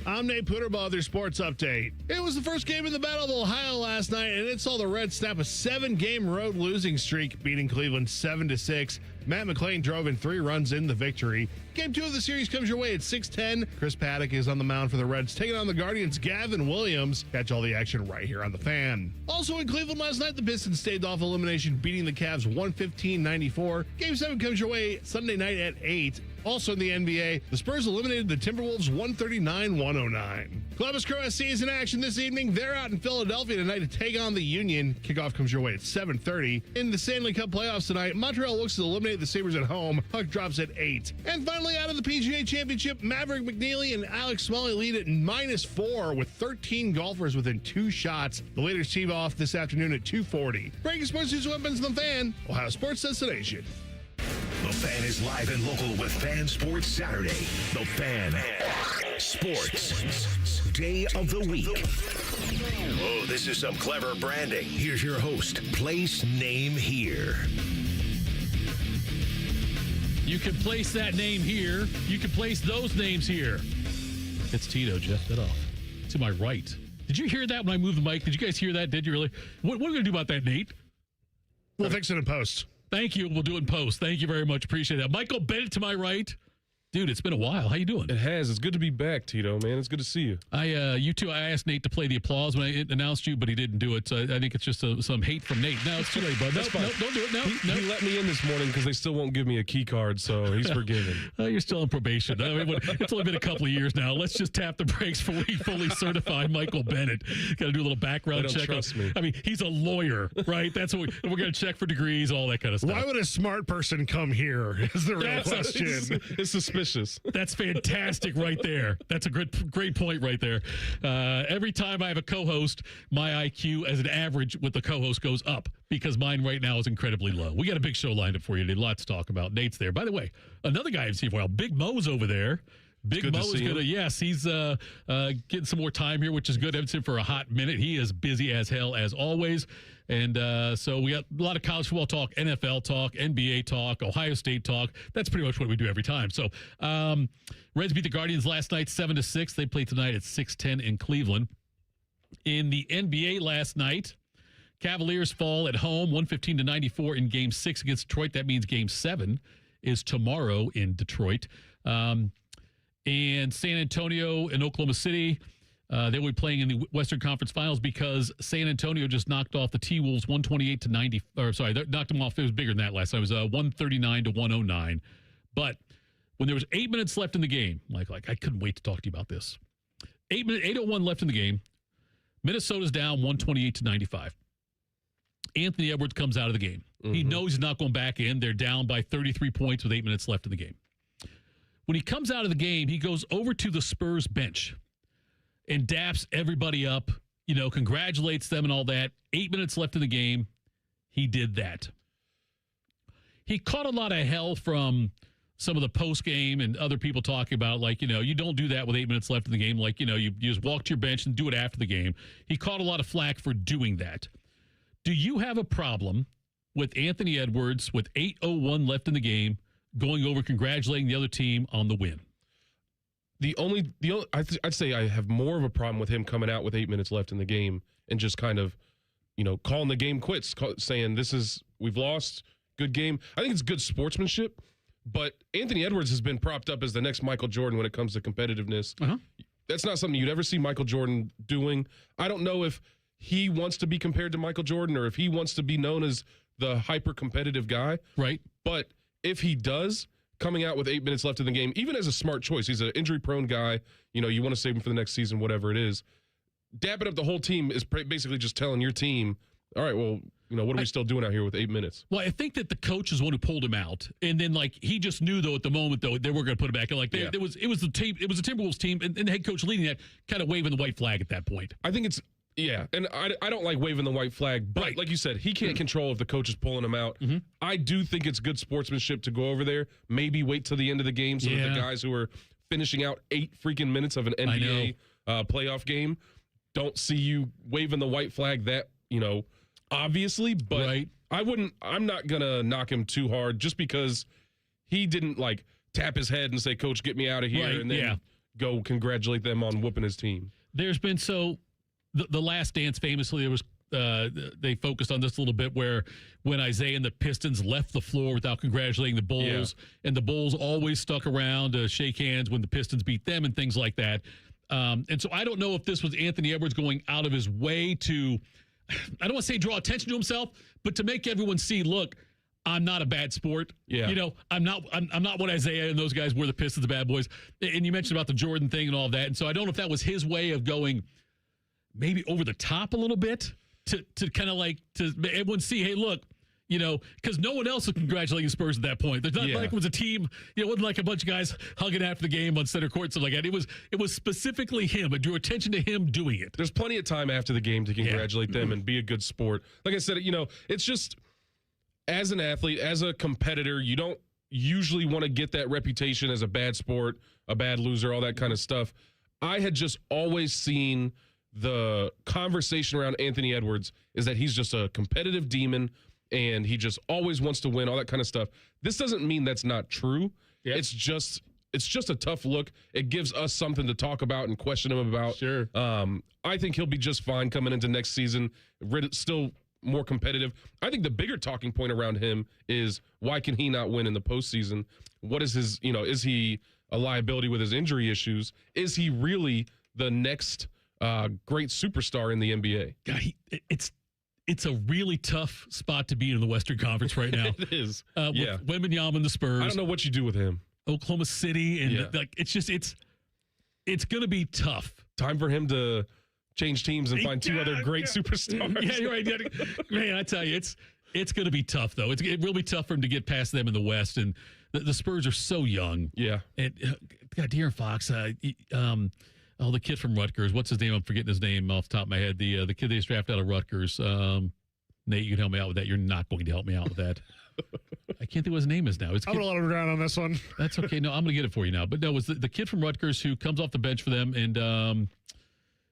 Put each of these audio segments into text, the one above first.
I'm Nate Putterbaugh with your sports update. It was the first game in the Battle of Ohio last night, and it saw the Reds snap a 7-game road losing streak, beating Cleveland 7-6. Matt McClain drove in 3 runs in the victory. Game 2 of the series comes your way at 6:10. Chris Paddock is on the mound for the Reds, taking on the Guardians' Gavin Williams. Catch all the action right here on The Fan. Also in Cleveland last night, the Pistons staved off elimination, beating the Cavs 115-94. Game 7 comes your way Sunday night at 8. Also in the NBA, the Spurs eliminated the Timberwolves 139-109. Columbus Crew SC is in action this evening. They're out in Philadelphia tonight to take on the Union. Kickoff comes your way at 7:30. In the Stanley Cup playoffs tonight, Montreal looks to eliminate the Sabres at home. Puck drops at 8. And finally, out of the PGA Championship, Maverick McNeely and Alex Smalley lead at -4 with 13 golfers within 2 shots. The leaders tee off this afternoon at 2:40. Breaking sports news weapons on The Fan, Ohio sports destination. The Fan is live and local with Fan Sports Saturday. The Fan Sports Day of the Week. Oh, this is some clever branding. Here's your host, Place Name Here. You can place that name here. You can place those names here. It's Tito, Jeff. That off. To my right. Did you hear that when I moved the mic? Did you guys hear that? Did you really? What are we going to do about that, Nate? We'll fix it in post. Thank you. We'll do it in post. Thank you very much. Appreciate that. Michael Bennett to my right. Dude, it's been a while. How you doing? It has. It's good to be back, Tito, man. It's good to see you. You too. I asked Nate to play the applause when I announced you, but he didn't do it. So I think it's just some hate from Nate. No, it's too late, bud. That's fine. No, don't do it. No, he let me in this morning because they still won't give me a key card, so he's forgiven. You're still on probation. I mean, it's only been a couple of years now. Let's just tap the brakes before we fully certify Michael Bennett. Got to do a little background check. Trust me. I mean, he's a lawyer, right? That's what we're going to check for degrees, all that kind of stuff. Why would a smart person come here is the real question. It's suspicious. That's fantastic right there. That's a great point right there. Every time I have a co-host, my IQ as an average with the co-host goes up because mine right now is incredibly low. We got a big show lined up for you today. Lots to talk about. Nate's there. By the way, another guy I've seen for a while, Big Mo's over there. Big Mo is going to, yes, he's getting some more time here, which is good. Haven't seen him for a hot minute. He is busy as hell, as always. And so we got a lot of college football talk, NFL talk, NBA talk, Ohio State talk. That's pretty much what we do every time. So Reds beat the Guardians last night 7-6. They play tonight at 6:10 in Cleveland. In the NBA last night, Cavaliers fall at home 115-94 in Game 6 against Detroit. That means Game 7 is tomorrow in Detroit. And San Antonio and Oklahoma City, they will be playing in the Western Conference Finals because San Antonio just knocked off the T-Wolves 128-90. Or sorry, they knocked them off. It was bigger than that last time. It was 139-109. But when there was 8 minutes left in the game, like I couldn't wait to talk to you about this. 8:01 left in the game. Minnesota's down 128-95. Anthony Edwards comes out of the game. Mm-hmm. He knows he's not going back in. They're down by 33 points with 8 minutes left in the game. When he comes out of the game, he goes over to the Spurs bench and daps everybody up, congratulates them and all that. 8 minutes left in the game. He did that. He caught a lot of hell from some of the post game and other people talking about, you don't do that with 8 minutes left in the game. You just walk to your bench and do it after the game. He caught a lot of flack for doing that. Do you have a problem with Anthony Edwards with 8:01 left in the game going over congratulating the other team on the win? I'd say I have more of a problem with him coming out with 8 minutes left in the game and just kind of, calling the game quits, saying we've lost, good game. I think it's good sportsmanship, but Anthony Edwards has been propped up as the next Michael Jordan when it comes to competitiveness. Uh-huh. That's not something you'd ever see Michael Jordan doing. I don't know if he wants to be compared to Michael Jordan or if he wants to be known as the hyper-competitive guy. Right. But if he does, coming out with 8 minutes left in the game, even as a smart choice, he's an injury-prone guy. You want to save him for the next season, whatever it is. Dapping up the whole team is basically just telling your team, all right, well, what are we still doing out here with 8 minutes? Well, I think that the coach is the one who pulled him out, and then he just knew though at the moment though they were going to put it back. It was the team, it was the Timberwolves team, and the head coach leading that, kind of waving the white flag at that point. I think it's. Yeah, and I don't like waving the white flag, but like you said, he can't control if the coach is pulling him out. Mm-hmm. I do think it's good sportsmanship to go over there, maybe wait till the end of the game so that the guys who are finishing out 8 freaking minutes of an NBA playoff game don't see you waving the white flag that, obviously, but I'm not going to knock him too hard just because he didn't tap his head and say, "Coach, get me out of here," and then go congratulate them on whooping his team. There's been the Last Dance famously there was they focused on this a little bit where when Isaiah and the Pistons left the floor without congratulating the Bulls, and the Bulls always stuck around to shake hands when the Pistons beat them and things like that. And so I don't know if this was Anthony Edwards going out of his way to, I don't want to say draw attention to himself, but to make everyone see, look, I'm not a bad sport. Yeah. You know, I'm not what Isaiah and those guys were, the Pistons, the bad boys. And you mentioned about the Jordan thing and all of that. And so I don't know if that was his way of going maybe over the top a little bit to kind of like to everyone see, hey, look, you know, because no one else was congratulating the Spurs at that point. There's not like it was a team, you know, it wasn't like a bunch of guys hugging after the game on center court, stuff like that. It was specifically him. It drew attention to him doing it. There's plenty of time after the game to congratulate them and be a good sport. Like I said, you know, it's just as an athlete, as a competitor, you don't usually want to get that reputation as a bad sport, a bad loser, all that kind of stuff. I had just always seen the conversation around Anthony Edwards is that he's just a competitive demon and he just always wants to win, all that kind of stuff. This doesn't mean that's not true. Yep. It's just a tough look. It gives us something to talk about and question him about. Sure. I think he'll be just fine coming into next season, still more competitive. I think the bigger talking point around him is why can he not win in the postseason? What is his, you know, is he a liability with his injury issues? Is he really the next great superstar in the NBA? God, it's a really tough spot to be in the Western Conference right now. It is. With Wembanyama and the Spurs. I don't know what you do with him. Oklahoma City and like it's going to be tough. Time for him to change teams and find two other great superstars. Yeah, you're right. Man, I tell you, it's going to be tough though. It will be tough for him to get past them in the West, and the Spurs are so young. Yeah, and God, De'Aaron Fox. The kid from Rutgers. What's his name? I'm forgetting his name off the top of my head. The kid they just drafted out of Rutgers. Nate, you can help me out with that. You're not going to help me out with that. I can't think what his name is now. I'm going to let him drown on this one. That's okay. No, I'm going to get it for you now. But no, it was the kid from Rutgers who comes off the bench for them, and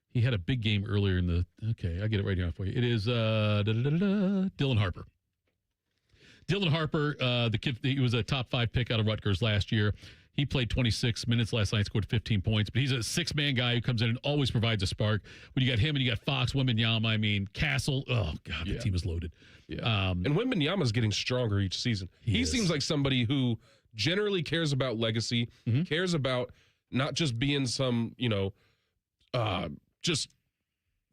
he had a big game earlier in the. Okay, I get it right here for you. It is Dylan Harper. Dylan Harper, the kid, he was a top 5 pick out of Rutgers last year. He played 26 minutes last night, scored 15 points, but he's a 6-man guy who comes in and always provides a spark. When you got him and you got Fox, Wembanyama, I mean, Castle, oh, God, the team is loaded. Yeah. And Wembanyama's getting stronger each season. He seems like somebody who generally cares about legacy, cares about not just being some, you know, just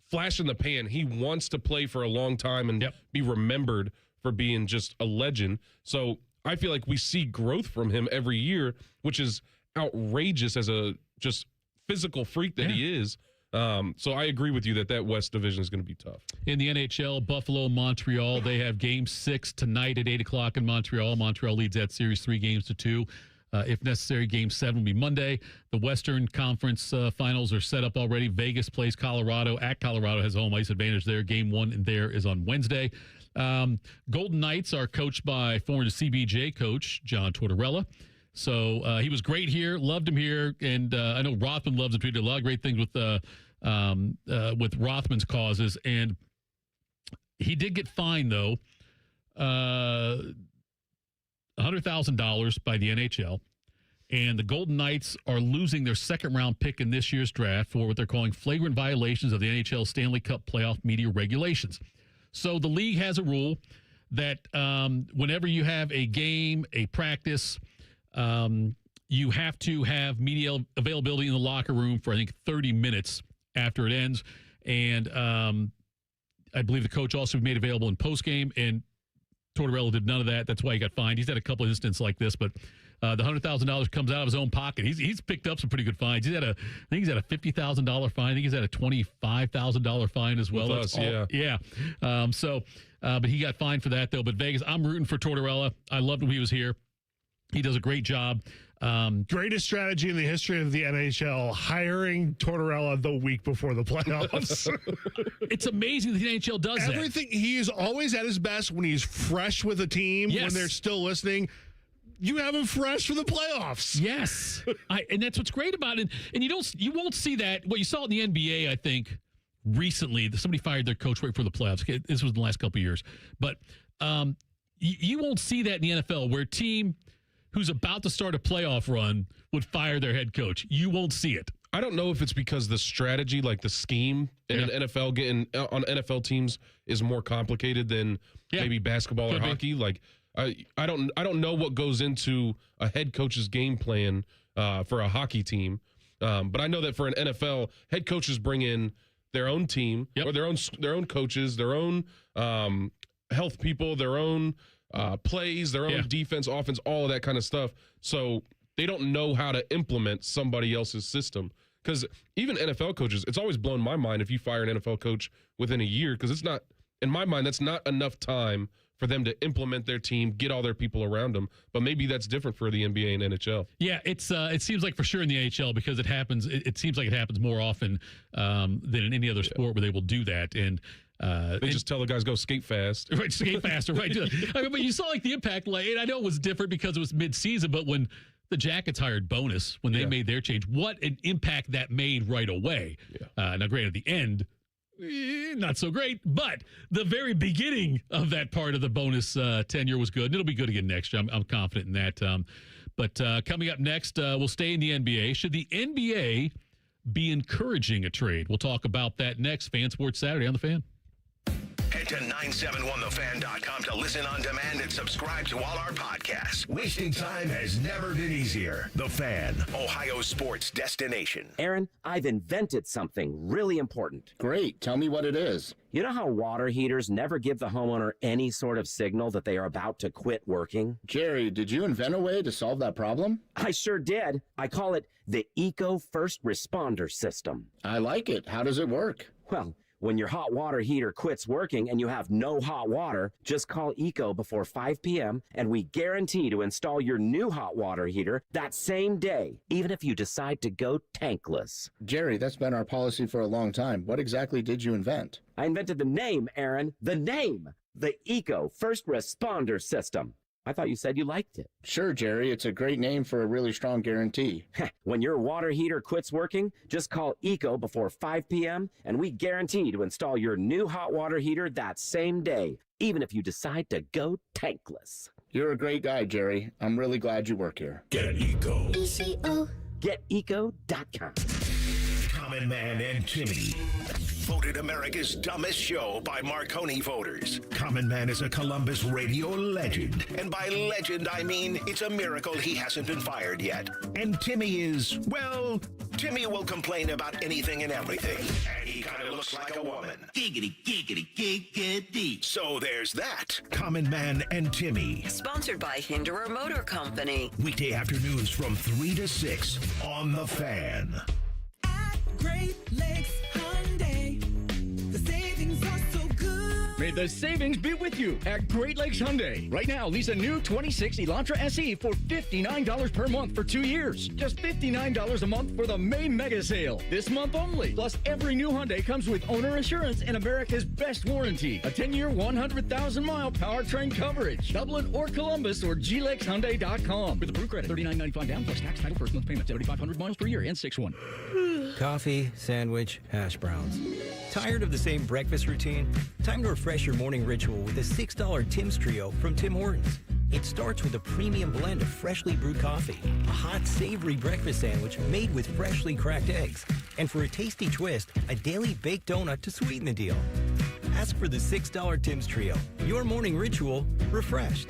flash in the pan. He wants to play for a long time and be remembered for being just a legend. So I feel like we see growth from him every year, which is outrageous as a just physical freak that he is. So I agree with you that West Division is going to be tough. In the NHL, Buffalo, Montreal, they have Game 6 tonight at 8 o'clock in Montreal. Montreal leads that series 3-2. If necessary, Game 7 will be Monday. The Western Conference Finals are set up already. Vegas plays Colorado. At Colorado has home ice advantage there. Game 1 there is on Wednesday. Golden Knights are coached by former CBJ coach John Tortorella. So he was great here, loved him here, and I know Rothman loves him too. He did a lot of great things with Rothman's causes, and he did get fined though, $100,000 by the NHL, and the Golden Knights are losing their second-round pick in this year's draft for what they're calling flagrant violations of the NHL Stanley Cup playoff media regulations. So the league has a rule that whenever you have a game, a practice, you have to have media availability in the locker room for, I think, 30 minutes after it ends. And I believe the coach also made available in postgame, and Tortorella did none of that. That's why he got fined. He's had a couple of instances like this, but the $100,000 comes out of his own pocket. He's picked up some pretty good fines. I think he's had a $50,000 fine. I think he's had a $25,000 fine as well. With us, yeah. But he got fined for that though. But Vegas, I'm rooting for Tortorella. I loved when he was here. He does a great job. Greatest strategy in the history of the NHL, hiring Tortorella the week before the playoffs. It's amazing that the NHL does everything. He is always at his best when he's fresh with a team, when they're still listening. You have him fresh for the playoffs. Yes. And that's what's great about it. And you won't see that. What you saw in the NBA, I think, recently, somebody fired their coach right for the playoffs. This was in the last couple of years. But you won't see that in the NFL, where a team who's about to start a playoff run would fire their head coach. You won't see it. I don't know if it's because the strategy, like the scheme in an NFL getting on NFL teams is more complicated than maybe basketball or hockey. Like I don't know what goes into a head coach's game plan for a hockey team. But I know that for an NFL, head coaches bring in their own team or their own coaches, their own health people, their own plays, their own defense, offense, all of that kind of stuff. So they don't know how to implement somebody else's system. Because even NFL coaches, it's always blown my mind if you fire an NFL coach within a year, because it's not, in my mind, that's not enough time for them to implement their team, get all their people around them. But maybe that's different for the NBA and NHL. Yeah, it seems like for sure in the NHL, because it happens. It seems like it happens more often than in any other sport where they will do that. And they just tell the guys go skate fast. Right, skate faster. Right. I mean, but you saw like the impact. Like, and I know it was different because it was mid-season, but when the Jackets hired Bonus, when they made their change, what an impact that made right away. Yeah. Now, granted, the end, not so great, but the very beginning of that part of the Bonus tenure was good. And it'll be good again next year. I'm confident in that. But coming up next, we'll stay in the NBA. Should the NBA be encouraging a trade? We'll talk about that next. Fan Sports Saturday on The Fan. Head to 971thefan.com to listen on demand and subscribe to all our podcasts. Wasting time has never been easier. The Fan, Ohio sports destination. Aaron, I've invented something really important. Great. Tell me what it is. You know how water heaters never give the homeowner any sort of signal that they are about to quit working? Jerry, did you invent a way to solve that problem? I sure did. I call it the Eco First Responder System. I like it. How does it work? Well, when your hot water heater quits working and you have no hot water, just call ECO before 5 p.m. and we guarantee to install your new hot water heater that same day, even if you decide to go tankless. Jerry, that's been our policy for a long time. What exactly did you invent? I invented the name, Aaron. The name. The Eco First Responder System. I thought you said you liked it. Sure, Jerry. It's a great name for a really strong guarantee. When your water heater quits working, just call ECO before 5 p.m. and we guarantee to install your new hot water heater that same day, even if you decide to go tankless. You're a great guy, Jerry. I'm really glad you work here. Get Eco. ECO. GetEco.com. Common Man and Timmy. Voted America's dumbest show by Marconi voters. Common Man is a Columbus radio legend. And by legend, I mean it's a miracle he hasn't been fired yet. And Timmy is, well, Timmy will complain about anything and everything. And he kind of looks like a woman. Giggity, giggity, giggity. So there's that. Common Man and Timmy. Sponsored by Hinderer Motor Company. Weekday afternoons from 3 to 6 on The Fan. At Great Lakes Hyundai, the savings are so good. May the savings be with you at Great Lakes Hyundai. Right now, lease a new 26 Elantra SE for $59 per month for 2 years. Just $59 a month for the May mega sale. This month only. Plus, every new Hyundai comes with owner assurance and America's best warranty. A 10-year, 100,000-mile powertrain coverage. Dublin or Columbus or glakeshyundai.com. With approved credit, $39.95 down plus tax, title, first month payment, 7,500 miles per year and 6-1. Coffee, sandwich, hash browns. Tired of the same breakfast routine? Time to refresh your morning ritual with a $6 Tim's Trio from Tim Hortons. It starts with a premium blend of freshly brewed coffee, a hot, savory breakfast sandwich made with freshly cracked eggs, and for a tasty twist, a daily baked donut to sweeten the deal. Ask for the $6 Tim's Trio. Your morning ritual refreshed.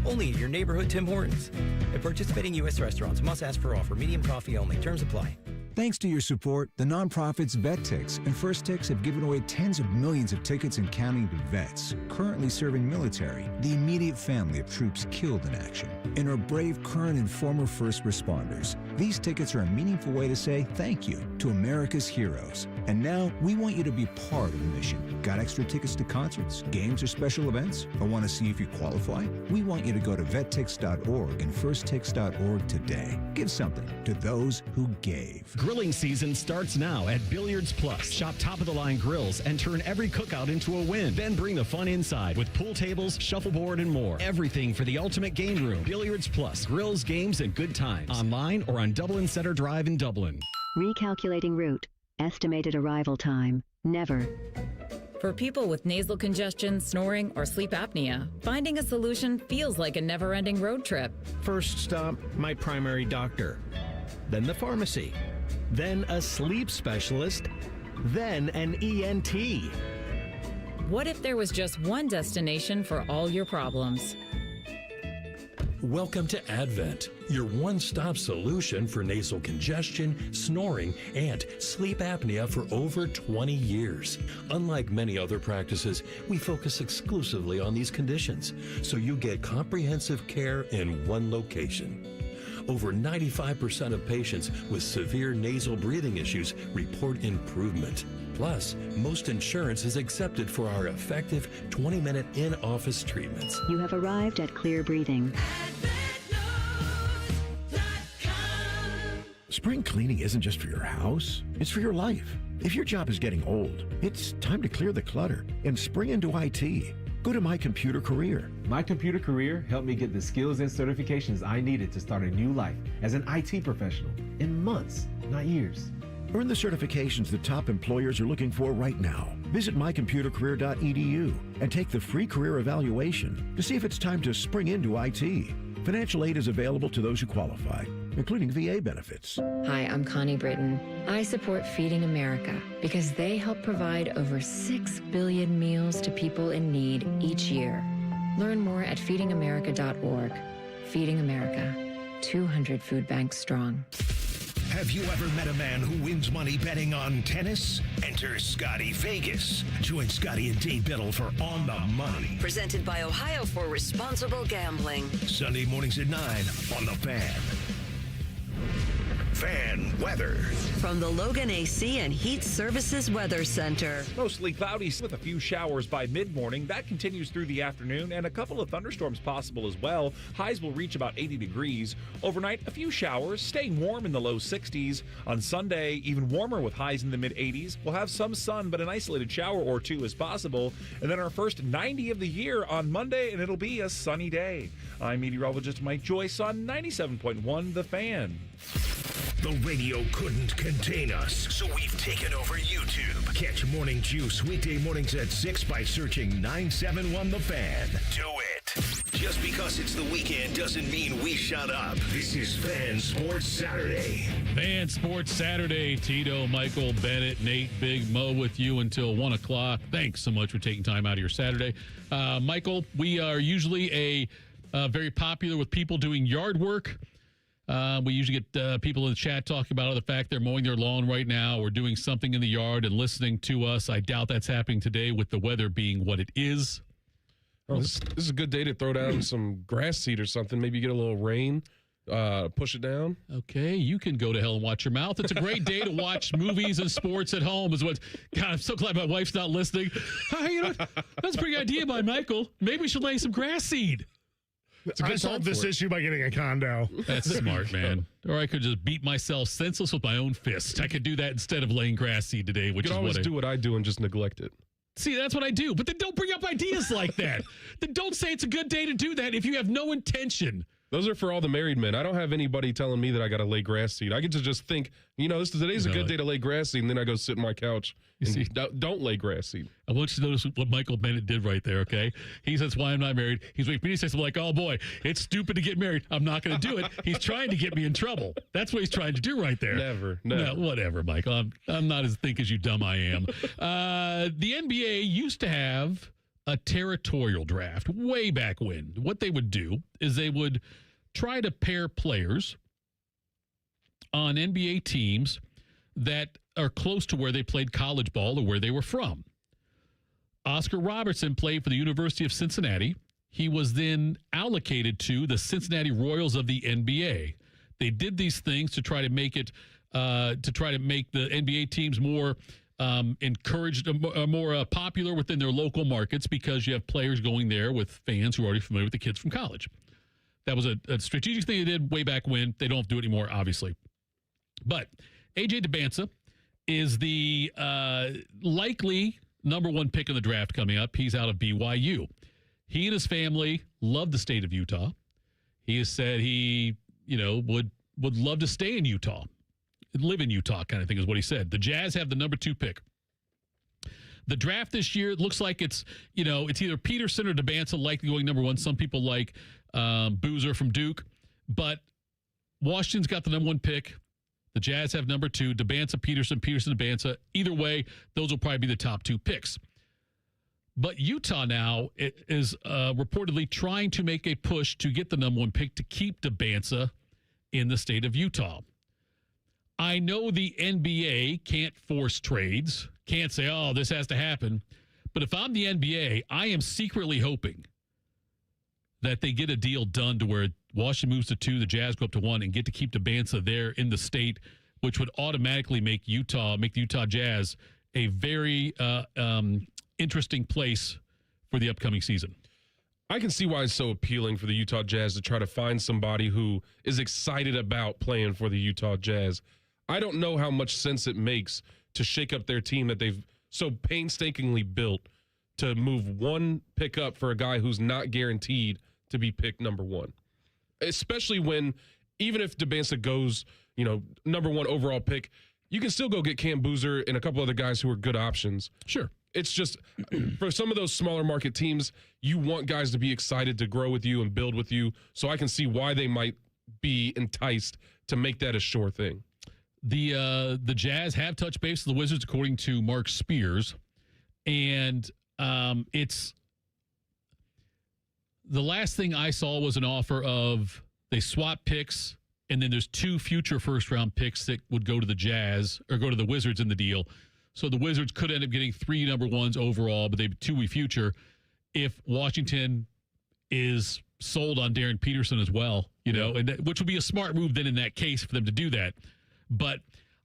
Only at your neighborhood Tim Hortons. At participating U.S. restaurants, must ask for offer. Medium coffee only. Terms apply. Thanks to your support, the nonprofits VetTix and First Tix have given away tens of millions of tickets and counting to vets currently serving military, the immediate family of troops killed in action, and our brave current and former first responders. These tickets are a meaningful way to say thank you to America's heroes. And now we want you to be part of the mission. Got extra tickets to concerts, games, or special events? Or want to see if you qualify? We want you to go to vettix.org and firsttix.org today. Give something to those who gave. Grilling season starts now at Billiards Plus. Shop top-of-the-line grills and turn every cookout into a win. Then bring the fun inside with pool tables, shuffleboard, and more. Everything for the ultimate game room. Billiards Plus. Grills, games, and good times. Online or on Dublin Center Drive in Dublin. Recalculating route. Estimated arrival time. Never. For people with nasal congestion, snoring, or sleep apnea, finding a solution feels like a never-ending road trip. First stop, my primary doctor. Then the pharmacy. Then a sleep specialist. Then an ENT. What if there was just one destination for all your problems? Welcome to Advent, your one-stop solution for nasal congestion, snoring, and sleep apnea for over 20 years. Unlike many other practices, we focus exclusively on these conditions, so you get comprehensive care in one location. Over 95% of patients with severe nasal breathing issues report improvement. Plus, most insurance is accepted for our effective 20-minute in-office treatments. You have arrived at Clear Breathing. Spring cleaning isn't just for your house, it's for your life. If your job is getting old, it's time to clear the clutter and spring into IT. Go to My Computer Career. My Computer Career helped me get the skills and certifications I needed to start a new life as an IT professional in months, not years. Earn the certifications the top employers are looking for right now. Visit mycomputercareer.edu and take the free career evaluation to see if it's time to spring into IT. Financial aid is available to those who qualify, including VA benefits. Hi, I'm Connie Britton. I support Feeding America because they help provide over 6 billion meals to people in need each year. Learn more at feedingamerica.org. Feeding America, 200 food banks strong. Have you ever met a man who wins money betting on tennis? Enter Scotty Vegas. Join Scotty and Dave Biddle for On the Money. Presented by Ohio for Responsible Gambling. Sunday mornings at 9 on The Fan. Fan weather. From the Logan AC and Heat Services Weather Center. Mostly cloudy with a few showers by mid-morning. That continues through the afternoon and a couple of thunderstorms possible as well. Highs will reach about 80 degrees. Overnight, a few showers, staying warm in the low 60s. On Sunday, even warmer with highs in the mid-80s. We'll have some sun, but an isolated shower or two is possible. And then our first 90 of the year on Monday, and it'll be a sunny day. I'm meteorologist Mike Joyce on 97.1 The Fan. The radio couldn't contain us, so we've taken over YouTube. Catch Morning Juice weekday mornings at 6 by searching 971 The Fan. Do it. Just because it's the weekend doesn't mean we shut up. This is Fan Sports Saturday. Fan Sports Saturday. Tito, Michael, Bennett, Nate, Big Mo with you until 1 o'clock. Thanks so much for taking time out of your Saturday. Michael, we are usually very popular with people doing yard work. We usually get people in the chat talking about the fact they're mowing their lawn right now or doing something in the yard and listening to us. I doubt that's happening today with the weather being what it is. Oh, this is a good day to throw down some grass seed or something. Maybe you get a little rain, push it down. Okay, you can go to hell and watch your mouth. It's a great day to watch movies and sports at home. Is what. God, I'm so glad my wife's not listening. You know, that's a pretty good idea by Michael. Maybe we should lay some grass seed. I solved this issue by getting a condo. That's smart, man. Or I could just beat myself senseless with my own fist. I could do that instead of laying grass seed today, which you can always do what I do and just neglect it. See, that's what I do. But then don't bring up ideas like that. Then don't say it's a good day to do that if you have no intention. Those are for all the married men. I don't have anybody telling me that I got to lay grass seed. I get to just think, today's a good day to lay grass seed, and then I go sit on my couch and don't lay grass seed. I want you to notice what Michael Bennett did right there, okay? He says, why I'm not married. He's waiting for me to say something like, oh, boy, it's stupid to get married. I'm not going to do it. He's trying to get me in trouble. That's what he's trying to do right there. Never. No, whatever, Michael. I'm not as thick as you dumb I am. The NBA used to have a territorial draft way back when. What they would do is they would try to pair players on NBA teams that are close to where they played college ball or where they were from. Oscar Robertson played for the University of Cincinnati. He was then allocated to the Cincinnati Royals of the NBA. They did these things to try to make it, to try to make the NBA teams more encouraged, more popular within their local markets because you have players going there with fans who are already familiar with the kids from college. That was a strategic thing they did way back when. They don't do it anymore, obviously. But A.J. DeBanza is the likely number one pick in the draft coming up. He's out of BYU. He and his family love the state of Utah. He has said he, would love to stay in Utah, live in Utah kind of thing is what he said. The Jazz have the number 2 pick. The draft this year looks like it's either Peterson or Debanza likely going number one. Some people like Boozer from Duke, but Washington's got the number one pick. The Jazz have number two. Debanza, Peterson, Debanza. Either way, those will probably be the top two picks. But Utah now is reportedly trying to make a push to get the number one pick to keep Debanza in the state of Utah. I know the NBA can't force trades, can't say, oh, this has to happen. But if I'm the NBA, I am secretly hoping that they get a deal done to where Washington moves to 2, the Jazz go up to 1, and get to keep Debanza there in the state, which would automatically make the Utah Jazz a very interesting place for the upcoming season. I can see why it's so appealing for the Utah Jazz to try to find somebody who is excited about playing for the Utah Jazz. I don't know how much sense it makes to shake up their team that they've so painstakingly built to move one pick up for a guy who's not guaranteed to be picked number one. Especially when, even if Debanza goes, number one overall pick, you can still go get Cam Boozer and a couple other guys who are good options. Sure. It's just, for some of those smaller market teams, you want guys to be excited to grow with you and build with you. So I can see why they might be enticed to make that a sure thing. The Jazz have touched base with the Wizards, according to Mark Spears. And it's the last thing I saw was an offer of they swap picks, and then there's 2 future first-round picks that would go to the Jazz or go to the Wizards in the deal. So the Wizards could end up getting 3 number ones overall, but they 2 future if Washington is sold on Darren Peterson as well, and which would be a smart move then in that case for them to do that. But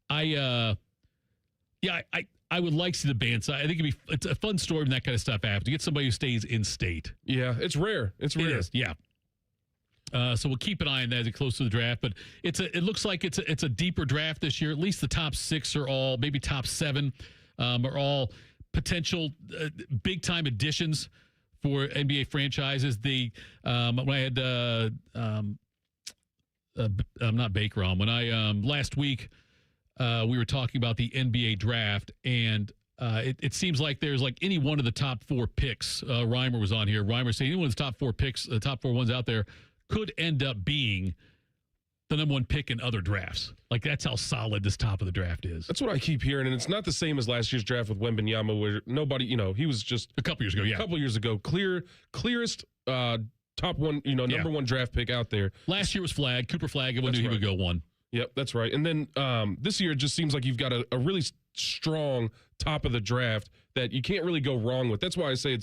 I would like to see the Debanza. I think it's a fun story when that kind of stuff happens. To get somebody who stays in state. Yeah, it's rare. It is, yeah. So we'll keep an eye on that as it close to the draft. But it looks like it's a deeper draft this year. At least the top 6 are all, maybe top 7, are all potential big time additions for NBA franchises. When I had I'm not Baker on. When I last week we were talking about the NBA draft, and it seems like there's like any one of the top 4 picks. Reimer was on here. Reimer saying any one of the top 4 picks, the top 4 ones out there, could end up being the number 1 pick in other drafts. Like, that's how solid this top of the draft is. That's what I keep hearing, and it's not the same as last year's draft with Wembanyama, where nobody, he was just a couple years ago. Yeah, a couple years ago, clearest top 1, number 1 draft pick out there. Last year was Flagg, Cooper Flagg. Everyone knew he would go 1. Yep, that's right. And then this year it just seems like you've got a really strong top of the draft that you can't really go wrong with. That's why I say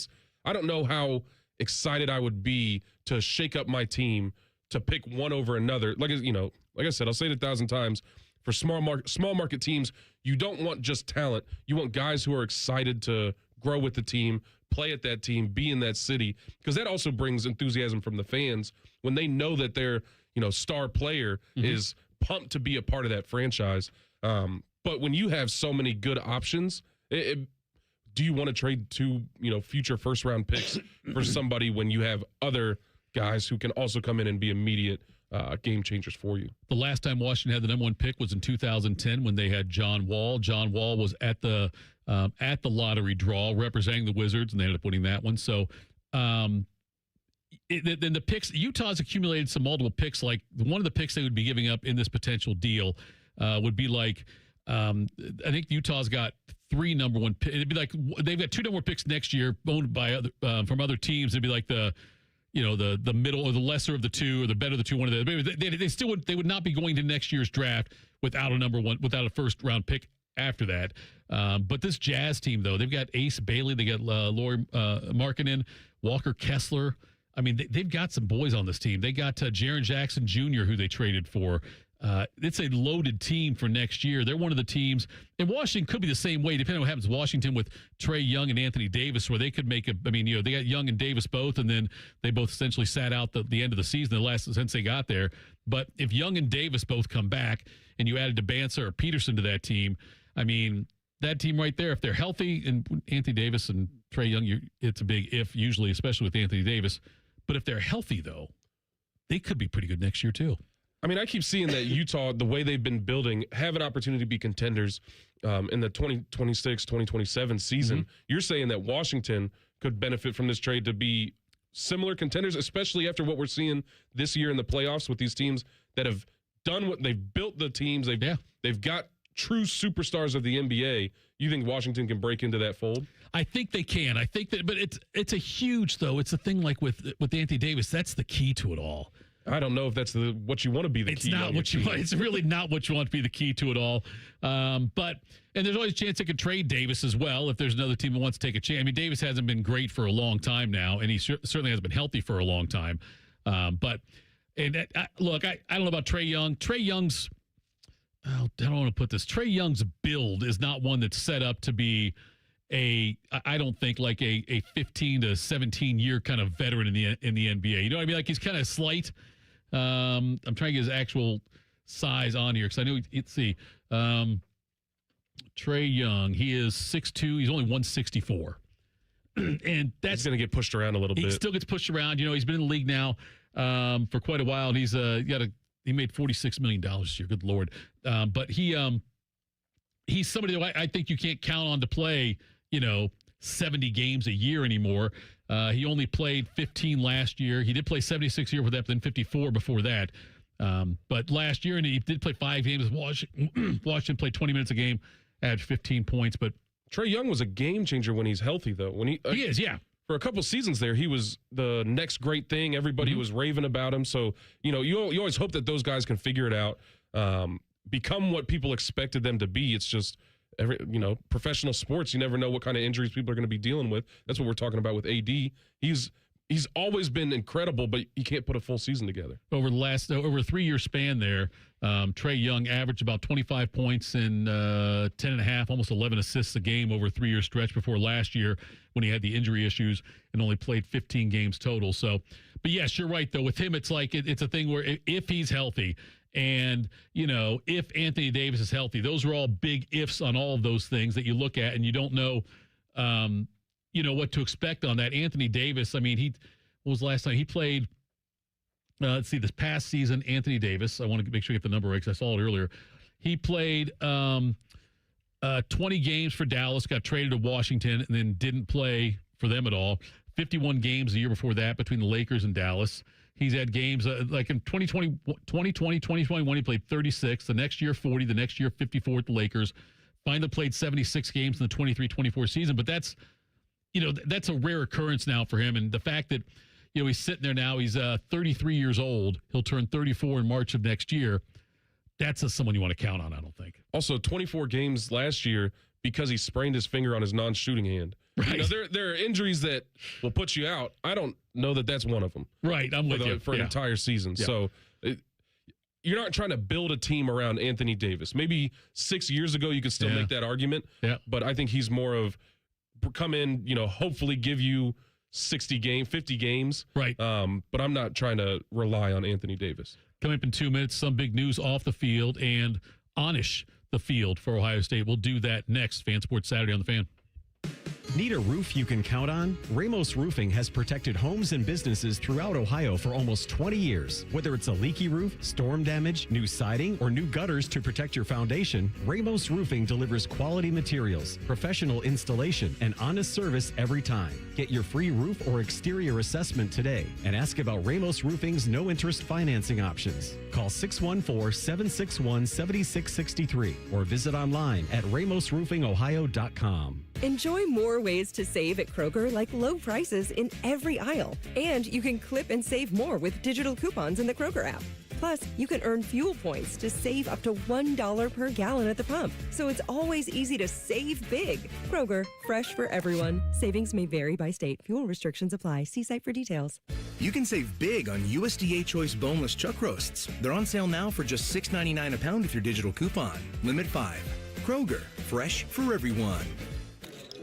I don't know how excited I would be to shake up my team to pick one over another. Like I said, I'll say it 1,000 times. For small market teams, you don't want just talent. You want guys who are excited to grow with the team, play at that team, be in that city, because that also brings enthusiasm from the fans when they know that their star player is pumped to be a part of that franchise. But when you have so many good options, do you want to trade 2 future first round picks for somebody when you have other guys who can also come in and be immediate game changers for you? The last time Washington had the number 1 pick was in 2010 when they had John Wall. John Wall was at the lottery draw representing the Wizards, and they ended up winning that one. So then the picks, Utah's accumulated some multiple picks. Like one of the picks they would be giving up in this potential deal would be like, I think Utah's got 3 number 1 picks. It'd be like they've got 2 number 1 picks next year owned by from other teams. It'd be like the middle or the lesser of the 2 or the better of the 2. One of the they would not be going to next year's draft without a first round pick after that. But this Jazz team, though, they've got Ace Bailey, they got Lauri Markkanen, Walker Kessler. I mean, they've got some boys on this team. They got Jaren Jackson Jr., who they traded for. It's a loaded team for next year. They're one of the teams, and Washington could be the same way, depending on what happens to Washington with Trae Young and Anthony Davis, where they could make they got Young and Davis both, and then they both essentially sat out the end of the season, since they got there. But if Young and Davis both come back, and you added Debanza or Peterson to that team, I mean, that team right there, if they're healthy, and Anthony Davis and Trae Young, it's a big if, usually, especially with Anthony Davis. But if they're healthy, though, they could be pretty good next year, too. I mean, I keep seeing that Utah, the way they've been building, have an opportunity to be contenders. in the 2026, 2027 season. You're saying that Washington could benefit from this trade to be similar contenders, especially after what we're seeing this year in the playoffs with these teams that have done what they've built the teams. They've got true superstars of the NBA. You think Washington can break into that fold? I think they can. I think that, but it's a huge though. It's a thing like with Anthony Davis. That's the key to it all. I don't know if that's what you want to be the key. It's not what you want. It's really not what you want to be the key to it all. But there's always a chance they could trade Davis as well if there's another team that wants to take a chance. I mean, Davis hasn't been great for a long time now, and he certainly hasn't been healthy for a long time. Look, I don't know about Trae Young. Trae Young's, I don't want to put this. Trae Young's build is not one that's set up to be I don't think like a 15 to 17 year kind of veteran in the NBA. You know what I mean? Like he's kind of slight. I'm trying to get his actual size on here because I know let's see. Trae Young, he is 6'2". He's only 164. And that's going to get pushed around a little bit. He still gets pushed around. You know, he's been in the league now for quite a while. And he made $46 million this year. Good Lord. But he's somebody that I think you can't count on to play, 70 games a year anymore. He only played 15 last year. He did play 76 a year for that, but then 54 before that. But last year, and he did play 5 games. Washington played 20 minutes a game, averaged 15 points. But Trae Young was a game changer when he's healthy, though. When he is, yeah. For a couple seasons there, he was the next great thing. Everybody was raving about him. So, you always hope that those guys can figure it out, become what people expected them to be. It's just professional sports. You never know what kind of injuries people are going to be dealing with. That's what we're talking about with AD. He's always been incredible, but he can't put a full season together. Over a 3-year span there, Trae Young averaged about 25 points and 10.5, almost 11 assists a game over a 3-year stretch before last year when he had the injury issues and only played 15 games total. So, but yes, you're right though. With him, it's like it's a thing where if he's healthy and if Anthony Davis is healthy, those are all big ifs on all of those things that you look at and you don't know. What to expect on that. Anthony Davis, I mean, what was the last time he played? Let's see, this past season, Anthony Davis, I want to make sure I get the number right because I saw it earlier. He played 20 games for Dallas, got traded to Washington, and then didn't play for them at all. 51 games a year before that between the Lakers and Dallas. He's had games like in 2020, 2021, he played 36. The next year, 40. The next year, 54 at the Lakers. Finally played 76 games in the 23-24 season, but that's a rare occurrence now for him. And the fact that, he's sitting there now, he's 33 years old. He'll turn 34 in March of next year. That's someone you want to count on, I don't think. Also, 24 games last year because he sprained his finger on his non-shooting hand. Right. There are injuries that will put you out. I don't know that that's one of them. Right, I'm with you. For an entire season. Yeah. So you're not trying to build a team around Anthony Davis. Maybe 6 years ago you could still make that argument. Yeah. But I think he's more of come in, hopefully give you 50 games. Right. But I'm not trying to rely on Anthony Davis. Coming up in 2 minutes, some big news off the field and on-ish the field for Ohio State. We'll do that next. Fan Sports Saturday on the Fan. Need a roof you can count on? Ramos Roofing has protected homes and businesses throughout Ohio for almost 20 years. Whether it's a leaky roof, storm damage, new siding, or new gutters to protect your foundation, Ramos Roofing delivers quality materials, professional installation, and honest service every time. Get your free roof or exterior assessment today and ask about Ramos Roofing's no-interest financing options. Call 614-761-7663 or visit online at ramosroofingohio.com. Enjoy more ways to save at Kroger, like low prices in every aisle. And you can clip and save more with digital coupons in the Kroger app. Plus, you can earn fuel points to save up to $1 per gallon at the pump. So it's always easy to save big. Kroger, fresh for everyone. Savings may vary by state. Fuel restrictions apply. See site for details. You can save big on USDA Choice boneless chuck roasts. They're on sale now for just $6.99 a pound with your digital coupon. Limit 5. Kroger, fresh for everyone.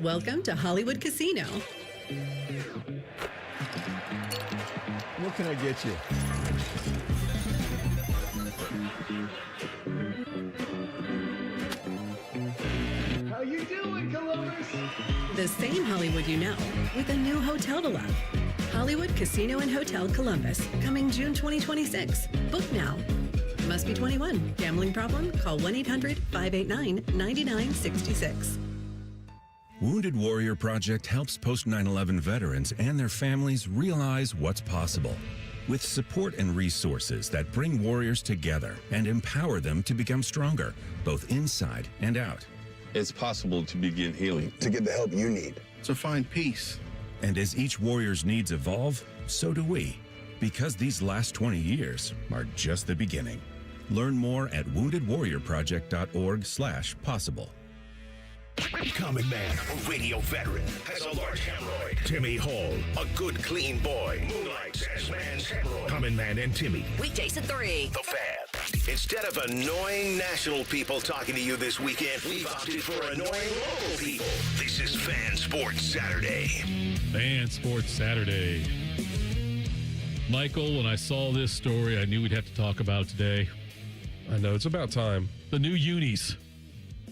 Welcome to Hollywood Casino. What can I get you? How you doing, Columbus? The same Hollywood you know, with a new hotel to love. Hollywood Casino and Hotel Columbus, coming June 2026. Book now. Must be 21. Gambling problem? Call 1-800-589-9966. Wounded Warrior Project helps post 9/11 veterans and their families realize what's possible. With support and resources that bring warriors together and empower them to become stronger, both inside and out. It's possible to begin healing, to get the help you need, to find peace. And as each warrior's needs evolve, so do we. Because these last 20 years are just the beginning. Learn more at woundedwarriorproject.org/possible. Common man, a radio veteran, has a large hemorrhoid. Timmy Hall, a good, clean boy, moonlights as man's hemorrhoid. Common Man and Timmy. Weekdays at 3. The Fan. Instead of annoying national people talking to you this weekend, we've opted for annoying local people. This is Fan Sports Saturday. Fan Sports Saturday. Michael, when I saw this story, I knew we'd have to talk about it today. I know, it's about time. The new Unis.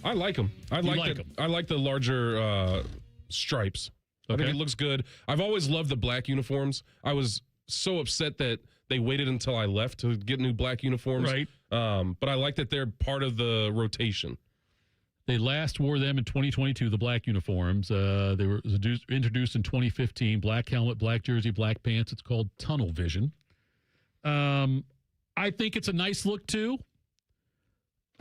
I like them. I like the larger stripes. I think it looks good. I've always loved the black uniforms. I was so upset that they waited until I left to get new black uniforms. Right. But I like that they're part of the rotation. They last wore them in 2022, the black uniforms. They were introduced in 2015. Black helmet, black jersey, black pants. It's called Tunnel Vision. I think it's a nice look, too.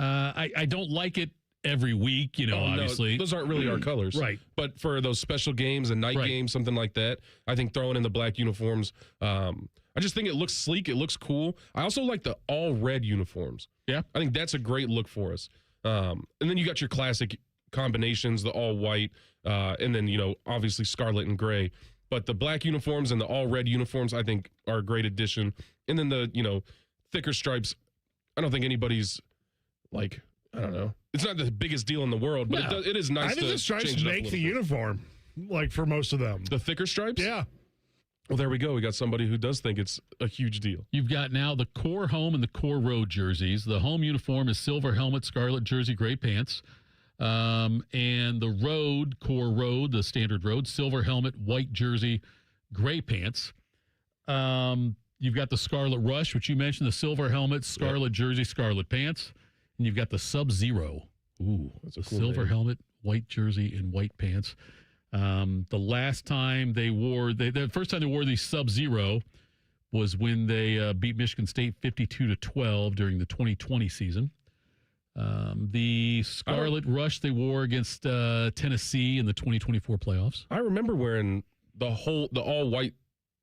I don't like it every week, obviously. No, those aren't really our colors. Right. But for those special games and night games, something like that, I think throwing in the black uniforms, I just think it looks sleek. It looks cool. I also like the all red uniforms. Yeah. I think that's a great look for us. And then you got your classic combinations, the all white, and then, obviously scarlet and gray. But the black uniforms and the all red uniforms, I think, are a great addition. And then the, thicker stripes, I don't think anybody's like, I don't know. It's not the biggest deal in the world, but it is nice. I think the stripes make the uniform, like for most of them. The thicker stripes? Yeah. Well, there we go. We got somebody who does think it's a huge deal. You've got now the core home and the core road jerseys. The home uniform is silver helmet, scarlet jersey, gray pants. And the core road, the standard road, silver helmet, white jersey, gray pants. You've got the Scarlet Rush, which you mentioned, the silver helmet, scarlet jersey, scarlet pants. And you've got the Sub-Zero. Ooh, that's a cool silver helmet, white jersey, and white pants. The last time the first time they wore the Sub-Zero was when they beat Michigan State 52-12 during the 2020 season. The Scarlet Rush they wore against Tennessee in the 2024 playoffs. I remember wearing the all white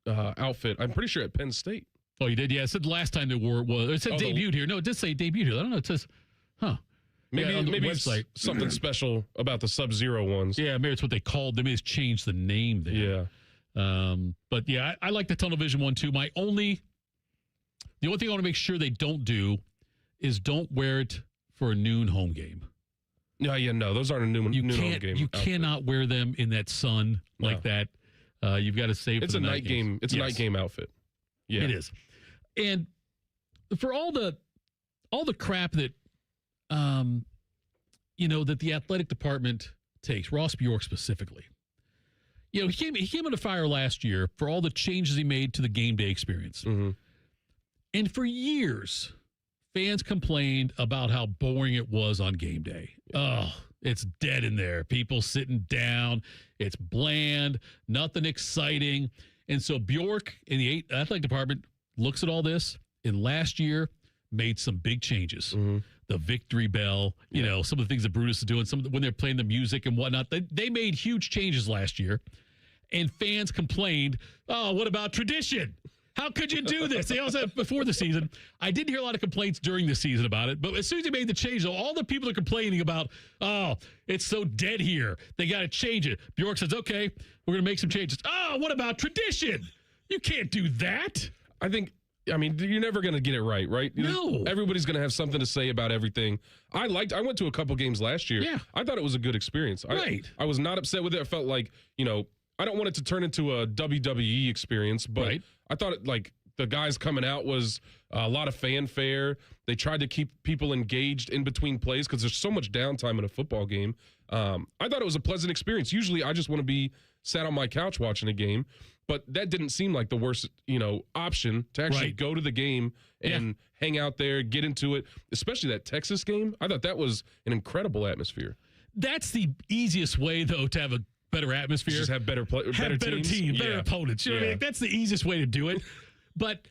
outfit. I'm pretty sure at Penn State. Oh, you did? Yeah, it said the last time they wore it was. It said debuted here. No, it did say debuted here. I don't know. It says, maybe it's like something special about the Sub-Zero ones. Yeah, maybe it's what they called them. It's changed the name there. Yeah. But yeah, I like the Tunnel Vision one too. The only thing I want to make sure they don't do is don't wear it for a noon home game. No, those aren't a noon home game. You cannot wear them in that sun like that. You've got to save. It's for a the night game. It's a night game outfit. Yeah, it is. And for all the crap that that the athletic department takes, Ross Bjork specifically. He came under fire last year for all the changes he made to the game day experience. Mm-hmm. And for years, fans complained about how boring it was on game day. Oh, it's dead in there. People sitting down. It's bland, nothing exciting. And so Bjork in the athletic department looks at all this, and last year made some big changes. Mm-hmm. The victory bell, some of the things that Brutus is doing, when they're playing the music and whatnot. They made huge changes last year, and fans complained, oh, what about tradition? How could you do this? They all said before the season. I didn't hear a lot of complaints during the season about it, but as soon as he made the change, all the people are complaining about, oh, it's so dead here. They got to change it. Bjork says, okay, we're going to make some changes. Oh, what about tradition? You can't do that. You're never going to get it right? No. Everybody's going to have something to say about everything. I went to a couple games last year. Yeah. I thought it was a good experience. Right. I was not upset with it. I felt like, I don't want it to turn into a WWE experience, but I thought the guys coming out was a lot of fanfare. They tried to keep people engaged in between plays because there's so much downtime in a football game. I thought it was a pleasant experience. Usually I just want to be sat on my couch watching a game, but that didn't seem like the worst, option to actually go to the game and hang out there, get into it, especially that Texas game. I thought that was an incredible atmosphere. That's the easiest way, though, to have a better atmosphere. Just have better teams, better opponents. You know what I mean? That's the easiest way to do it. But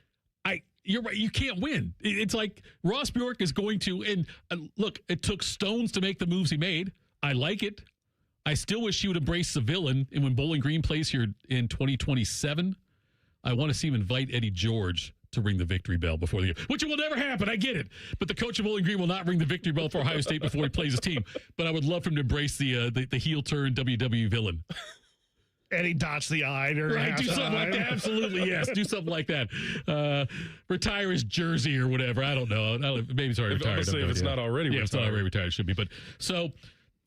you're right. You can't win. It's like Ross Bjork is going to, and look, it took stones to make the moves he made. I like it. I still wish he would embrace the villain. And when Bowling Green plays here in 2027, I want to see him invite Eddie George to ring the victory bell before the game, which will never happen. I get it. But the coach of Bowling Green will not ring the victory bell for Ohio State before he plays his team. But I would love for him to embrace the heel turn WWE villain. And he dots the I. Right, do something like that. Absolutely, yes. Do something like that. Retire his jersey or whatever. I don't know. Maybe it's already retired. If it's not already retired. Yeah, it's not already retired. It should be. But so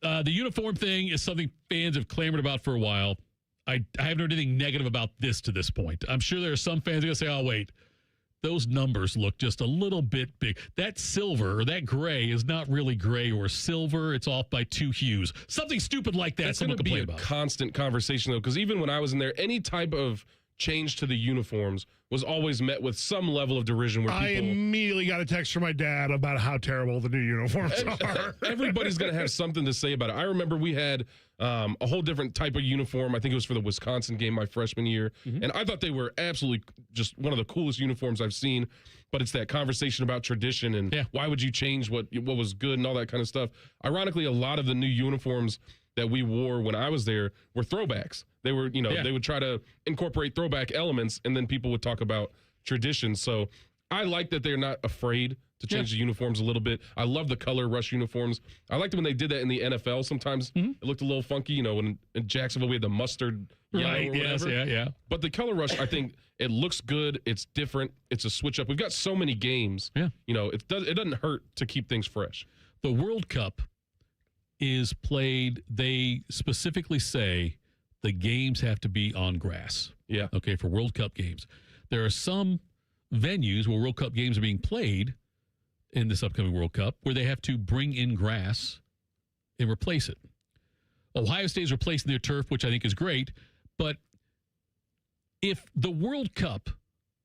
the uniform thing is something fans have clamored about for a while. I haven't heard anything negative about this to this point. I'm sure there are some fans who are going to say, oh, wait, those numbers look just a little bit big. That silver or that gray is not really gray or silver. It's off by 2 hues. Something stupid like that. That's going to be a constant conversation, though, because even when I was in there, any type of change to the uniforms was always met with some level of derision. Where I immediately got a text from my dad about how terrible the new uniforms are. Everybody's going to have something to say about it. I remember we had a whole different type of uniform. I think it was for the Wisconsin game my freshman year. Mm-hmm. And I thought they were absolutely just one of the coolest uniforms I've seen. But it's that conversation about tradition and why would you change what was good and all that kind of stuff. Ironically, a lot of the new uniforms that we wore when I was there were throwbacks. They were, they would try to incorporate throwback elements, and then people would talk about tradition. So I like that they're not afraid to change the uniforms a little bit. I love the color rush uniforms. I liked it when they did that in the NFL. Sometimes it looked a little funky, when in Jacksonville we had the mustard yellow or whatever. Yeah. But the color rush, I think it looks good. It's different. It's a switch up. We've got so many games. Yeah. It doesn't hurt to keep things fresh. The World Cup is played, they specifically say the games have to be on grass. Yeah. Okay, for World Cup games. There are some venues where World Cup games are being played in this upcoming World Cup where they have to bring in grass and replace it. Ohio State is replacing their turf, which I think is great, but if the World Cup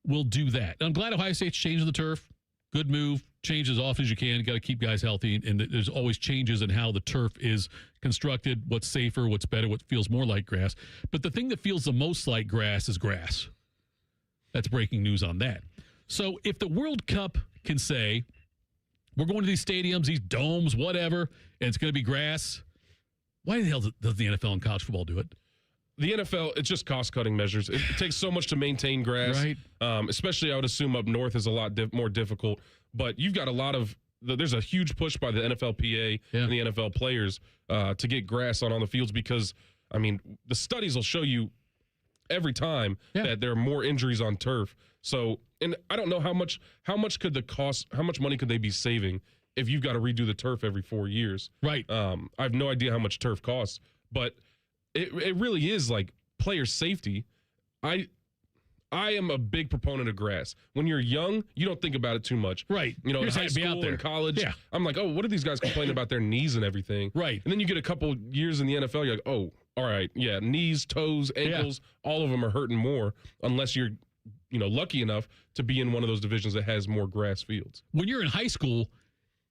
will do that, I'm glad Ohio State's changing the turf. Good move. Change as often as you can. You got to keep guys healthy, and there's always changes in how the turf is constructed, what's safer, what's better, what feels more like grass. But the thing that feels the most like grass is grass. That's breaking news on that. So if the World Cup can say, we're going to these stadiums, these domes, whatever, and it's going to be grass, why the hell does the NFL and college football do it? The NFL, it's just cost-cutting measures. It takes so much to maintain grass. Right. Especially, I would assume, up north is a lot more difficult. But you've got a lot of – there's a huge push by the NFLPA and the NFL players to get grass on the fields because, I mean, the studies will show you every time that there are more injuries on turf. So, and I don't know how much could the cost – how much money could they be saving if you've got to redo the turf every 4 years? Right. I have no idea how much turf costs, but – It really is like player safety. I am a big proponent of grass. When you're young, you don't think about it too much. Right. In high school and college, I'm like, oh, what are these guys complaining about their knees and everything? Right. And then you get a couple years in the NFL, you're like, oh, all right, knees, toes, ankles, all of them are hurting more unless you're, lucky enough to be in one of those divisions that has more grass fields. When you're in high school,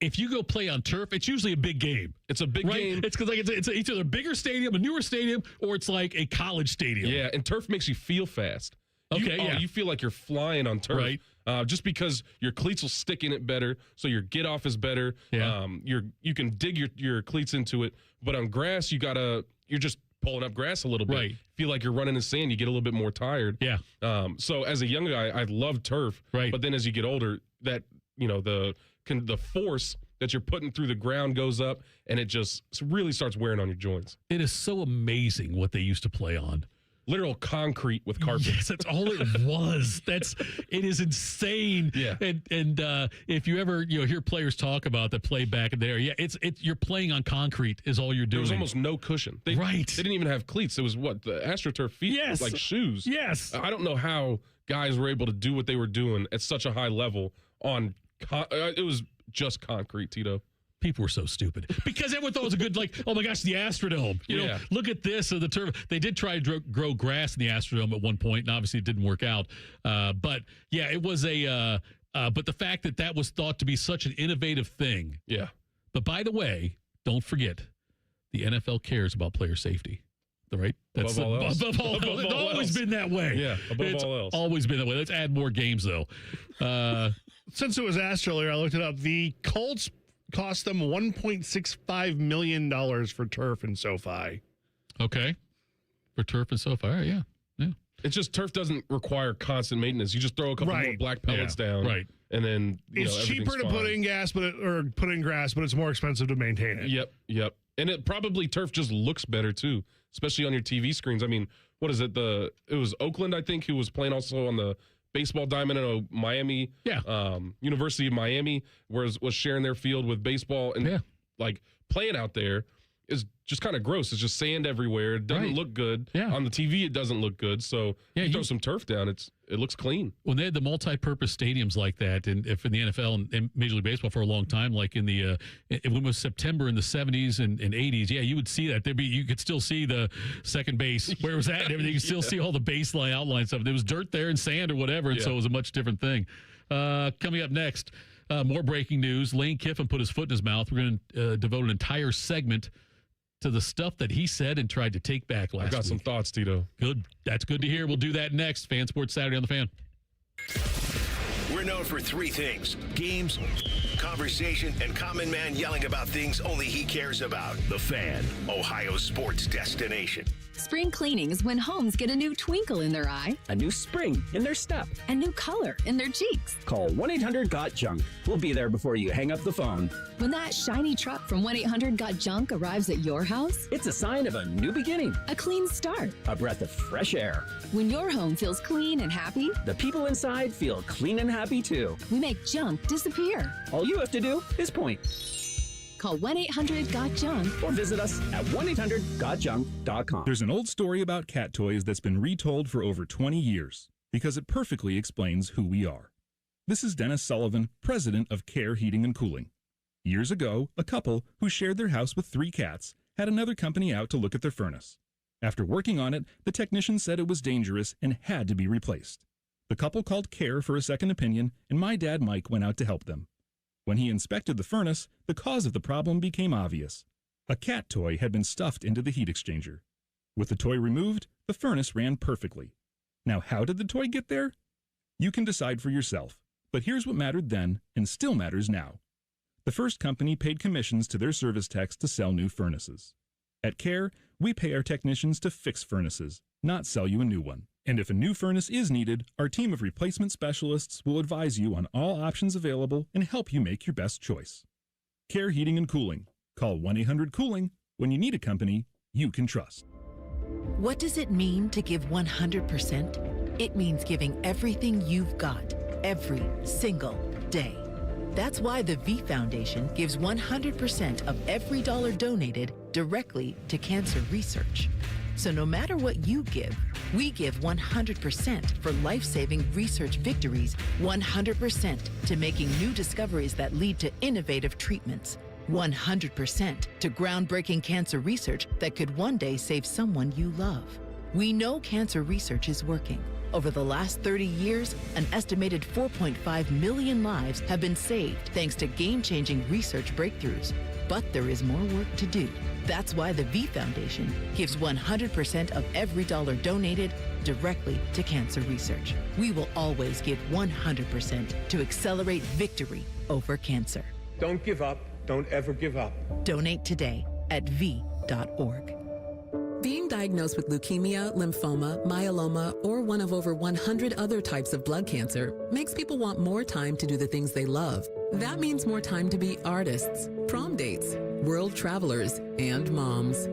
if you go play on turf, it's usually a big game. It's a big game. It's because it's either a bigger stadium, a newer stadium, or it's like a college stadium. Yeah, and turf makes you feel fast. You feel like you're flying on turf. Right. Just because your cleats will stick in it better, so your get off is better. Yeah. You can dig your cleats into it, but on grass you're just pulling up grass a little bit. Right. Feel like you're running in sand, you get a little bit more tired. Yeah. So as a young guy, I love turf. Right. But then as you get older, that the force that you're putting through the ground goes up, and it just really starts wearing on your joints. It is so amazing what they used to play on. Literal concrete with carpet. Yes, that's all it was. It is insane. Yeah. And if you ever hear players talk about that play back in there, it's you're playing on concrete is all you're doing. There was almost no cushion. They didn't even have cleats. It was the AstroTurf feet, like shoes. Yes. I don't know how guys were able to do what they were doing at such a high level on. It was just concrete, Tito. People were so stupid because everyone thought it was a good, like, oh my gosh, the Astrodome. You know, look at this. The turf. They did try to grow grass in the Astrodome at one point, and obviously it didn't work out. But yeah, it was but the fact that was thought to be such an innovative thing. Yeah. But by the way, don't forget, the NFL cares about player safety. Right? That's above all else. It's always been that way. Yeah, above all else. Always been that way. Let's add more games, though. Since it was asked earlier, I looked it up. The Colts cost them $1.65 million for turf and SoFi. Okay. For turf and SoFi. All right, yeah. It's just turf doesn't require constant maintenance. You just throw a couple more black pellets down. Right. And then, it's cheaper to put in grass, but it's more expensive to maintain it. Yep. And it probably turf just looks better too, especially on your TV screens. I mean, what is it? It was Oakland, I think, who was playing also on the baseball diamond in Miami. Yeah. University of Miami, was sharing their field with baseball, and like playing out there is just kind of gross. It's just sand everywhere. It doesn't look good. Yeah. On the TV, it doesn't look good. So you throw some turf down, it looks clean. When they had the multi-purpose stadiums like that, and if in the NFL and Major League Baseball for a long time, like in the when it was September in the 70s and 80s, you would see that. You could still see the second base where it was at and everything. You could still see all the baseline outline stuff. There was dirt there and sand or whatever, and so it was a much different thing. Coming up next, more breaking news. Lane Kiffin put his foot in his mouth. We're going to devote an entire segment to the stuff that he said and tried to take back last week. I've got some thoughts, Tito. Good. That's good to hear. We'll do that next. Fan Sports Saturday on the Fan. We're known for three things: games, conversation, and Common Man yelling about things only he cares about. The Fan, Ohio's sports destination. Spring cleaning is when homes get a new twinkle in their eye, a new spring in their step, a new color in their cheeks. Call 1-800-GOT-JUNK. We'll be there before you hang up the phone. When that shiny truck from 1-800-GOT-JUNK arrives at your house, it's a sign of a new beginning, a clean start, a breath of fresh air. When your home feels clean and happy, the people inside feel clean and happy too. We make junk disappear. All you have to do is point. Call 1-800-GOT-JUNK or visit us at 1-800-GOT-JUNK.com. There's an old story about cat toys that's been retold for over 20 years because it perfectly explains who we are. This is Dennis Sullivan, president of Care Heating and Cooling. Years ago, a couple who shared their house with 3 cats had another company out to look at their furnace. After working on it, the technician said it was dangerous and had to be replaced. The couple called Care for a second opinion, and my dad Mike went out to help them. When he inspected the furnace, the cause of the problem became obvious. A cat toy had been stuffed into the heat exchanger. With the toy removed, the furnace ran perfectly. Now, how did the toy get there? You can decide for yourself, but here's what mattered then and still matters now. The first company paid commissions to their service techs to sell new furnaces. At Care, we pay our technicians to fix furnaces, not sell you a new one. And if a new furnace is needed, our team of replacement specialists will advise you on all options available and help you make your best choice. Care Heating and Cooling. Call 1-800-COOLING when you need a company you can trust. What does it mean to give 100%? It means giving everything you've got, every single day. That's why the V Foundation gives 100% of every dollar donated directly to cancer research. So no matter what you give, we give 100% for life-saving research victories, 100% to making new discoveries that lead to innovative treatments, 100% to groundbreaking cancer research that could one day save someone you love. We know cancer research is working. Over the last 30 years, an estimated 4.5 million lives have been saved thanks to game-changing research breakthroughs. But there is more work to do. That's why the V Foundation gives 100% of every dollar donated directly to cancer research. We will always give 100% to accelerate victory over cancer. Don't give up. Don't ever give up. Donate today at v.org. Being diagnosed with leukemia, lymphoma, myeloma, or one of over 100 other types of blood cancer makes people want more time to do the things they love. That means more time to be artists, prom dates, world travelers, and moms.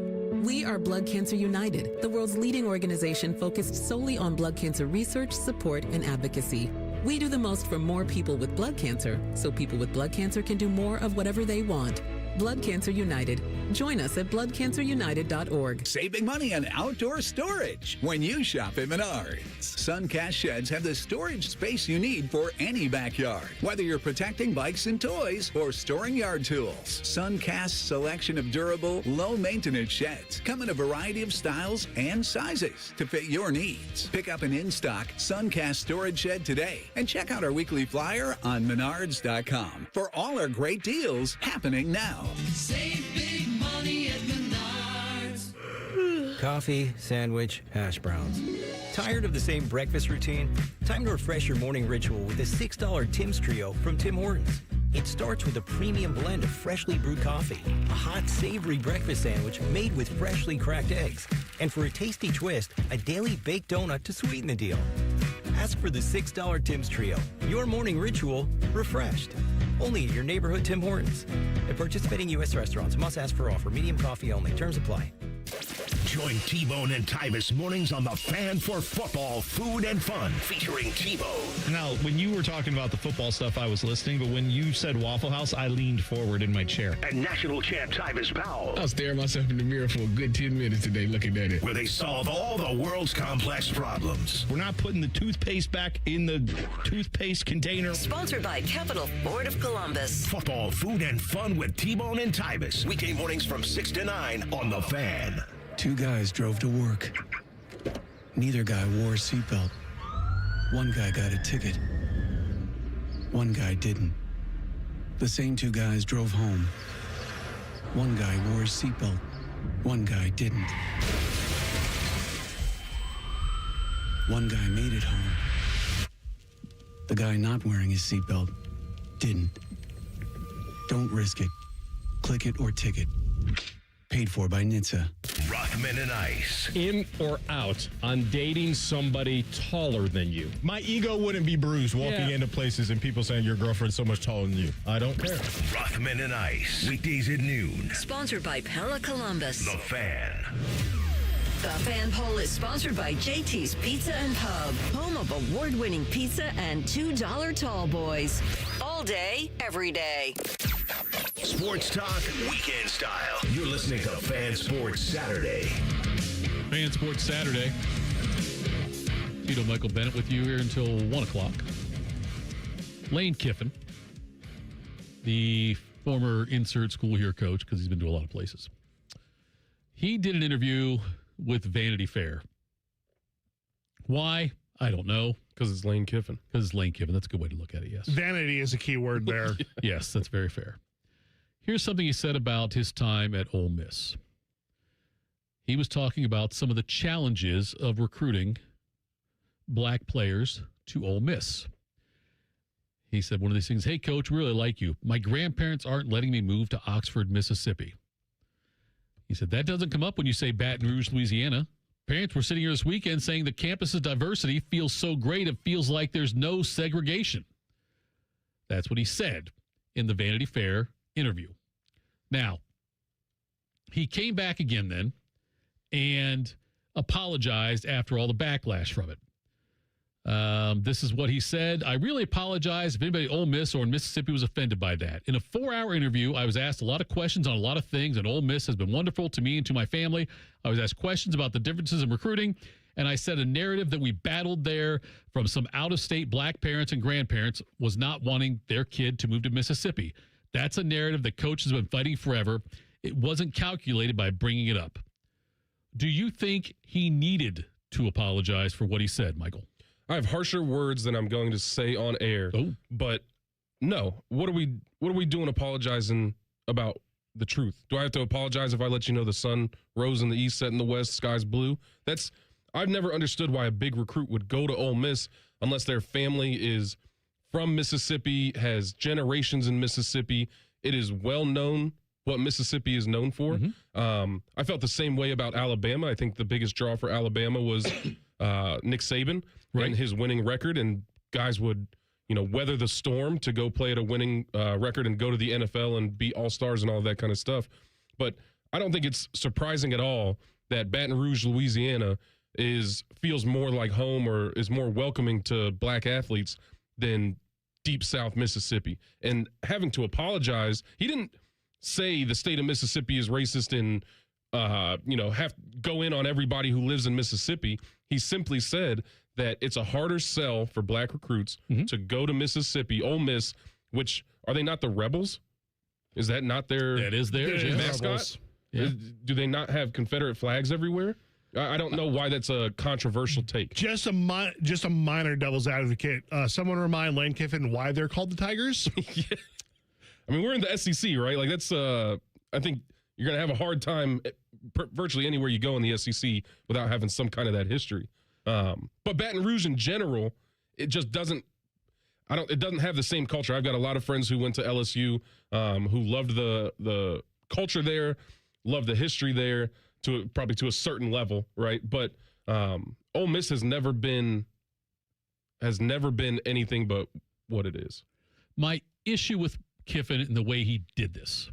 We are Blood Cancer United, the world's leading organization focused solely on blood cancer research, support, and advocacy. We do the most for more people with blood cancer, so people with blood cancer can do more of whatever they want. Blood Cancer United. Join us at bloodcancerunited.org. Save big money on outdoor storage when you shop at Menards. Suncast sheds have the storage space you need for any backyard. Whether you're protecting bikes and toys or storing yard tools, Suncast's selection of durable, low-maintenance sheds come in a variety of styles and sizes to fit your needs. Pick up an in-stock Suncast storage shed today and check out our weekly flyer on Menards.com for all our great deals happening now. Save big money at Menards. Coffee, sandwich, hash browns. Tired of the same breakfast routine? Time to refresh your morning ritual with a $6 Tim's Trio from Tim Hortons. It starts with a premium blend of freshly brewed coffee, a hot, savory breakfast sandwich made with freshly cracked eggs, and for a tasty twist, a daily baked donut to sweeten the deal. Ask for the $6 Tim's Trio. Your morning ritual refreshed. Only at your neighborhood Tim Hortons. At participating U.S. restaurants, must ask for offer. Medium coffee only. Terms apply. Join T-Bone and Tyvis mornings on The Fan for football, food, and fun, featuring T-Bone. Now, when you were talking about the football stuff, I was listening, but when you said Waffle House, I leaned forward in my chair. And national champ Tyvis Powell. I was staring myself in the mirror for a good 10 minutes today looking at it. Where they solve all the world's complex problems. We're not putting the toothpaste back in the toothpaste container. Sponsored by Capital Ford of Columbus. Football, food, and fun with T-Bone and Tyvis. Weekday mornings from 6 to 9 on The Fan. Two guys drove to work. Neither guy wore a seatbelt. One guy got a ticket. One guy didn't. The same two guys drove home. One guy wore a seatbelt. One guy didn't. One guy made it home. The guy not wearing his seatbelt didn't. Don't risk it. Click it or ticket. Paid for by NHTSA. Rockman and Ice. In or out on dating somebody taller than you? My ego wouldn't be bruised walking into places and people saying your girlfriend's so much taller than you. I don't care. Rockman and Ice. Weekdays at noon. Sponsored by Pella Columbus. The Fan. The Fan Poll is sponsored by JT's Pizza and Pub, home of award-winning pizza and $2 tall boys. All day, every day. Sports talk, weekend style. You're listening to Fan Sports Saturday. Fan Sports Saturday. Tito Michael Bennett with you here until 1 o'clock. Lane Kiffin, the former insert school here coach, because he's been to a lot of places. He did an interview with Vanity Fair. Why? I don't know. Because it's Lane Kiffin. Because it's Lane Kiffin. That's a good way to look at it, yes. Vanity is a key word there. Yes, that's very fair. Here's something he said about his time at Ole Miss. He was talking about some of the challenges of recruiting black players to Ole Miss. He said one of these things, hey, coach, we really like you. My grandparents aren't letting me move to Oxford, Mississippi. He said, that doesn't come up when you say Baton Rouge, Louisiana. Parents were sitting here this weekend saying the campus's diversity feels so great it feels like there's no segregation. That's what he said in the Vanity Fair interview. Now, he came back again then and apologized after all the backlash from it. This is what he said. I really apologize if anybody at Ole Miss or in Mississippi was offended by that. In a 4-hour interview, I was asked a lot of questions on a lot of things, and Ole Miss has been wonderful to me and to my family. I was asked questions about the differences in recruiting, and I said a narrative that we battled there from some out-of-state black parents and grandparents was not wanting their kid to move to Mississippi. That's a narrative that coach has been fighting forever. It wasn't calculated by bringing it up. Do you think he needed to apologize for what he said, Michael? I have harsher words than I'm going to say on air. Oh. But no, what are we doing apologizing about the truth? Do I have to apologize if I let you know the sun rose in the east, set in the west, sky's blue? I've never understood why a big recruit would go to Ole Miss unless their family is from Mississippi, has generations in Mississippi. It is well known what Mississippi is known for. Mm-hmm. I felt the same way about Alabama. I think the biggest draw for Alabama was Nick Saban and his winning record, and guys would, weather the storm to go play at a winning record and go to the NFL and be all-stars and all that kind of stuff. But I don't think it's surprising at all that Baton Rouge, Louisiana feels more like home or is more welcoming to black athletes than Deep South Mississippi. And having to apologize, he didn't say the state of Mississippi is racist and have go in on everybody who lives in Mississippi. He simply said that it's a harder sell for black recruits to go to Mississippi. Ole Miss, which are they not the Rebels? Is that not their mascot? Yeah. Do they not have Confederate flags everywhere? I don't know why that's a controversial take. Just a minor devil's advocate. Someone remind Lane Kiffin why they're called the Tigers. Yeah. I mean, we're in the SEC, right? Like that's. I think you're going to have a hard time virtually anywhere you go in the SEC without having some kind of that history. But Baton Rouge in general, it just doesn't. It doesn't have the same culture. I've got a lot of friends who went to LSU, who loved the culture there, loved the history there. Probably to a certain level, right? But Ole Miss has never been anything but what it is. My issue with Kiffin and the way he did this,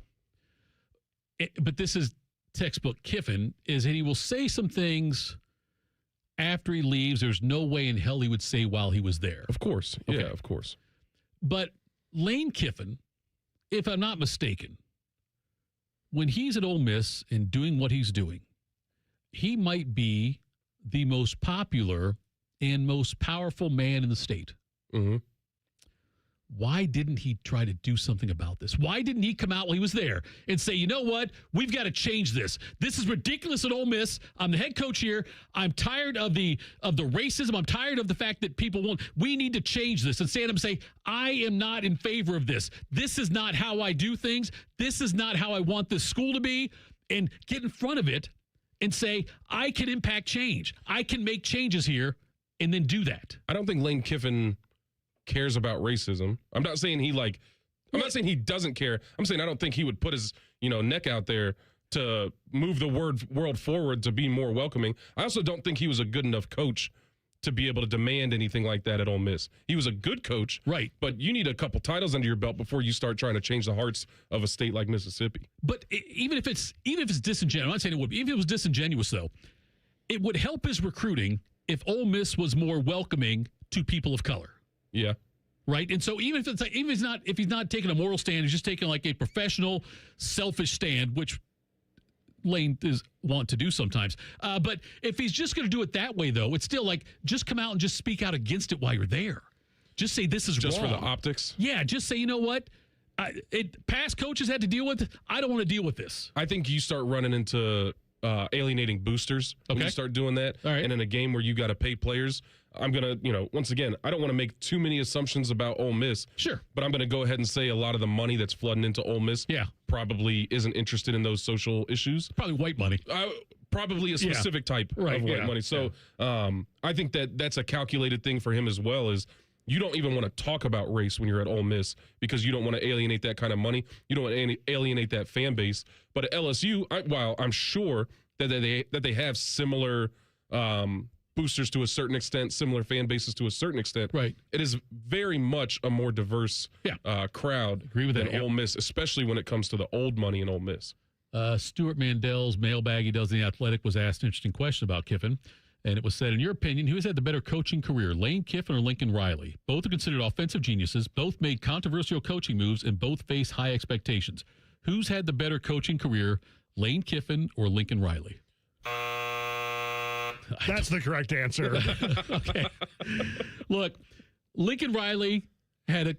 but this is textbook Kiffin, is that he will say some things after he leaves. There's no way in hell he would say while he was there. Of course, okay. Yeah, of course. But Lane Kiffin, if I'm not mistaken, when he's at Ole Miss and doing what he's doing, he might be the most popular and most powerful man in the state. Mm-hmm. Why didn't he try to do something about this? Why didn't he come out while he was there and say, you know what? We've got to change this. This is ridiculous at Ole Miss. I'm the head coach here. I'm tired of the racism. I'm tired of the fact that people won't. We need to change this. And stand up and say, I am not in favor of this. This is not how I do things. This is not how I want this school to be. And get in front of it and say, I can impact change. I can make changes here, and then do that. I don't think Lane Kiffin cares about racism. I'm not saying I'm not saying he doesn't care. I'm saying I don't think he would put his, neck out there to move the world forward to be more welcoming. I also don't think he was a good enough coach to be able to demand anything like that at Ole Miss. He was a good coach, right? But you need a couple titles under your belt before you start trying to change the hearts of a state like Mississippi. But even if it's disingenuous, I'm not saying it would be. Even if it was disingenuous, though, it would help his recruiting if Ole Miss was more welcoming to people of color. Yeah. Right. And so even if he's not taking a moral stand, he's just taking like a professional, selfish stand, which Lane want to do sometimes. But if he's just going to do it that way, though, it's still like just come out and just speak out against it while you're there. Just say this is just wrong. For the optics. Yeah. Just say, you know what? Past coaches had to deal with it. I don't want to deal with this. I think you start running into alienating boosters when you start doing that. All right. And in a game where you got to pay players, I'm going to, once again, I don't want to make too many assumptions about Ole Miss. Sure. But I'm going to go ahead and say a lot of the money that's flooding into Ole Miss probably isn't interested in those social issues. Probably white money. Probably a specific type of white money. So I think that's a calculated thing for him as well, is you don't even want to talk about race when you're at Ole Miss because you don't want to alienate that kind of money. You don't want to alienate that fan base. But at LSU, while I'm sure that they have similar boosters to a certain extent, similar fan bases to a certain extent. Right. It is very much a more diverse crowd than Ole Miss, especially when it comes to the old money in Ole Miss. Stuart Mandel's mailbag he does in The Athletic was asked an interesting question about Kiffin. And it was said, in your opinion, who has had the better coaching career, Lane Kiffin or Lincoln Riley? Both are considered offensive geniuses. Both made controversial coaching moves and both face high expectations. Who's had the better coaching career, Lane Kiffin or Lincoln Riley? That's the correct answer. Okay. Look, Lincoln Riley had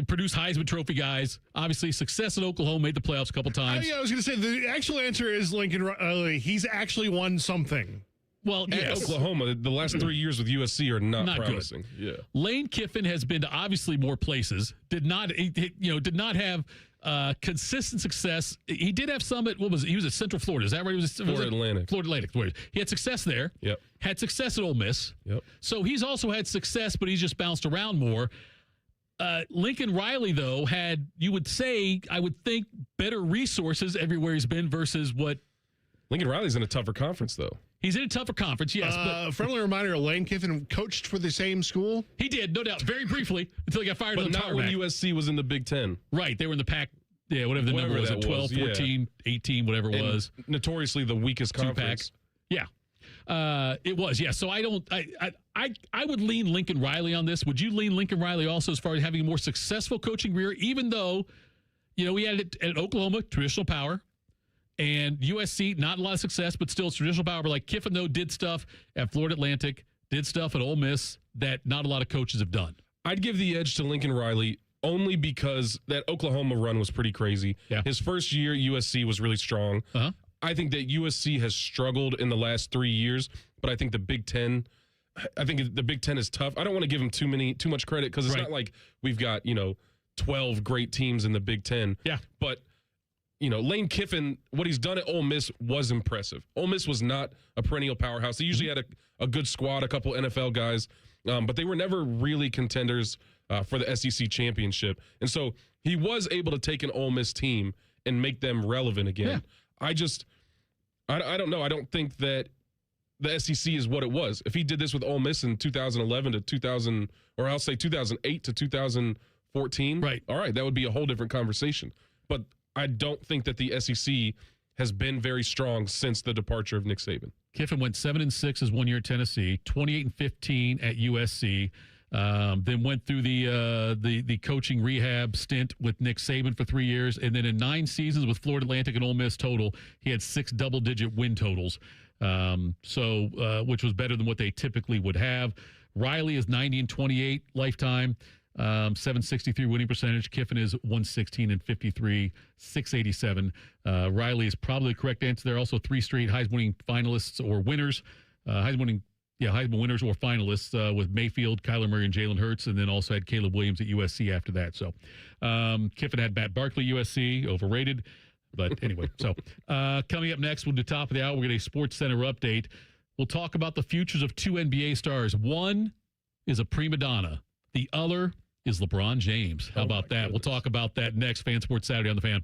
produced Heisman Trophy guys. Obviously, success at Oklahoma, made the playoffs a couple times. I was going to say, the actual answer is Lincoln Riley. He's actually won something. Well, yes. At Oklahoma, the last 3 years with USC are not promising. Good. Yeah. Lane Kiffin has been to obviously more places. Did not have consistent success. He did have some at he was at Central Florida. Is that right? Florida Atlantic. Florida Atlantic. He had success there. Yep. Had success at Ole Miss. Yep. So he's also had success, but he's just bounced around more. Lincoln Riley, though, had, you would say, I would think, better resources everywhere he's been versus what. Lincoln Riley's in a tougher conference, though. He's in a tougher conference, yes. But friendly reminder, Lane Kiffin coached for the same school. He did, no doubt. Very briefly, until he got fired. But not when USC was in the Big Ten. Right. They were in the Pac, whatever the number was, 12, 14, 18, whatever it was. Notoriously the weakest conference. Yeah. It was, yeah. So I would lean Lincoln Riley on this. Would you lean Lincoln Riley also as far as having a more successful coaching career, even though we had it at Oklahoma, traditional power, and USC, not a lot of success, but still traditional power. But like Kiffin, though, did stuff at Florida Atlantic, did stuff at Ole Miss that not a lot of coaches have done. I'd give the edge to Lincoln Riley only because that Oklahoma run was pretty crazy. Yeah. His first year, USC was really strong. Uh-huh. I think that USC has struggled in the last 3 years, but I think the Big Ten is tough. I don't want to give him too much credit because it's not like we've got, 12 great teams in the Big Ten. Yeah. But, Lane Kiffin, what he's done at Ole Miss was impressive. Ole Miss was not a perennial powerhouse. They usually had a good squad, a couple NFL guys, but they were never really contenders for the SEC championship. And so he was able to take an Ole Miss team and make them relevant again. Yeah. I don't know. I don't think that the SEC is what it was. If he did this with Ole Miss in 2011 to 2000, or I'll say 2008 to 2014, right? All right, that would be a whole different conversation. But I don't think that the SEC has been very strong since the departure of Nick Saban. Kiffin went 7-6 his 1 year at Tennessee, 28-15 at USC. Then went through the coaching rehab stint with Nick Saban for 3 years, and then in 9 seasons with Florida Atlantic and Ole Miss total, he had 6 double-digit win totals. Which was better than what they typically would have. Riley is 90-28 lifetime, 763 winning percentage. Kiffin is 116-53, 687. Riley is probably the correct answer. There are also 3 straight Heisman winning finalists or winners. Heisman winners or finalists with Mayfield, Kyler Murray, and Jalen Hurts, and then also had Caleb Williams at USC after that. So Kiffin had Matt Barkley, USC, overrated. But anyway, so coming up next, we'll do top of the hour. We're going to Sports Center update. We'll talk about the futures of 2 NBA stars. One is a prima donna. The other is LeBron James. How about that? We'll talk about that next. Fan Sports Saturday on the Fan.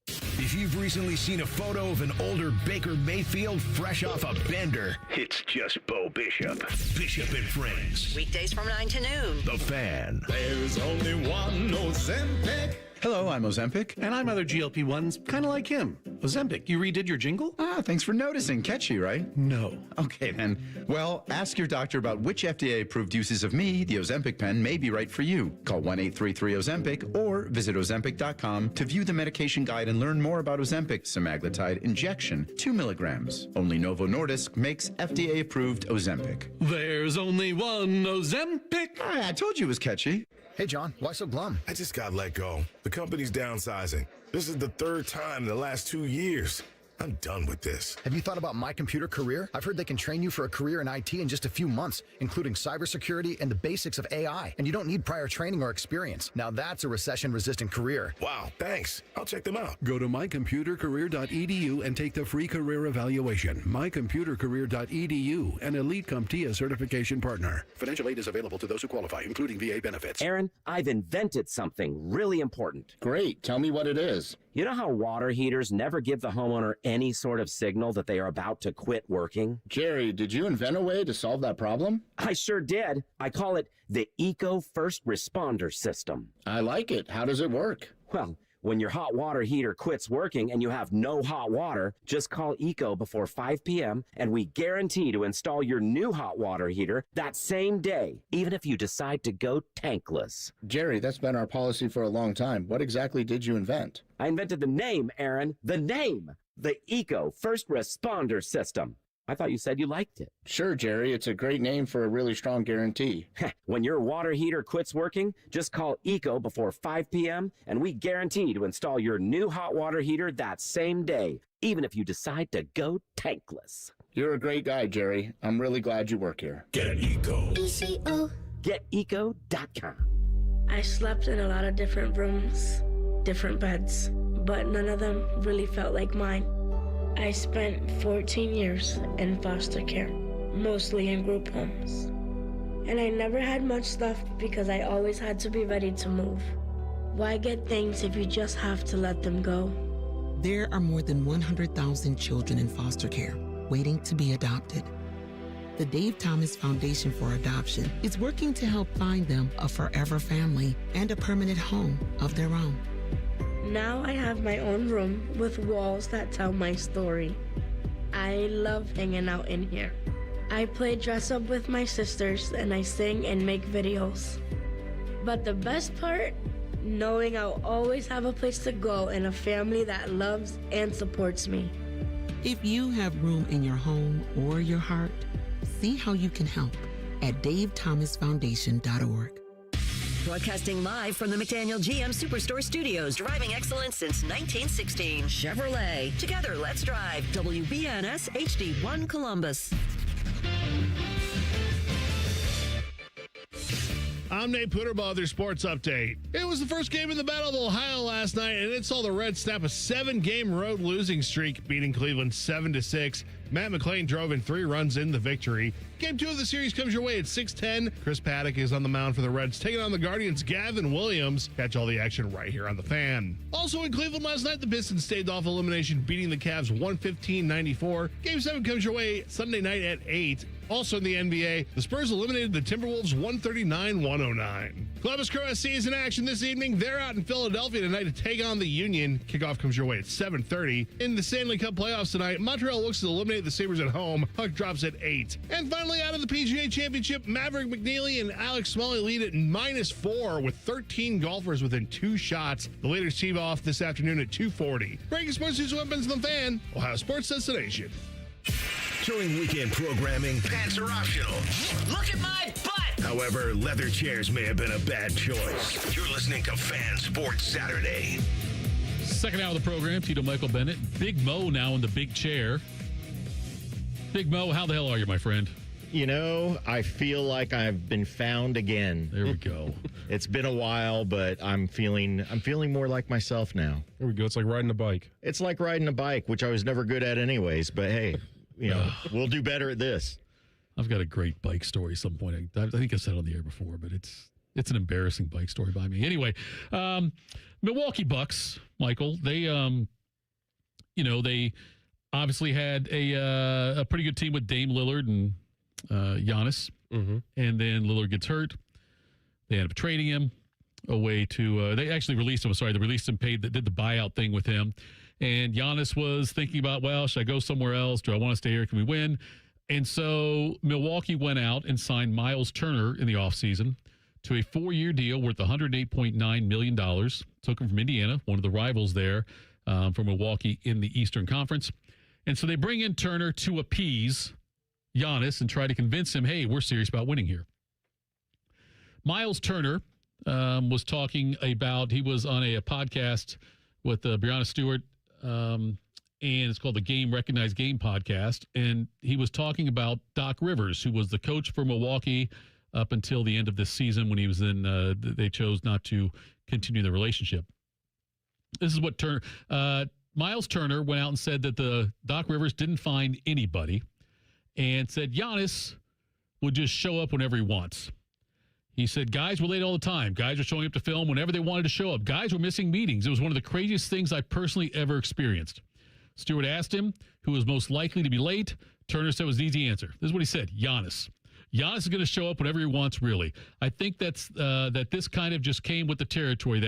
If you've recently seen a photo of an older Baker Mayfield fresh off a bender, it's just Bo Bishop. Bishop and Friends. Weekdays from 9 to noon. The Fan. There's only one Ozempic. Hello, I'm Ozempic, and I'm other GLP-1s, kind of like him. Ozempic, you redid your jingle? Thanks for noticing. Catchy, right? No. Okay, then. Well, ask your doctor about which FDA-approved uses of me, the Ozempic pen, may be right for you. Call 1-833-OZEMPIC or visit Ozempic.com to view the medication guide and learn more about Ozempic semaglutide injection, 2 milligrams. Only Novo Nordisk makes FDA-approved Ozempic. There's only one Ozempic. I told you it was catchy. Hey, John, why so glum? I just got let go. The company's downsizing. This is the 3rd time in the last 2 years. I'm done with this. Have you thought about My Computer Career? I've heard they can train you for a career in IT in just a few months, including cybersecurity and the basics of AI. And you don't need prior training or experience. Now that's a recession-resistant career. Wow, thanks. I'll check them out. Go to mycomputercareer.edu and take the free career evaluation. Mycomputercareer.edu, an Elite CompTIA certification partner. Financial aid is available to those who qualify, including VA benefits. Aaron, I've invented something really important. Great. Tell me what it is. You know how water heaters never give the homeowner any sort of signal that they are about to quit working? Jerry, did you invent a way to solve that problem? I sure did. I call it the Eco First Responder System. I like it. How does it work? Well, when your hot water heater quits working and you have no hot water, just call Eco before 5 p.m. and we guarantee to install your new hot water heater that same day, even if you decide to go tankless. Jerry, that's been our policy for a long time. What exactly did you invent? I invented the name, Aaron. The name. The Eco First Responder System. I thought you said you liked it. Sure, Jerry. It's a great name for a really strong guarantee. When your water heater quits working, just call Eco before 5 p.m. and we guarantee to install your new hot water heater that same day, even if you decide to go tankless. You're a great guy, Jerry. I'm really glad you work here. Get Eco. ECO. GetEco.com. I slept in a lot of different rooms, different beds, but none of them really felt like mine. I spent 14 years in foster care, mostly in group homes. And I never had much stuff because I always had to be ready to move. Why get things if you just have to let them go? There are more than 100,000 children in foster care waiting to be adopted. The Dave Thomas Foundation for Adoption is working to help find them a forever family and a permanent home of their own. Now I have my own room with walls that tell my story. I love hanging out in here. I play dress up with my sisters and I sing and make videos. But the best part knowing I'll always have a place to go and a family that loves and supports me. If you have room in your home or your heart, see how you can help at davethomasfoundation.org. Broadcasting live from the McDaniel GM Superstore Studios, driving excellence since 1916. Chevrolet. Together, let's drive. WBNS HD1 Columbus. I'm Nate Puterbaugh, their sports update. It was the first game in the Battle of Ohio last night, and it saw the Reds snap a 7-game road losing streak, beating Cleveland 7-6. Matt McClain drove in 3 runs in the victory. Game 2 of the series comes your way at 6:10. Chris Paddock is on the mound for the Reds, taking on the Guardians' Gavin Williams. Catch all the action right here on The Fan. Also in Cleveland last night, the Pistons staved off elimination, beating the Cavs 115-94. Game 7 comes your way Sunday night at 8. Also in the NBA, the Spurs eliminated the Timberwolves 139-109. Columbus Crew SC is in action this evening. They're out in Philadelphia tonight to take on the Union. Kickoff comes your way at 7:30. In the Stanley Cup playoffs tonight, Montreal looks to eliminate the Sabres at home. Puck drops at 8. And finally, out of the PGA Championship, Maverick McNeely and Alex Smalley lead at -4 with 13 golfers within 2 shots. The leaders tee off this afternoon at 2:40. Breaking sports news weapons on The Fan, Ohio Sports Destination. During weekend programming, pants are optional. Look at my butt! However, leather chairs may have been a bad choice. You're listening to Fan Sports Saturday. Second hour of the program, Tito Michael Bennett. Big Mo now in the big chair. Big Mo, how the hell are you, my friend? You know, I feel like I've been found again. There we go. It's been a while, but I'm feeling more like myself now. There we go. It's like riding a bike. It's like riding a bike, which I was never good at anyways, but hey, you know, we'll do better at this. I've got a great bike story at some point. I think I said it on the air before, but it's an embarrassing bike story by me. Anyway, Milwaukee Bucks, Michael, they they obviously had a pretty good team with Dame Lillard and Giannis, and then Lillard gets hurt. They end up trading him away to they actually released him. Sorry, they released him, did the buyout thing with him. And Giannis was thinking about, well, should I go somewhere else? Do I want to stay here? Can we win? And so Milwaukee went out and signed Miles Turner in the offseason to a 4-year deal worth $108.9 million. Took him from Indiana, one of the rivals there from Milwaukee in the Eastern Conference. And so they bring in Turner to appease Giannis and try to convince him, hey, we're serious about winning here. Miles Turner was talking about, he was on a podcast with Breanna Stewart, and it's called the Recognized Game podcast. And he was talking about Doc Rivers, who was the coach for Milwaukee up until the end of this season when he was in, they chose not to continue the relationship. This is what Miles Turner went out and said that the Doc Rivers didn't find anybody and said Giannis would just show up whenever he wants. He said guys were late all the time. Guys were showing up to film whenever they wanted to show up. Guys were missing meetings. It was one of the craziest things I personally ever experienced. Stewart asked him who was most likely to be late. Turner said it was an easy answer. This is what he said, Giannis. Giannis is going to show up whenever he wants, really. I think that this kind of just came with the territory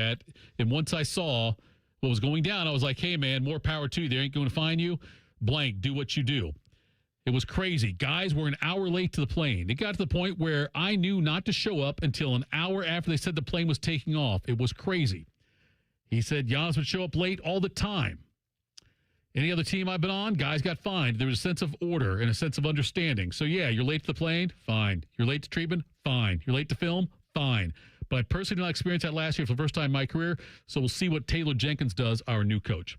and once I saw what was going down, I was like, hey, man, more power to you. They ain't going to find you. Blank, do what you do. It was crazy. Guys were an hour late to the plane. It got to the point where I knew not to show up until an hour after they said the plane was taking off. It was crazy. He said Giannis would show up late all the time. Any other team I've been on, guys got fined. There was a sense of order and a sense of understanding. So, yeah, you're late to the plane, fine. You're late to treatment, fine. You're late to film, fine. But I personally did not experience that last year for the first time in my career, so we'll see what Taylor Jenkins does, our new coach.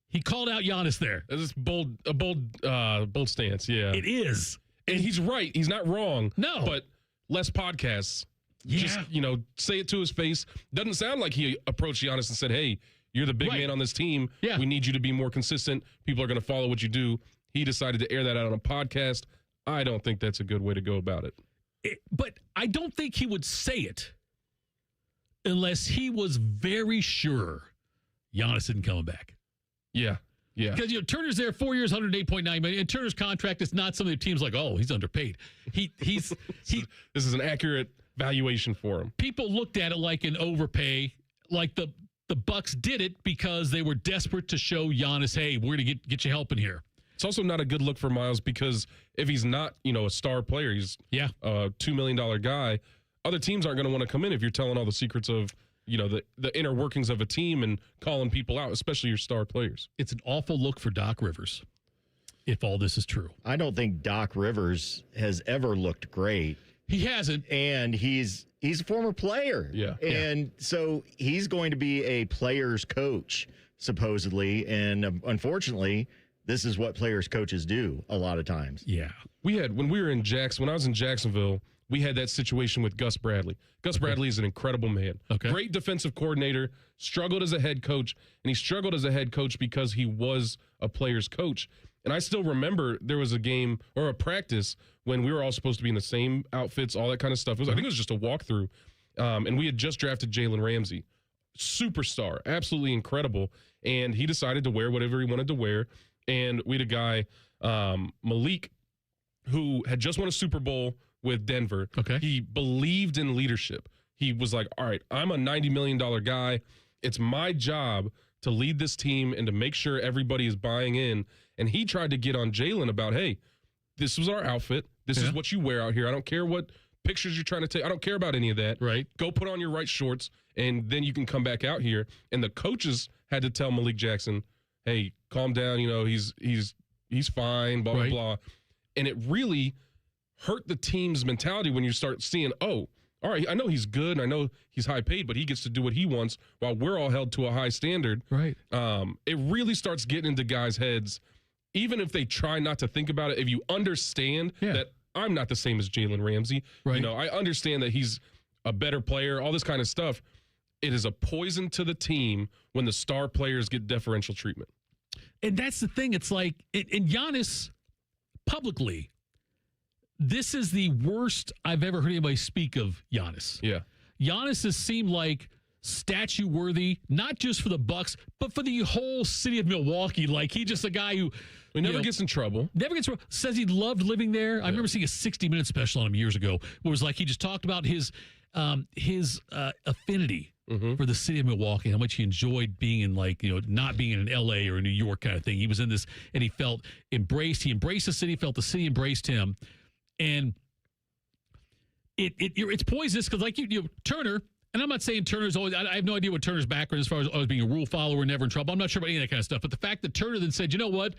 He called out Giannis there. That's a bold stance, yeah. It is. And he's right. He's not wrong. No. But less podcasts. Yeah. Just, say it to his face. Doesn't sound like he approached Giannis and said, hey, you're the big man on this team. Yeah. We need you to be more consistent. People are going to follow what you do. He decided to air that out on a podcast. I don't think that's a good way to go about it. But I don't think he would say it unless he was very sure Giannis isn't coming back. Yeah. Yeah. Because Turner's there 4 years, $108.9 million, and Turner's contract is not something the team's like, oh, he's underpaid. This is an accurate valuation for him. People looked at it like an overpay, like the Bucks did it because they were desperate to show Giannis, hey, we're going to get you help in here. It's also not a good look for Miles because if he's not, a star player, he's a $2 million guy. other teams aren't going to want to come in if you're telling all the secrets of, the inner workings of a team and calling people out, especially your star players. It's an awful look for Doc Rivers, if all this is true. I don't think Doc Rivers has ever looked great. He hasn't. And he's a former player. Yeah. And so he's going to be a player's coach, supposedly. And unfortunately, this is what players' coaches do a lot of times. Yeah. When I was in Jacksonville, we had that situation with Gus Bradley. Gus Bradley is an incredible man. Okay. Great defensive coordinator, struggled as a head coach, and he struggled as a head coach because he was a player's coach. And I still remember there was a game or a practice when we were all supposed to be in the same outfits, all that kind of stuff. I think it was just a walkthrough. And we had just drafted Jalen Ramsey. Superstar, absolutely incredible. And he decided to wear whatever he wanted to wear. And we had a guy, Malik, who had just won a Super Bowl with Denver. Okay. He believed in leadership. He was like, all right, I'm a $90 million guy. It's my job to lead this team and to make sure everybody is buying in. And he tried to get on Jalen about, hey, this was our outfit. This is what you wear out here. I don't care what pictures you're trying to take. I don't care about any of that. Right. Go put on your right shorts, and then you can come back out here. And the coaches had to tell Malik Jackson, hey, calm down. He's fine, blah, blah, blah. And it really hurt the team's mentality when you start seeing, oh, all right, I know he's good, and I know he's high paid, but he gets to do what he wants while we're all held to a high standard. Right. It really starts getting into guys' heads, even if they try not to think about it. If you understand that I'm not the same as Jalen Ramsey, right. I understand that he's a better player, all this kind of stuff. It is a poison to the team when the star players get deferential treatment. And that's the thing. It's like, and Giannis publicly, this is the worst I've ever heard anybody speak of Giannis. Yeah. Giannis has seemed like statue worthy, not just for the Bucks, but for the whole city of Milwaukee. Like, he's just a guy who gets in trouble. Never gets in trouble. Says he loved living there. Yeah. I remember seeing a 60-minute special on him years ago where it was like he just talked about his affinity for the city of Milwaukee, how much he enjoyed being in, not being in LA or New York kind of thing. He was in this and he felt embraced. He embraced the city, felt the city embraced him. And it's poisonous because, Turner, and I'm not saying Turner's always, I have no idea what Turner's background is as far as always being a rule follower, never in trouble. I'm not sure about any of that kind of stuff. But the fact that Turner then said, you know what,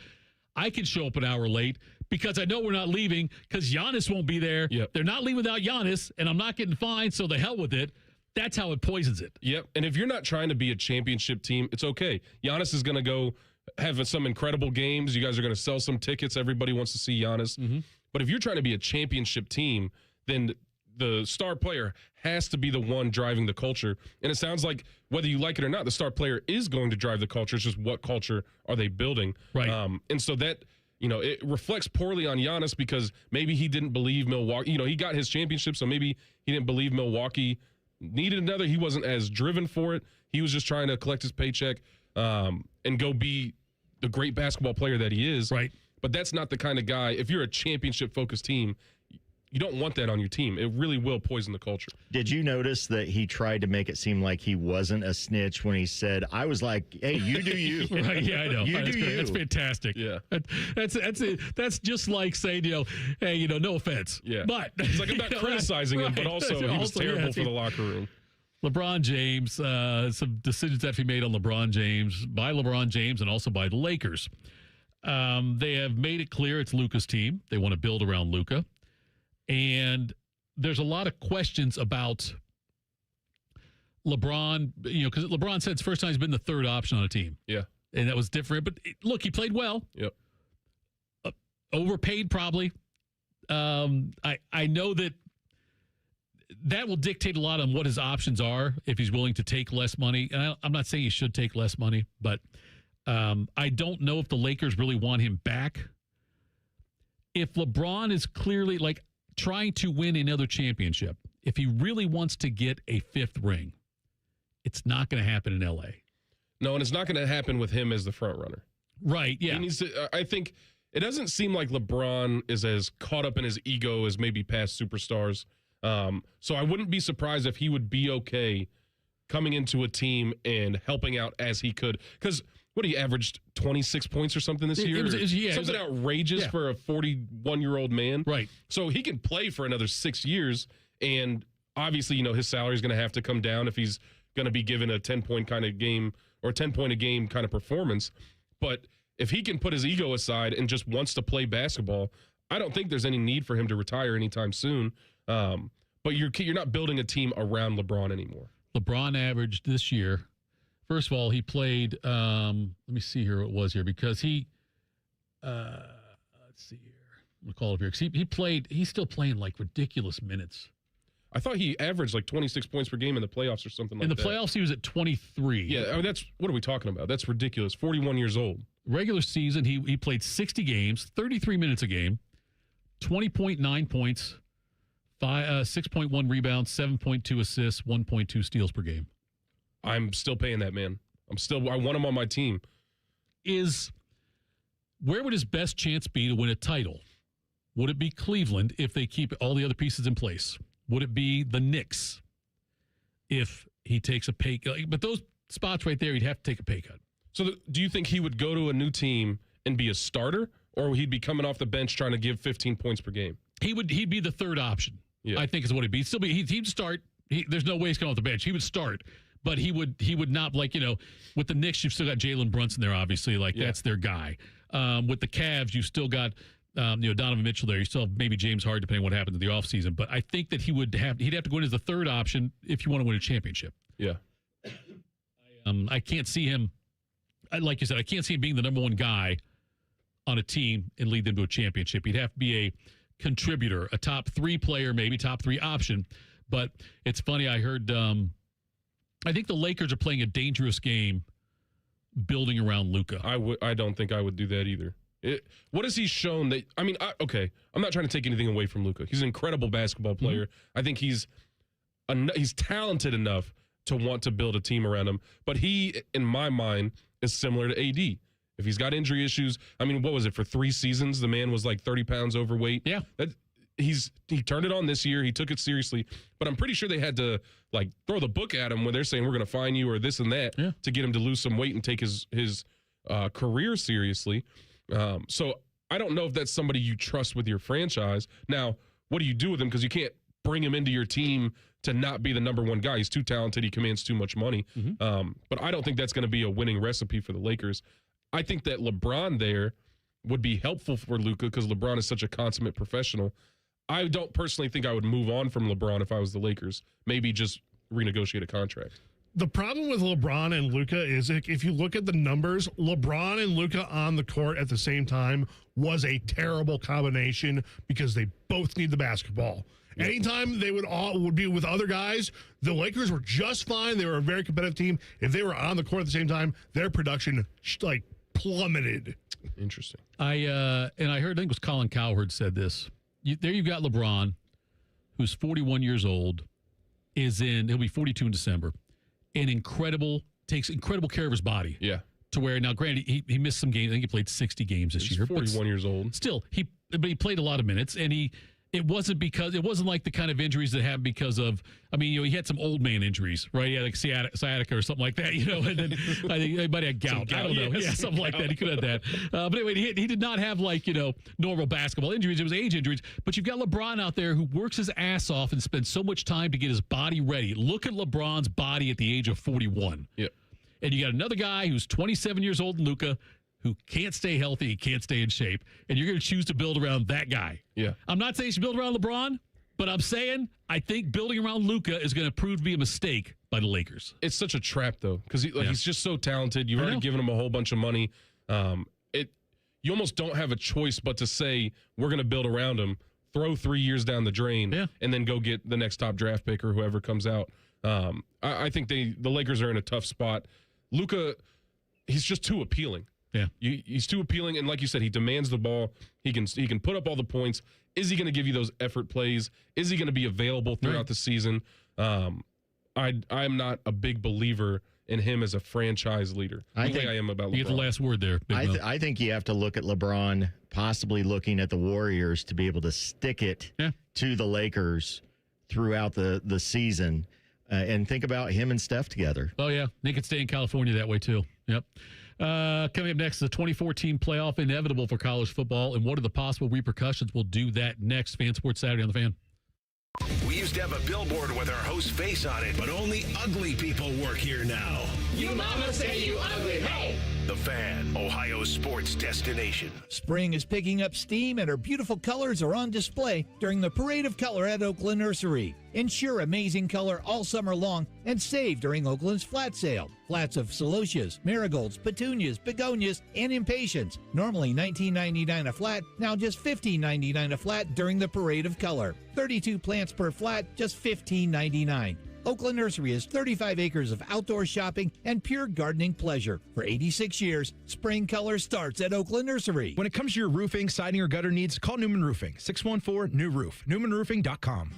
I can show up an hour late because I know we're not leaving because Giannis won't be there. Yep. They're not leaving without Giannis, and I'm not getting fined, so the hell with it. That's how it poisons it. Yep. And if you're not trying to be a championship team, it's okay. Giannis is going to go have some incredible games. You guys are going to sell some tickets. Everybody wants to see Giannis. Mm-hmm. But if you're trying to be a championship team, then the star player has to be the one driving the culture. And it sounds like whether you like it or not, the star player is going to drive the culture. It's just what culture are they building? Right. And so that, it reflects poorly on Giannis because maybe he didn't believe Milwaukee. He got his championship, so maybe he didn't believe Milwaukee needed another. He wasn't as driven for it. He was just trying to collect his paycheck and go be the great basketball player that he is. Right. But that's not the kind of guy. If you're a championship-focused team, you don't want that on your team. It really will poison the culture. Did you notice that he tried to make it seem like he wasn't a snitch when he said, I was like, hey, you do you. Right, yeah, I know. You do you. That's fantastic. Yeah. That's just like saying, hey, no offense. Yeah. But it's like I'm not criticizing him, but also he was terrible for the locker room. LeBron James, some decisions that he made on LeBron James, by LeBron James, and also by the Lakers. They have made it clear it's Luka's team. They want to build around Luka. And there's a lot of questions about LeBron, because LeBron said it's the first time he's been the third option on a team. Yeah. And that was different. But look, he played well. Yep. Overpaid probably. I know that will dictate a lot on what his options are if he's willing to take less money. And I'm not saying he should take less money, but I don't know if the Lakers really want him back. If LeBron is clearly trying to win another championship, if he really wants to get a fifth ring, it's not going to happen in LA. No, and it's not going to happen with him as the front runner. Right, yeah. He needs to, I think it doesn't seem like LeBron is as caught up in his ego as maybe past superstars. So I wouldn't be surprised if he would be okay coming into a team and helping out as he could. Because what, he averaged 26 points or something this year? Something outrageous for a 41-year-old man. Right. So he can play for another 6 years, and Obviously, his salary is going to have to come down if he's going to be given a 10-point kind of game or 10-point-a-game kind of performance. But if he can put his ego aside and just wants to play basketball, I don't think there's any need for him to retire anytime soon. But you're not building a team around LeBron anymore. LeBron averaged this year. First of all, he played. Let me see here what it was here because he. Let's see here. I'm gonna call it here because he played. He's still playing like ridiculous minutes. I thought he averaged like 26 points per game in the playoffs or something like that. In the playoffs, he was at 23. Yeah, I mean, what are we talking about? That's ridiculous. 41 years old. Regular season, he played 60 games, 33 minutes a game, 20.9 points, 6.1 rebounds, 7.2 assists, 1.2 steals per game. I'm still paying that man. I want him on my team. Where would his best chance be to win a title? Would it be Cleveland if they keep all the other pieces in place? Would it be the Knicks if he takes a pay cut? But those spots right there, he'd have to take a pay cut. So do you think he would go to a new team and be a starter, or he'd be coming off the bench trying to give 15 points per game? He'd be the third option. Yeah. I think is what he'd be. He'd start. There's no way he's coming off the bench. He would start, but he would not with the Knicks. You've still got Jalen Brunson there, obviously. That's their guy. With the Cavs, you've still got Donovan Mitchell there. You still have maybe James Harden, depending on what happens in the offseason. But I think that he'd have to go in as the third option if you want to win a championship. Yeah. I can't see him. Like you said, I can't see him being the number one guy on a team and lead them to a championship. He'd have to be a contributor, a top 3 player, maybe top 3 option. But it's funny. I heard. I think the Lakers are playing a dangerous game, building around Luka. I don't think I would do that either. What has he shown that? I mean, I'm not trying to take anything away from Luka. He's an incredible basketball player. Mm-hmm. I think he's talented enough to want to build a team around him. But he, in my mind, is similar to AD. If he's got injury issues, I mean, what was it for 3 seasons? The man was like 30 pounds overweight. Yeah, he turned it on this year. He took it seriously. But I'm pretty sure they had to throw the book at him when they're saying we're going to fine you or this and that to get him to lose some weight and take his career seriously. So I don't know if that's somebody you trust with your franchise. Now, what do you do with him? Because you can't bring him into your team to not be the number one guy. He's too talented. He commands too much money. Mm-hmm. But I don't think that's going to be a winning recipe for the Lakers. I think that LeBron there would be helpful for Luka because LeBron is such a consummate professional. I don't personally think I would move on from LeBron if I was the Lakers. Maybe just renegotiate a contract. The problem with LeBron and Luka is if you look at the numbers, LeBron and Luka on the court at the same time was a terrible combination because they both need the basketball. Yeah. Anytime they would be with other guys, the Lakers were just fine. They were a very competitive team. If they were on the court at the same time, their production plummeted. Interesting. I heard, I think it was Colin Cowherd said this. There you've got LeBron, who's 41 years old, he'll be 42 in December, and takes incredible care of his body. Yeah. To where, now granted, he missed some games. I think he played 60 games this year. 41 years old. Still, he played a lot of minutes, and it wasn't like the kind of injuries that happened because of, he had some old man injuries, right? He had like sciatica or something like that, and then I think everybody had gout. I don't know. Yeah, something like that. He could have that. But anyway, he did not have normal basketball injuries. It was age injuries. But you've got LeBron out there who works his ass off and spends so much time to get his body ready. Look at LeBron's body at the age of 41. Yeah. And you got another guy who's 27 years old, Luka, who can't stay healthy, he can't stay in shape, and you're going to choose to build around that guy. Yeah. I'm not saying you should build around LeBron, but I'm saying I think building around Luka is going to prove to be a mistake by the Lakers. It's such a trap, though, because he's just so talented. You've already given him a whole bunch of money. You almost don't have a choice but to say, we're going to build around him, throw 3 years down the drain, and then go get the next top draft pick or whoever comes out. I think the Lakers are in a tough spot. Luka, he's just too appealing. Yeah, he's too appealing, and like you said, he demands the ball. He can put up all the points. Is he going to give you those effort plays? Is he going to be available throughout the season? I'm not a big believer in him as a franchise leader. I am about LeBron. You get the last word there. I think you have to look at LeBron possibly looking at the Warriors to be able to stick it to the Lakers throughout the season. And think about him and Steph together. Oh, yeah. They could stay in California that way, too. Yep. Coming up next, the 2014 playoff, inevitable for college football. And what are the possible repercussions? We'll do that next. Fan Sports Saturday on the Fan. We used to have a billboard with our host's face on it, but only ugly people work here now. You mama say you ugly, hey! The Fan, Ohio's sports destination. Spring is picking up steam and her beautiful colors are on display during the Parade of Color at Oakland Nursery. Ensure amazing color all summer long and save during Oakland's flat sale. Flats of celosias, marigolds, petunias, begonias, and impatiens. Normally $19.99 a flat, now just $15.99 a flat during the Parade of Color. 32 plants per flat, just $15.99. Oakland Nursery is 35 acres of outdoor shopping and pure gardening pleasure. For 86 years, spring color starts at Oakland Nursery. When it comes to your roofing, siding, or gutter needs, call Newman Roofing. 614-NEW-ROOF. NewmanRoofing.com.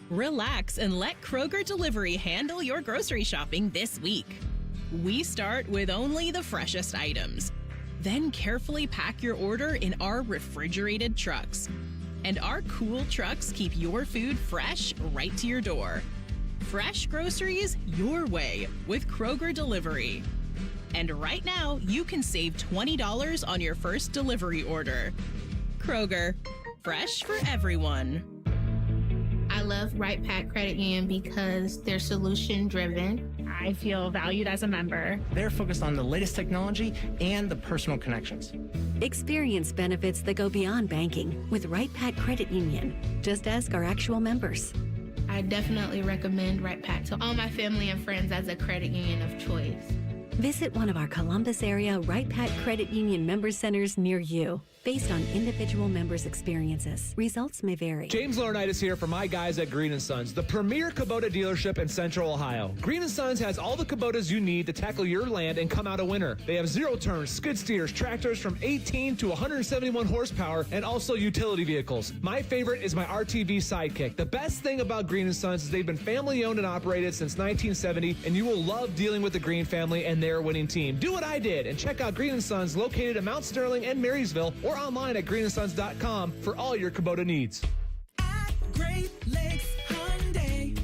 Relax and let Kroger Delivery handle your grocery shopping this week. We start with only the freshest items. Then carefully pack your order in our refrigerated trucks. And our cool trucks keep your food fresh right to your door. Fresh groceries your way with Kroger Delivery. And right now, you can save $20 on your first delivery order. Kroger, fresh for everyone. I love Right Pack Credit Union because they're solution driven. I feel valued as a member. They're focused on the latest technology and the personal connections. Experience benefits that go beyond banking with Right Pack Credit Union. Just ask our actual members. I definitely recommend Right Pack to all my family and friends as a credit union of choice. Visit one of our Columbus area Right Pack Credit Union member centers near you. Based on individual members' experiences, results may vary. James Laurinaitis here for my guys at Green & Sons, the premier Kubota dealership in Central Ohio. Green & Sons has all the Kubotas you need to tackle your land and come out a winner. They have zero-turn skid steers, tractors from 18 to 171 horsepower, and also utility vehicles. My favorite is my RTV Sidekick. The best thing about Green & Sons is they've been family-owned and operated since 1970, and you will love dealing with the Green family and their winning team. Do what I did and check out Green & Sons located in Mount Sterling and Marysville, or online at greenandsons.com for all your Kubota needs. Great Lakes Hyundai.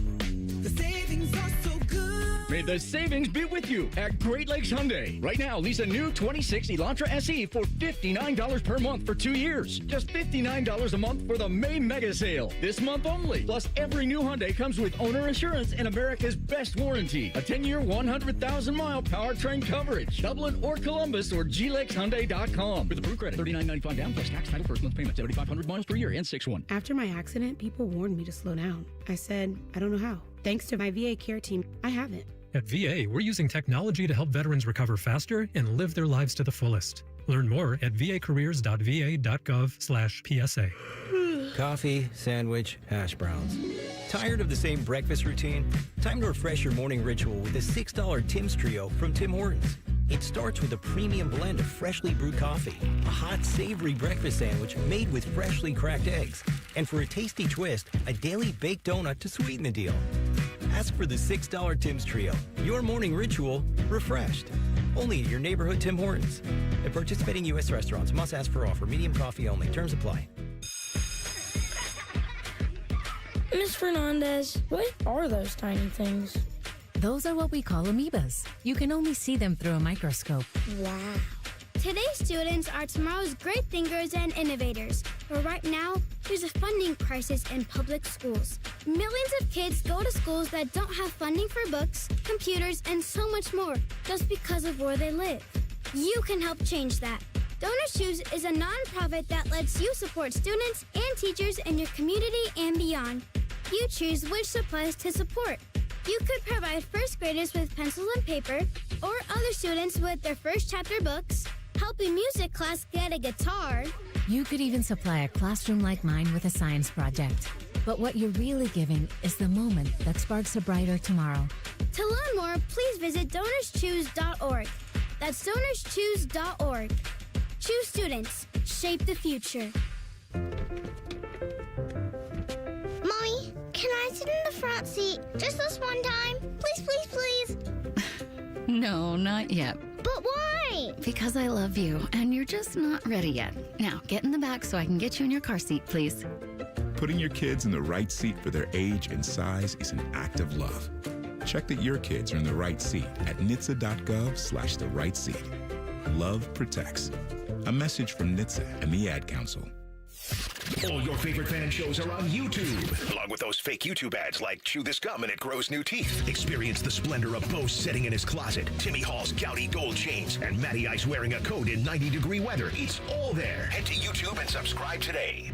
The savings are so good. May the savings be with you at Great Lakes Hyundai. Right now, lease a new 26 Elantra SE for $59 per month for 2 years. Just $59 a month for the May Mega Sale. This month only. Plus, every new Hyundai comes with owner insurance and America's best warranty. A 10-year, 100,000-mile powertrain coverage. Dublin or Columbus or glexhyundai.com. With approved credit, $39.95 down plus tax, title, first month payment, 7,500 miles per year, and 6-1. After my accident, people warned me to slow down. I said, I don't know how. Thanks to my VA care team, I haven't. At VA, we're using technology to help veterans recover faster and live their lives to the fullest. Learn more at vacareers.va.gov/PSA. Coffee, sandwich, hash browns. Tired of the same breakfast routine? Time to refresh your morning ritual with the $6 Tim's Trio from Tim Hortons. It starts with a premium blend of freshly brewed coffee, a hot, savory breakfast sandwich made with freshly cracked eggs, and for a tasty twist, a daily baked donut to sweeten the deal. Ask for the $6 Tim's Trio. Your morning ritual refreshed. Only at your neighborhood Tim Hortons. At participating U.S. restaurants, must ask for offer. Medium coffee only. Terms apply. Miss Fernandez, what are those tiny things? Those are what we call amoebas. You can only see them through a microscope. Wow. Today's students are tomorrow's great thinkers and innovators. But right now, there's a funding crisis in public schools. Millions of kids go to schools that don't have funding for books, computers, and so much more just because of where they live. You can help change that. Donors Choose is a nonprofit that lets you support students and teachers in your community and beyond. You choose which supplies to support. You could provide first graders with pencils and paper, or other students with their first chapter books, help a music class get a guitar. You could even supply a classroom like mine with a science project. But what you're really giving is the moment that sparks a brighter tomorrow. To learn more, please visit DonorsChoose.org. That's DonorsChoose.org. Choose students. Shape the future. Mommy, can I sit in the front seat just this one time? Please, please, please. No, not yet. But why? Because I love you, and you're just not ready yet. Now, get in the back so I can get you in your car seat, please. Putting your kids in the right seat for their age and size is an act of love. Check that your kids are in the right seat at NHTSA.gov/the right seat. Love protects. A message from NHTSA and the Ad Council. All your favorite fan shows are on YouTube, along with those fake YouTube ads like Chew This Gum and It Grows New Teeth. Experience the splendor of Bo sitting in his closet, Timmy Hall's gouty gold chains, and Matty Ice wearing a coat in 90-degree weather. It's all there. Head to YouTube and subscribe today.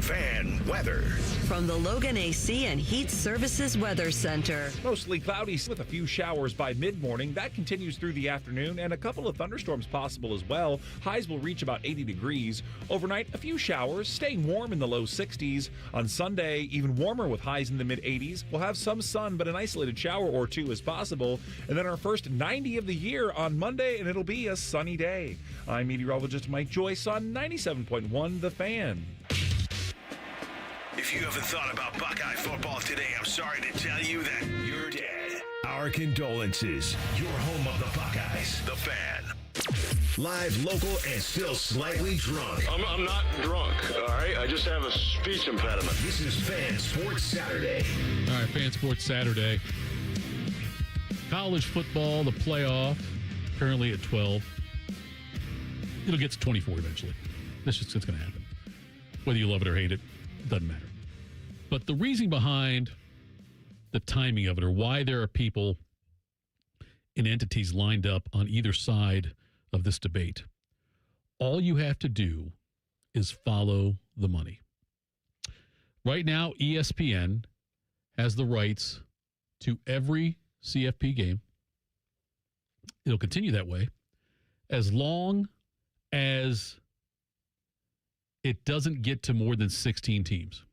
Fan weather. From the Logan AC and Heat Services Weather Center. Mostly cloudy with a few showers by mid-morning. That continues through the afternoon, and a couple of thunderstorms possible as well. Highs will reach about 80 degrees. Overnight, a few showers, staying warm in the low 60s. On Sunday, even warmer with highs in the mid-80s. We'll have some sun, but an isolated shower or two is possible. And then our first 90 of the year on Monday, and it'll be a sunny day. I'm meteorologist Mike Joyce on 97.1 The Fan. If you haven't thought about Buckeye football today, I'm sorry to tell you that you're dead. Our condolences. Your home of the Buckeyes, The Fan. Live, local, and still slightly drunk. I'm not drunk, all right? I just have a speech impediment. This is Fan Sports Saturday. All right, Fan Sports Saturday. College football, the playoff, currently at 12. It'll get to 24 eventually. It's going to happen. Whether you love it or hate it, doesn't matter. But the reason behind the timing of it, or why there are people and entities lined up on either side of this debate, all you have to do is follow the money. Right now, ESPN has the rights to every CFP game. It'll continue that way as long as it doesn't get to more than 16 teams.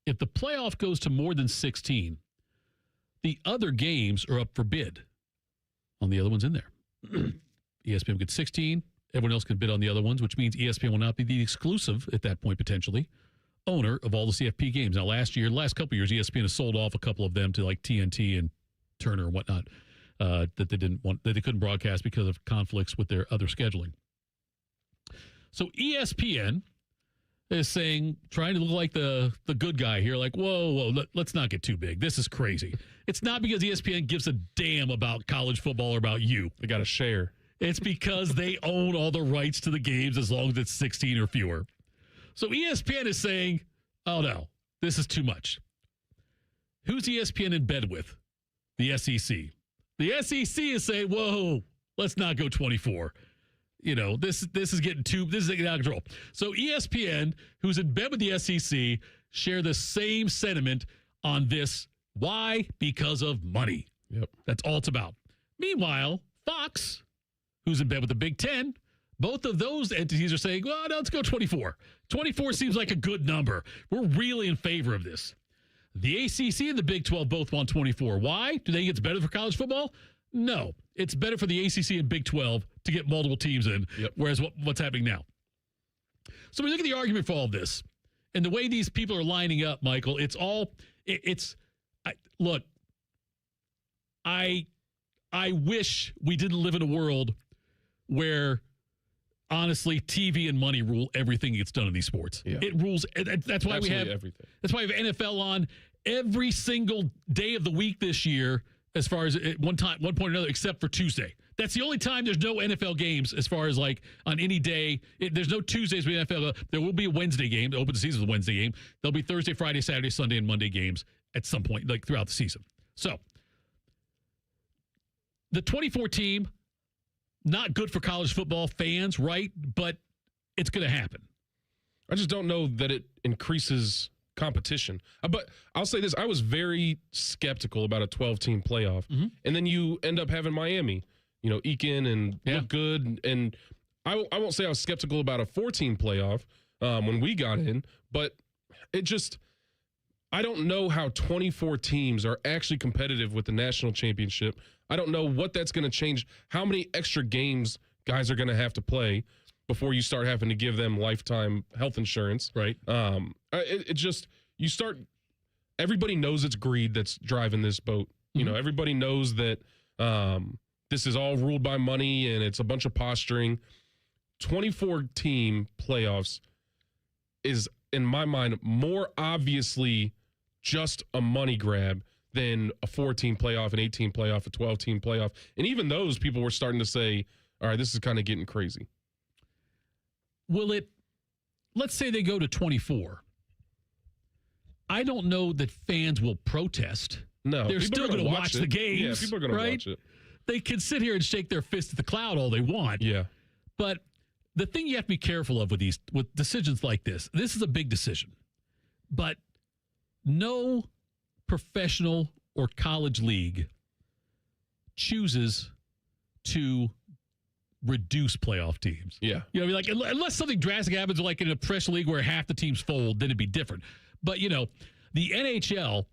If the playoff goes to more than 16, the other games are up for bid on the other ones in there. ESPN gets 16. Everyone else can bid on the other ones, which means ESPN will not be the exclusive, at that point potentially, owner of all the CFP games. Now, last couple of years, ESPN has sold off a couple of them to like TNT and Turner and whatnot that they couldn't broadcast because of conflicts with their other scheduling. So ESPN is trying to look like the good guy here, like, whoa, let's not get too big. This is crazy. It's not because ESPN gives a damn about college football or about you. They got to share. It's because they own all the rights to the games as long as it's 16 or fewer. So ESPN is saying, oh, no, this is too much. Who's ESPN in bed with? The SEC. The SEC is saying, whoa, let's not go 24. This is getting out of control. So ESPN, who's in bed with the SEC, share the same sentiment on this. Why? Because of money. Yep. That's all it's about. Meanwhile, Fox, who's in bed with the Big Ten, both of those entities are saying, well, no, let's go 24. 24 seems like a good number. We're really in favor of this. The ACC and the Big 12 both want 24. Why? Do they think it's better for college football? No. It's better for the ACC and Big 12 to get multiple teams in, whereas what's happening now. So we look at the argument for all of this, and the way these people are lining up, Michael, look, I wish we didn't live in a world where, honestly, TV and money rule everything that gets done in these sports. Yeah. It rules. That's why we have everything. That's why we have NFL on every single day of the week this year, as far as one point or another, except for Tuesday. That's the only time there's no NFL games as far as like on any day. There's no Tuesdays with NFL. There will be a Wednesday game. The open the season is a Wednesday game. There'll be Thursday, Friday, Saturday, Sunday, and Monday games at some point, like throughout the season. So the 24 team, not good for college football fans, right? But it's going to happen. I just don't know that it increases competition. But I'll say this. I was very skeptical about a 12-team playoff. Mm-hmm. And then you end up having Miami, eke in and look good. And I won't say I was skeptical about a 4-team playoff when we got in, but I don't know how 24 teams are actually competitive with the national championship. I don't know what that's going to change, how many extra games guys are going to have to play before you start having to give them lifetime health insurance. Right. Everybody knows it's greed that's driving this boat. Mm-hmm. Everybody knows that this is all ruled by money and it's a bunch of posturing. 24-team playoffs is, in my mind, more obviously just a money grab than a 4-team playoff, an 8-team playoff, a 12-team playoff. And even those people were starting to say, all right, this is kind of getting crazy. Will it let's say they go to 24. I don't know that fans will protest. No, they're still going to watch the games. Yeah, people are going to watch it. They can sit here and shake their fist at the cloud all they want. Yeah. But the thing you have to be careful of with decisions like this is a big decision. But no professional or college league chooses to reduce playoff teams. Yeah. You know, like unless something drastic happens, like in a professional league where half the teams fold, then it'd be different. But, you know, the NHL,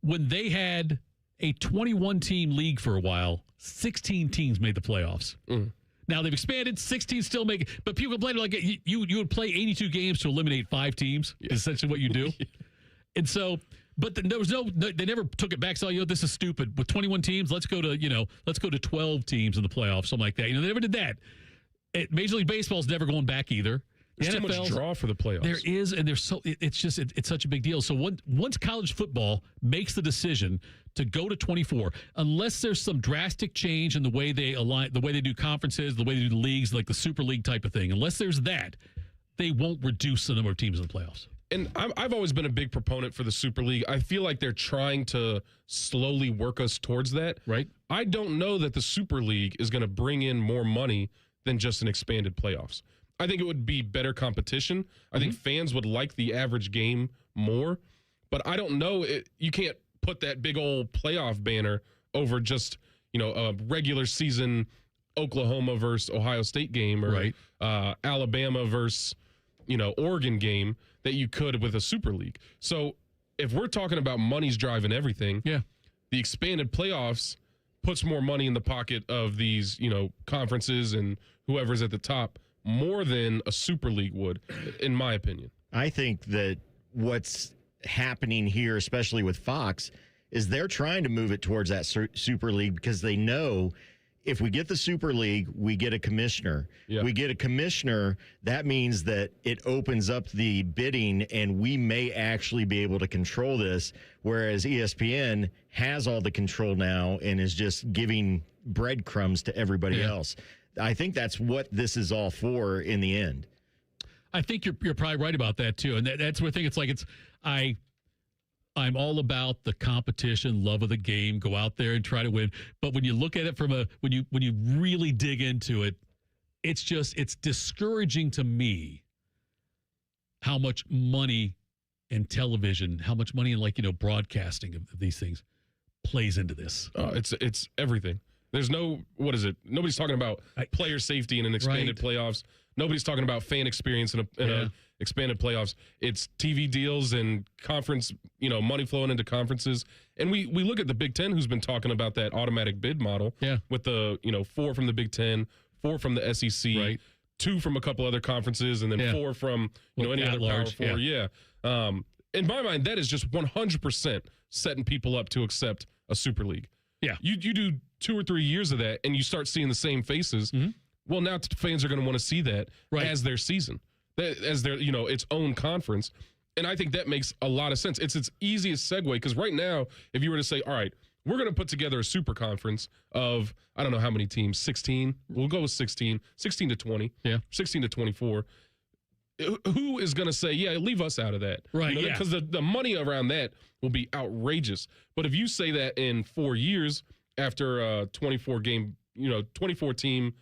when they had a 21-team league for a while, 16 teams made the playoffs. Mm. Now they've expanded, 16 still make it, but people complain like you would play 82 games to eliminate 5 teams. Yeah. Is essentially what you do. And so, but there was they never took it back. So, you know, this is stupid. With 21 teams, let's go to 12 teams in the playoffs, something like that. You know, they never did that. Major League Baseball's never going back either. There's too much draw for the playoffs. There is, and there's it's such a big deal. So once college football makes the decision to go to 24, unless there's some drastic change in the way they align, the way they do conferences, the way they do the leagues, like the Super League type of thing, unless there's that, they won't reduce the number of teams in the playoffs. And I've always been a big proponent for the Super League. I feel like they're trying to slowly work us towards that. Right. I don't know that the Super League is going to bring in more money than just an expanded playoffs. I think it would be better competition. I think fans would like the average game more. But I don't know. You can't put that big old playoff banner over just, you know, a regular season Oklahoma versus Ohio State game or Alabama versus, you know, Oregon game that you could with a Super League. So if we're talking about money's driving everything, the expanded playoffs puts more money in the pocket of these, you know, conferences and whoever's at the top more than a Super League would, in my opinion. I think that what's happening here, especially with Fox, is they're trying to move it towards that Super League because they know if we get the Super League, we get a commissioner. Yeah. We get a commissioner, that means that it opens up the bidding and we may actually be able to control this, whereas ESPN has all the control now and is just giving breadcrumbs to everybody else. I think that's what this is all for in the end. I think you're probably right about that too, and that's where I think it's like I'm all about the competition, love of the game, go out there and try to win. But when you look at it from when you really dig into it, it's discouraging to me how much money in television, how much money in broadcasting of these things plays into this. It's everything. There's nobody's talking about player safety in an expanded playoffs. Nobody's talking about fan experience in a expanded playoffs. It's TV deals and conference, money flowing into conferences. And we look at the Big Ten, who's been talking about that automatic bid model with the, 4 from the Big Ten, 4 from the SEC, 2 from a couple other conferences, and then 4 from, any other large, Power 4. In my mind, that is just 100% setting people up to accept a Super League. Yeah. You do 2 or 3 years of that, and you start seeing the same faces. Mm-hmm. Well, now fans are going to want to see that as their season, as their its own conference, and I think that makes a lot of sense. It's its easiest segue because right now, if you were to say, all right, we're going to put together a super conference of I don't know how many teams, 16. We'll go with 16 to 20, 16 to 24. Who is going to say, leave us out of that? Right, Because the money around that will be outrageous. But if you say that in 4 years after a 24-game, 24-team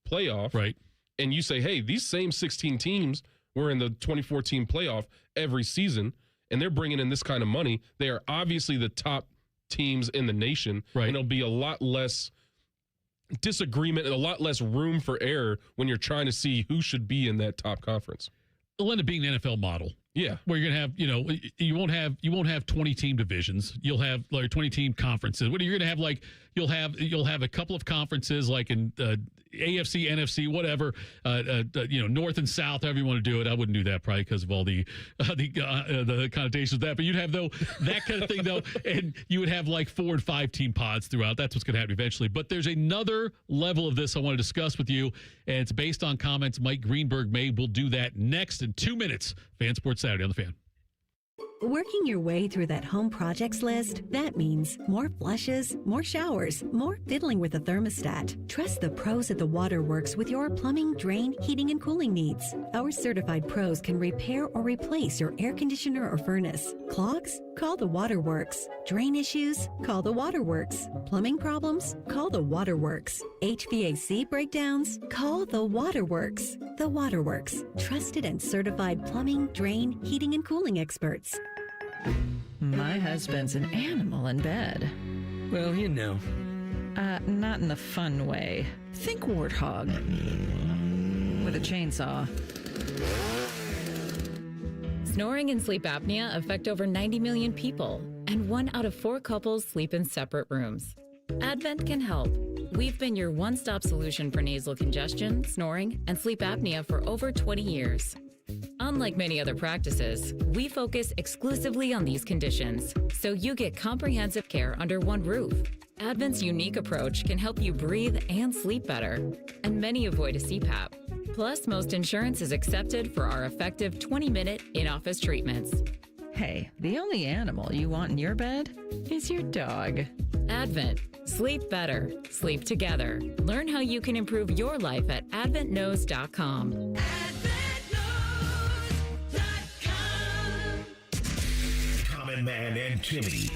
playoff, and you say, hey, these same 16 teams were in the 24-team playoff every season, and they're bringing in this kind of money, they are obviously the top teams in the nation, and it'll be a lot less disagreement and a lot less room for error when you're trying to see who should be in that top conference. It'll end up being an NFL model. Yeah. Where you're going to have, you won't have 20 team divisions. You'll have 20 team conferences. What you're going to have you'll have a couple of conferences like in AFC, NFC, whatever, North and South, however you want to do it. I wouldn't do that probably because of all the connotations of that. But you'd have that kind of thing though, and you would have 4 and 5 team pods throughout. That's what's going to happen eventually. But there's another level of this I want to discuss with you, and it's based on comments Mike Greenberg made. We'll do that next in 2 minutes. Fan Sports Saturday on the Fan. Working your way through that home projects list, that means more flushes, more showers, more fiddling with the thermostat. Trust the pros at the Waterworks with your plumbing, drain, heating, and cooling needs. Our certified pros can repair or replace your air conditioner or furnace. Clogs? Call the Waterworks. Drain issues? Call the Waterworks. Plumbing problems? Call the Waterworks. HVAC breakdowns? Call the Waterworks. The Waterworks. Trusted and certified plumbing, drain, heating, and cooling experts. My husband's an animal in bed. Well, you know. Not in the fun way. Think warthog. With a chainsaw. Snoring and sleep apnea affect over 90 million people, and 1 out of 4 couples sleep in separate rooms. Advent can help. We've been your one-stop solution for nasal congestion, snoring, and sleep apnea for over 20 years. Unlike many other practices, we focus exclusively on these conditions, so you get comprehensive care under one roof. Advent's unique approach can help you breathe and sleep better, and many avoid a CPAP. Plus, most insurance is accepted for our effective 20-minute in-office treatments. Hey, the only animal you want in your bed is your dog. Advent. Sleep better. Sleep together. Learn how you can improve your life at adventknows.com. Common Man and Timmy.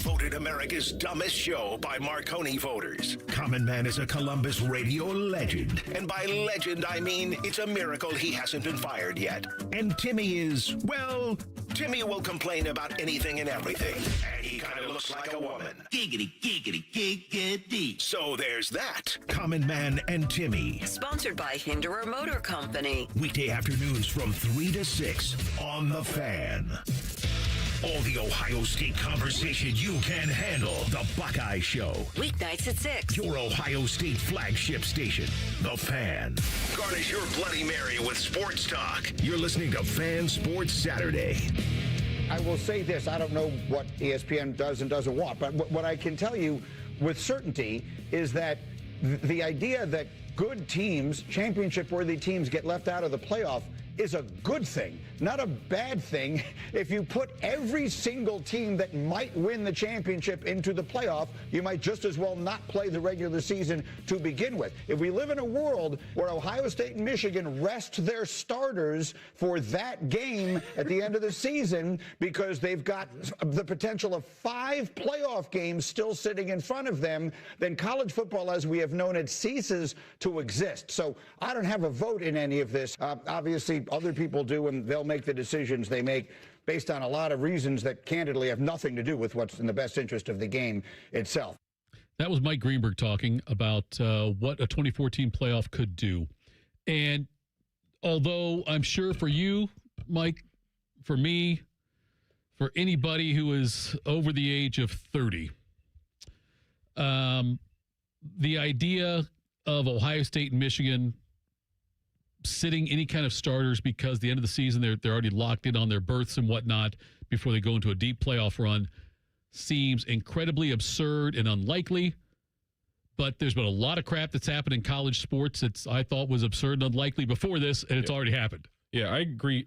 Voted America's dumbest show by Marconi voters. Common Man is a Columbus radio legend. And by legend, I mean it's a miracle he hasn't been fired yet. And Timmy is, well, Timmy will complain about anything and everything. And he kind of looks like a woman. Giggity, giggity, giggity. So there's that. Common Man and Timmy. Sponsored by Hinderer Motor Company. Weekday afternoons from 3 to 6 on The Fan. All the Ohio State conversation you can handle. The Buckeye Show. Weeknights at 6. Your Ohio State flagship station. The Fan. Garnish your Bloody Mary with sports talk. You're listening to Fan Sports Saturday. I will say this. I don't know what ESPN does and doesn't want, but what I can tell you with certainty is that the idea that good teams, championship-worthy teams, get left out of the playoff is a good thing, not a bad thing. If you put every single team that might win the championship into the playoff, you might just as well not play the regular season to begin with. If we live in a world where Ohio State and Michigan rest their starters for that game at the end of the season because they've got the potential of 5 playoff games still sitting in front of them, then college football as we have known it ceases to exist. So I don't have a vote in any of this. Obviously, other people do, and they'll make the decisions they make based on a lot of reasons that candidly have nothing to do with what's in the best interest of the game itself. That was Mike Greenberg talking about what a 2014 playoff could do. And although I'm sure for you, Mike, for me, for anybody who is over the age of 30, the idea of Ohio State and Michigan sitting any kind of starters because the end of the season they're already locked in on their berths and whatnot before they go into a deep playoff run seems incredibly absurd and unlikely. But there's been a lot of crap that's happened in college sports that I thought was absurd and unlikely before this, and it's already happened. Yeah, I agree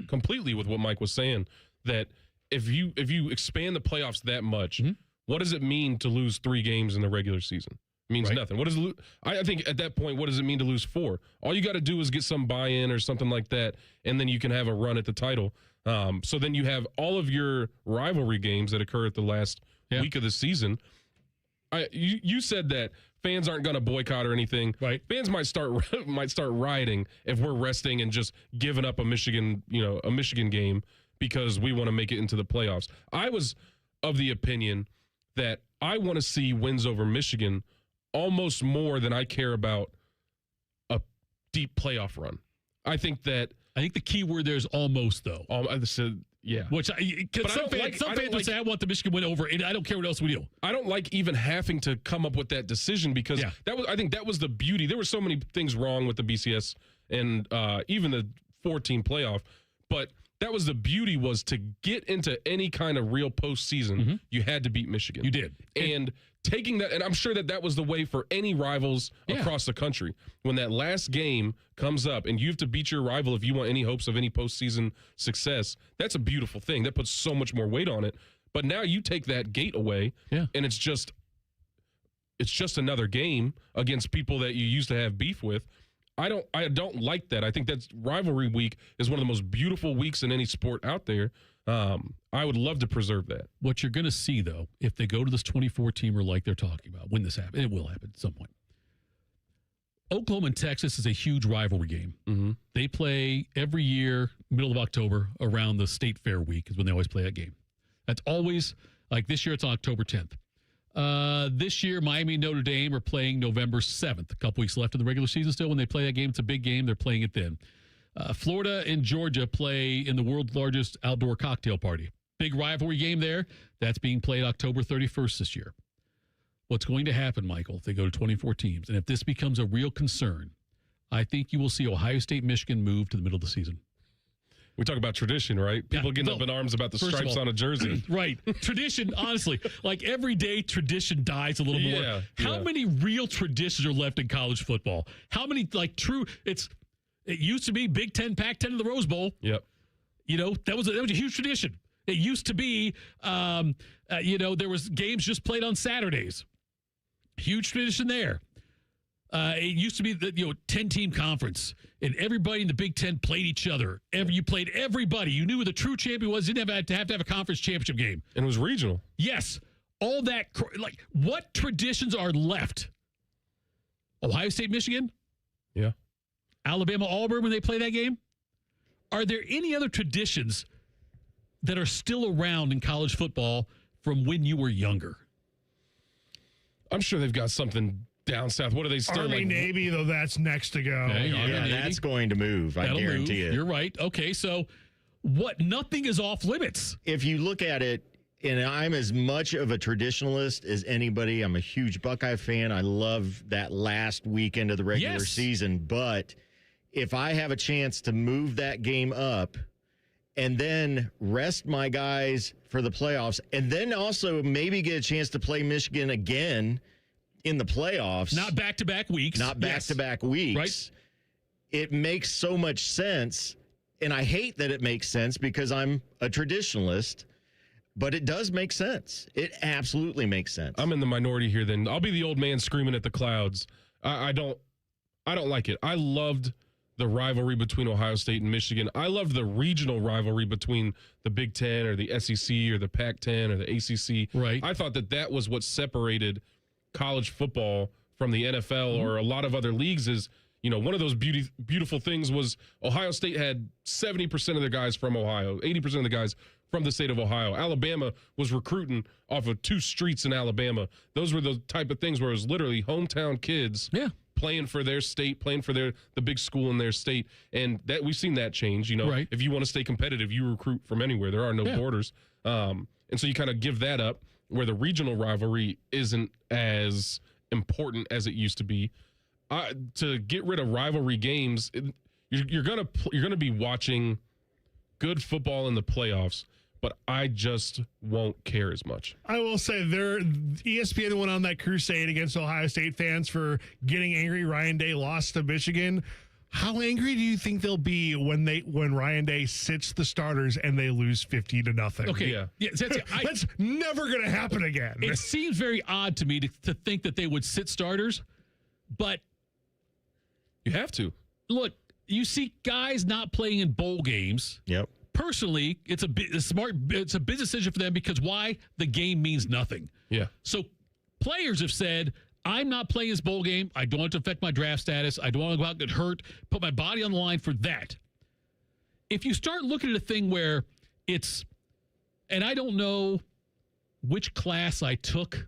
completely with what Mike was saying, that if you expand the playoffs that much, what does it mean to lose 3 games in the regular season? It means nothing. What does I think at that point, what does it mean to lose 4? All you got to do is get some buy-in or something like that, and then you can have a run at the title. So then you have all of your rivalry games that occur at the last week of the season. You said that fans aren't going to boycott or anything. Right. Fans might start rioting if we're resting and just giving up a Michigan game because we want to make it into the playoffs. I was of the opinion that I want to see wins over Michigan almost more than I care about a deep playoff run. I think the key word there is almost, though. Yeah. Which some fans would say, I want the Michigan win over, and I don't care what else we do. I don't like even having to come up with that decision because I think that was the beauty. There were so many things wrong with the BCS and even the 14 playoff, but that was the beauty, was to get into any kind of real postseason, you had to beat Michigan. You did. And taking that, and I'm sure that was the way for any rivals across the country. When that last game comes up and you have to beat your rival if you want any hopes of any postseason success, that's a beautiful thing. That puts so much more weight on it. But now you take that gate away, and it's just another game against people that you used to have beef with. I don't like that. I think that's rivalry week is one of the most beautiful weeks in any sport out there. I would love to preserve that. What you're going to see, though, if they go to this 24-teamer like they're talking about, when this happens, it will happen at some point. Oklahoma and Texas is a huge rivalry game. Mm-hmm. They play every year, middle of October, around the State Fair week is when they always play that game. That's always, like this year, it's on October 10th. This year, Miami and Notre Dame are playing November 7th. A couple weeks left in the regular season still. When they play that game, it's a big game. They're playing it then. Florida and Georgia play in the world's largest outdoor cocktail party. Big rivalry game there. That's being played October 31st this year. What's going to happen, Michael, if they go to 24 teams, and if this becomes a real concern, I think you will see Ohio State, Michigan move to the middle of the season. We talk about tradition, right? People getting up in arms about the stripes on a jersey. Right. Tradition, honestly, like every day tradition dies a little more. How many real traditions are left in college football? How many, like, true, it used to be Big Ten, Pac-10 in the Rose Bowl. Yep. You know, that was a huge tradition. It used to be, there was games just played on Saturdays. Huge tradition there. It used to be the 10-team conference, and everybody in the Big Ten played each other. You played everybody. You knew who the true champion was. You didn't have to have a conference championship game. And it was regional. Yes. All that, like, what traditions are left? Ohio State, Michigan? Yeah. Alabama, Auburn when they play that game? Are there any other traditions that are still around in college football from when you were younger? I'm sure they've got something down south. What are they still Army, Navy, though that's next to go. Okay, yeah, that's going to move. I guarantee it. You're right. Okay, so nothing is off limits. If you look at it, and I'm as much of a traditionalist as anybody. I'm a huge Buckeye fan. I love that last weekend of the regular season. But if I have a chance to move that game up and then rest my guys for the playoffs, and then also maybe get a chance to play Michigan again in the playoffs. Not back-to-back weeks. Not back-to-back weeks. Right. It makes so much sense, and I hate that it makes sense because I'm a traditionalist, but it does make sense. It absolutely makes sense. I'm in the minority here then. I'll be the old man screaming at the clouds. I don't like it. I loved the rivalry between Ohio State and Michigan. I loved the regional rivalry between the Big Ten or the SEC or the Pac-10 or the ACC. Right. I thought that was what separated college football from the NFL or a lot of other leagues is, one of those beautiful things was Ohio State had 70% of their guys from Ohio, 80% of the guys from the state of Ohio. Alabama was recruiting off of 2 streets in Alabama. Those were the type of things where it was literally hometown kids playing for their state, playing for the big school in their state. And that we've seen that change. Right. If you want to stay competitive, you recruit from anywhere. There are no borders. And so you kind of give that up where the regional rivalry isn't as important as it used to be. To get rid of rivalry games, you're gonna be watching good football in the playoffs, but I just won't care as much. I will say ESPN went on that crusade against Ohio State fans for getting angry Ryan Day lost to Michigan. How angry do you think they'll be when Ryan Day sits the starters and they lose 50-0? Okay, that's never going to happen again. It seems very odd to me to think that they would sit starters, but you have to. Look, you see guys not playing in bowl games. Yep. Personally, it's a business decision for them because why? The game means nothing. Yeah. So players have said, I'm not playing this bowl game. I don't want it to affect my draft status. I don't want to go out and get hurt, put my body on the line for that. If you start looking at a thing where it's, and I don't know which class I took,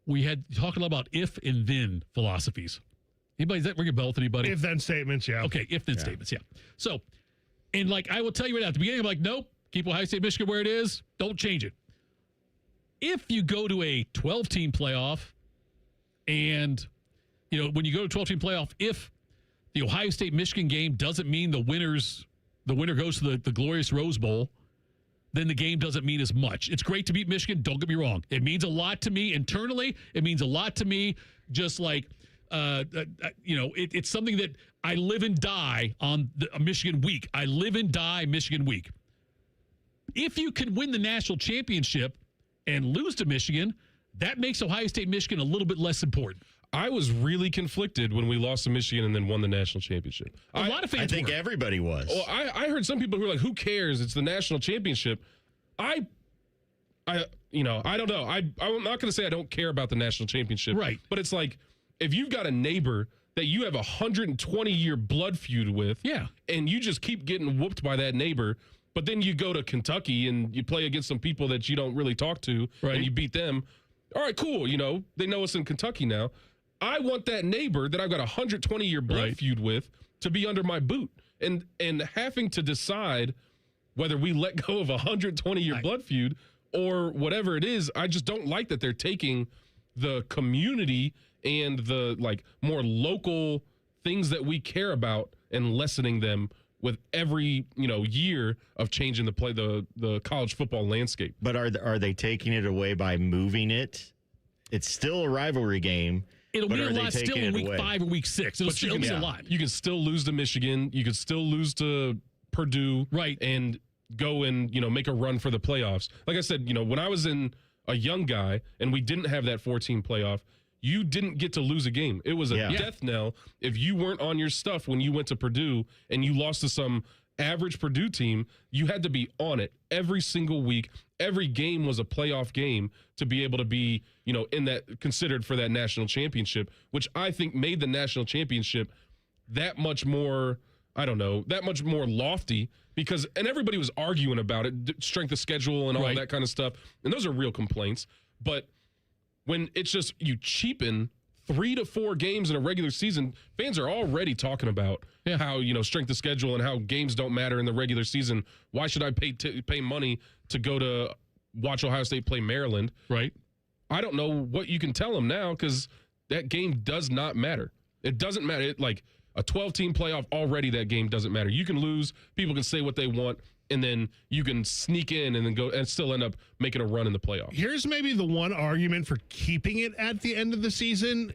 we had talking about if and then philosophies. Anybody, does that ring a bell with anybody? If then statements, yeah. Okay, if then statements, yeah. So, and like I will tell you right now, at the beginning, I'm like, nope, keep Ohio State, Michigan where it is. Don't change it. If you go to a 12-team playoff, and, when you go to a 12-team playoff, if the Ohio State-Michigan game doesn't mean the winner goes to the glorious Rose Bowl, then the game doesn't mean as much. It's great to beat Michigan. Don't get me wrong. It means a lot to me internally. It means a lot to me just like, it's something that I live and die on a Michigan week. I live and die Michigan week. If you can win the national championship and lose to Michigan, that makes Ohio State, Michigan a little bit less important. I was really conflicted when we lost to Michigan and then won the national championship. A lot of fans I think everybody was. Well, I heard some people who were like, who cares? It's the national championship. I don't know. I'm not going to say I don't care about the national championship. Right. But it's like, if you've got a neighbor that you have a 120-year blood feud with, and you just keep getting whooped by that neighbor, but then you go to Kentucky and you play against some people that you don't really talk to, and you beat them. All right, cool. They know us in Kentucky now. I want that neighbor that I've got a 120-year blood feud with to be under my boot. And having to decide whether we let go of a 120-year blood feud or whatever it is, I just don't like that they're taking the community and the more local things that we care about and lessening them with every year of changing the college football landscape. But are they taking it away by moving it? It's still a rivalry game. It'll be a lot still in week 5 or week 6. It'll still be a lot. You can still lose to Michigan. You can still lose to Purdue. Right. And go and, make a run for the playoffs. Like I said, when I was a young guy and we didn't have that 14 playoff, you didn't get to lose a game. It was a death knell if you weren't on your stuff when you went to Purdue and you lost to some average Purdue team. You had to be on it every single week. Every game was a playoff game to be able to be, in that considered for that national championship, which I think made the national championship that much more, that much more lofty and everybody was arguing about it, strength of schedule and all that kind of stuff. And those are real complaints. But when it's just you cheapen 3 to 4 games in a regular season, fans are already talking about how, strength of schedule and how games don't matter in the regular season. Why should I pay money to go to watch Ohio State play Maryland? Right. I don't know what you can tell them now because that game does not matter. It doesn't matter. A 12-team playoff, already that game doesn't matter. You can lose. People can say what they want. And then you can sneak in and then go and still end up making a run in the playoffs. Here's maybe the one argument for keeping it at the end of the season.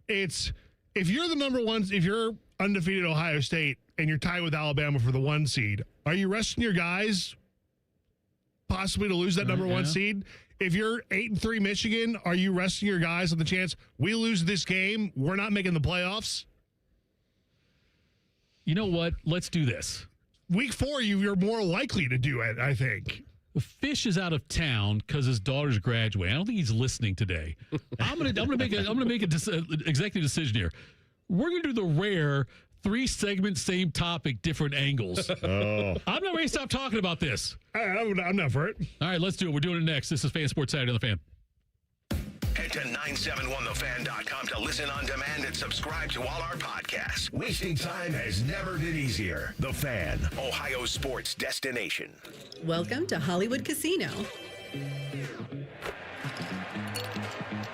It's if you're the number one, if you're undefeated Ohio State and you're tied with Alabama for the 1 seed, are you resting your guys possibly to lose that number 1 seed? If you're 8-3 Michigan, are you resting your guys on the chance we lose this game, we're not making the playoffs? You know what? Let's do this. Week 4, you're more likely to do it, I think. Fish is out of town because his daughter's graduating. I don't think he's listening today. I'm gonna make an executive decision here. We're gonna do the rare 3-segment, same topic, different angles. Oh. I'm not ready to stop talking about this. I'm not for it. All right, let's do it. We're doing it next. This is Fan Sports Saturday on the Fan. Head to 971thefan.com to listen on demand and subscribe to all our podcasts. Wasting time has never been easier. The Fan, Ohio sports destination. Welcome to Hollywood Casino.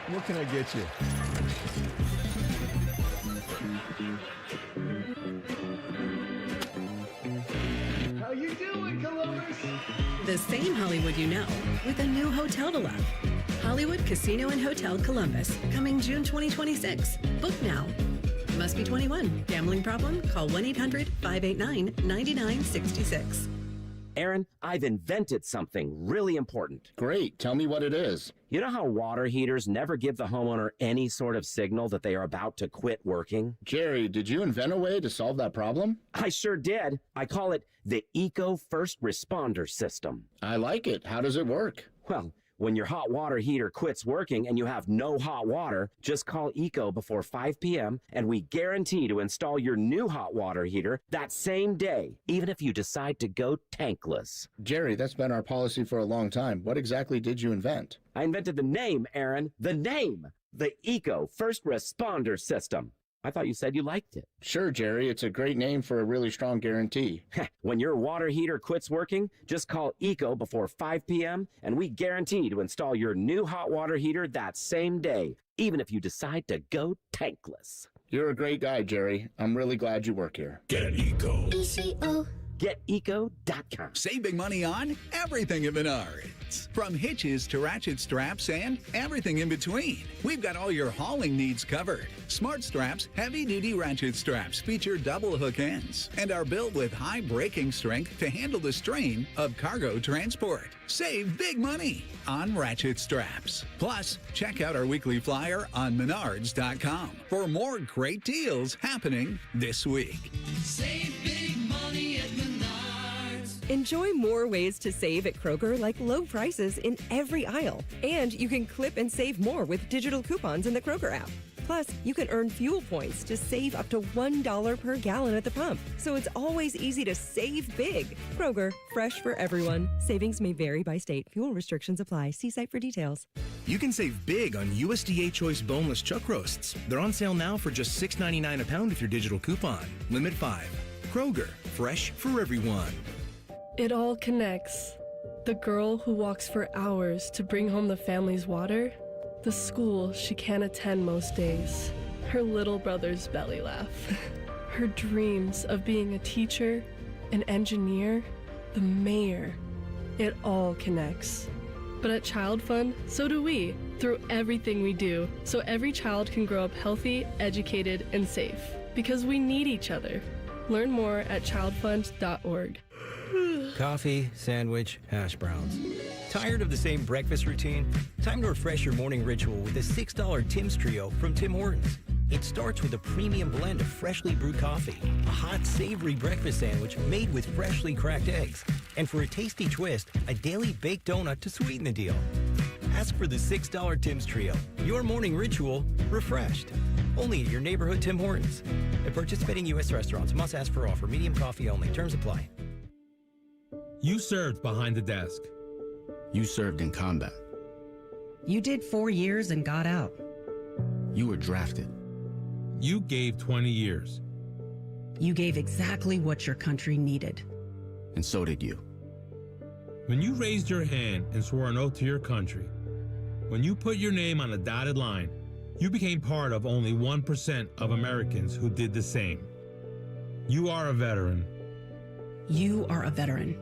What can I get you? How you doing, Columbus? The same Hollywood you know, with a new hotel to love. Hollywood Casino and Hotel Columbus, coming June 2026. Book now. Must be 21. Gambling problem? Call 1-800-589-9966. Aaron, I've invented something really important. Great. Tell me what it is. You know how water heaters never give the homeowner any sort of signal that they are about to quit working? Jerry, did you invent a way to solve that problem? I sure did. I call it the Eco First Responder System. I like it. How does it work? Well, when your hot water heater quits working and you have no hot water, just call ECO before 5 p.m. and we guarantee to install your new hot water heater that same day, even if you decide to go tankless. Jerry, that's been our policy for a long time. What exactly did you invent? I invented the name, Aaron. The name! The ECO First Responder System. I thought you said you liked it. Sure, Jerry. It's a great name for a really strong guarantee. When your water heater quits working, just call ECO before 5 p.m. and we guarantee to install your new hot water heater that same day, even if you decide to go tankless. You're a great guy, Jerry. I'm really glad you work here. Get ECO. ECO. GetEco.com. Save big money on everything at Menards. From hitches to ratchet straps and everything in between. We've got all your hauling needs covered. Smart Straps heavy-duty ratchet straps feature double hook ends and are built with high braking strength to handle the strain of cargo transport. Save big money on ratchet straps. Plus, check out our weekly flyer on Menards.com for more great deals happening this week. Save big money at Menards. Enjoy more ways to save at Kroger, like low prices in every aisle. And you can clip and save more with digital coupons in the Kroger app. Plus, you can earn fuel points to save up to $1 per gallon at the pump. So it's always easy to save big. Kroger, fresh for everyone. Savings may vary by state. Fuel restrictions apply. See site for details. You can save big on USDA Choice boneless chuck roasts. They're on sale now for just $6.99 a pound with your digital coupon. Limit 5. Kroger, fresh for everyone. It all connects. The girl who walks for hours to bring home the family's water, the school she can't attend most days, her little brother's belly laugh, her dreams of being a teacher, an engineer, the mayor. It all connects. But at Child Fund, so do we, through everything we do, so every child can grow up healthy, educated, and safe. Because we need each other. Learn more at childfund.org. Coffee, sandwich, hash browns. Tired of the same breakfast routine? Time to refresh your morning ritual with a $6 Tim's Trio from Tim Hortons. It starts with a premium blend of freshly brewed coffee, a hot, savory breakfast sandwich made with freshly cracked eggs, and for a tasty twist, a daily baked donut to sweeten the deal. Ask for the $6 Tim's Trio. Your morning ritual refreshed. Only at your neighborhood Tim Hortons. At participating U.S. restaurants, must ask for offer. Medium coffee only. Terms apply. You served behind the desk. You served in combat. You did 4 years and got out. You were drafted. You gave 20 years. You gave exactly what your country needed. And so did you. When you raised your hand and swore an oath to your country, when you put your name on a dotted line, you became part of only 1% of Americans who did the same. You are a veteran. You are a veteran.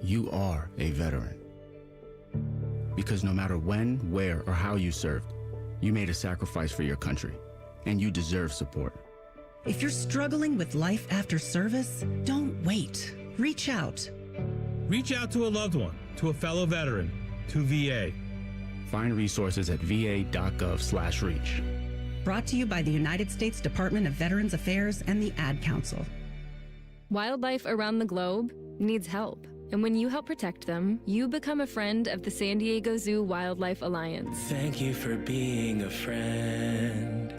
You are a veteran. Because no matter when, where, or how you served, you made a sacrifice for your country, and you deserve support. If you're struggling with life after service, don't wait. Reach out. Reach out to a loved one, to a fellow veteran, to VA. Find resources at va.gov/reach. Brought to you by the United States Department of Veterans Affairs and the Ad Council. Wildlife around the globe needs help. And when you help protect them, you become a friend of the San Diego Zoo Wildlife Alliance. Thank you for being a friend.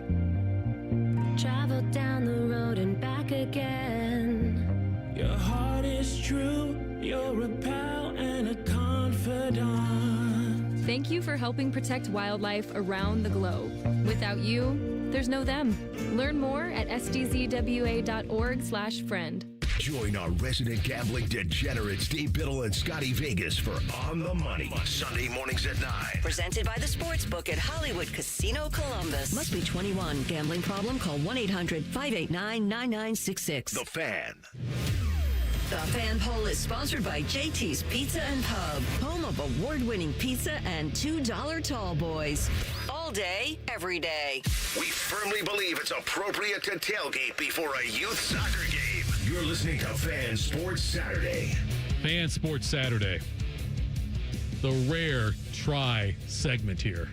Travel down the road and back again. Your heart is true. You're a pal and a confidant. Thank you for helping protect wildlife around the globe. Without you, there's no them. Learn more at sdzwa.org/friend. Join our resident gambling degenerates, Dave Biddle and Scotty Vegas for On the Money, Sunday mornings at 9. Presented by the Sportsbook at Hollywood Casino Columbus. Must be 21. Gambling problem? Call 1-800-589-9966. The Fan. The Fan Poll is sponsored by JT's Pizza and Pub, home of award-winning pizza and $2 tall boys. All day, every day. We firmly believe it's appropriate to tailgate before a youth soccer game. You're listening to Fan Sports Saturday. Fan Sports Saturday. The rare try segment here.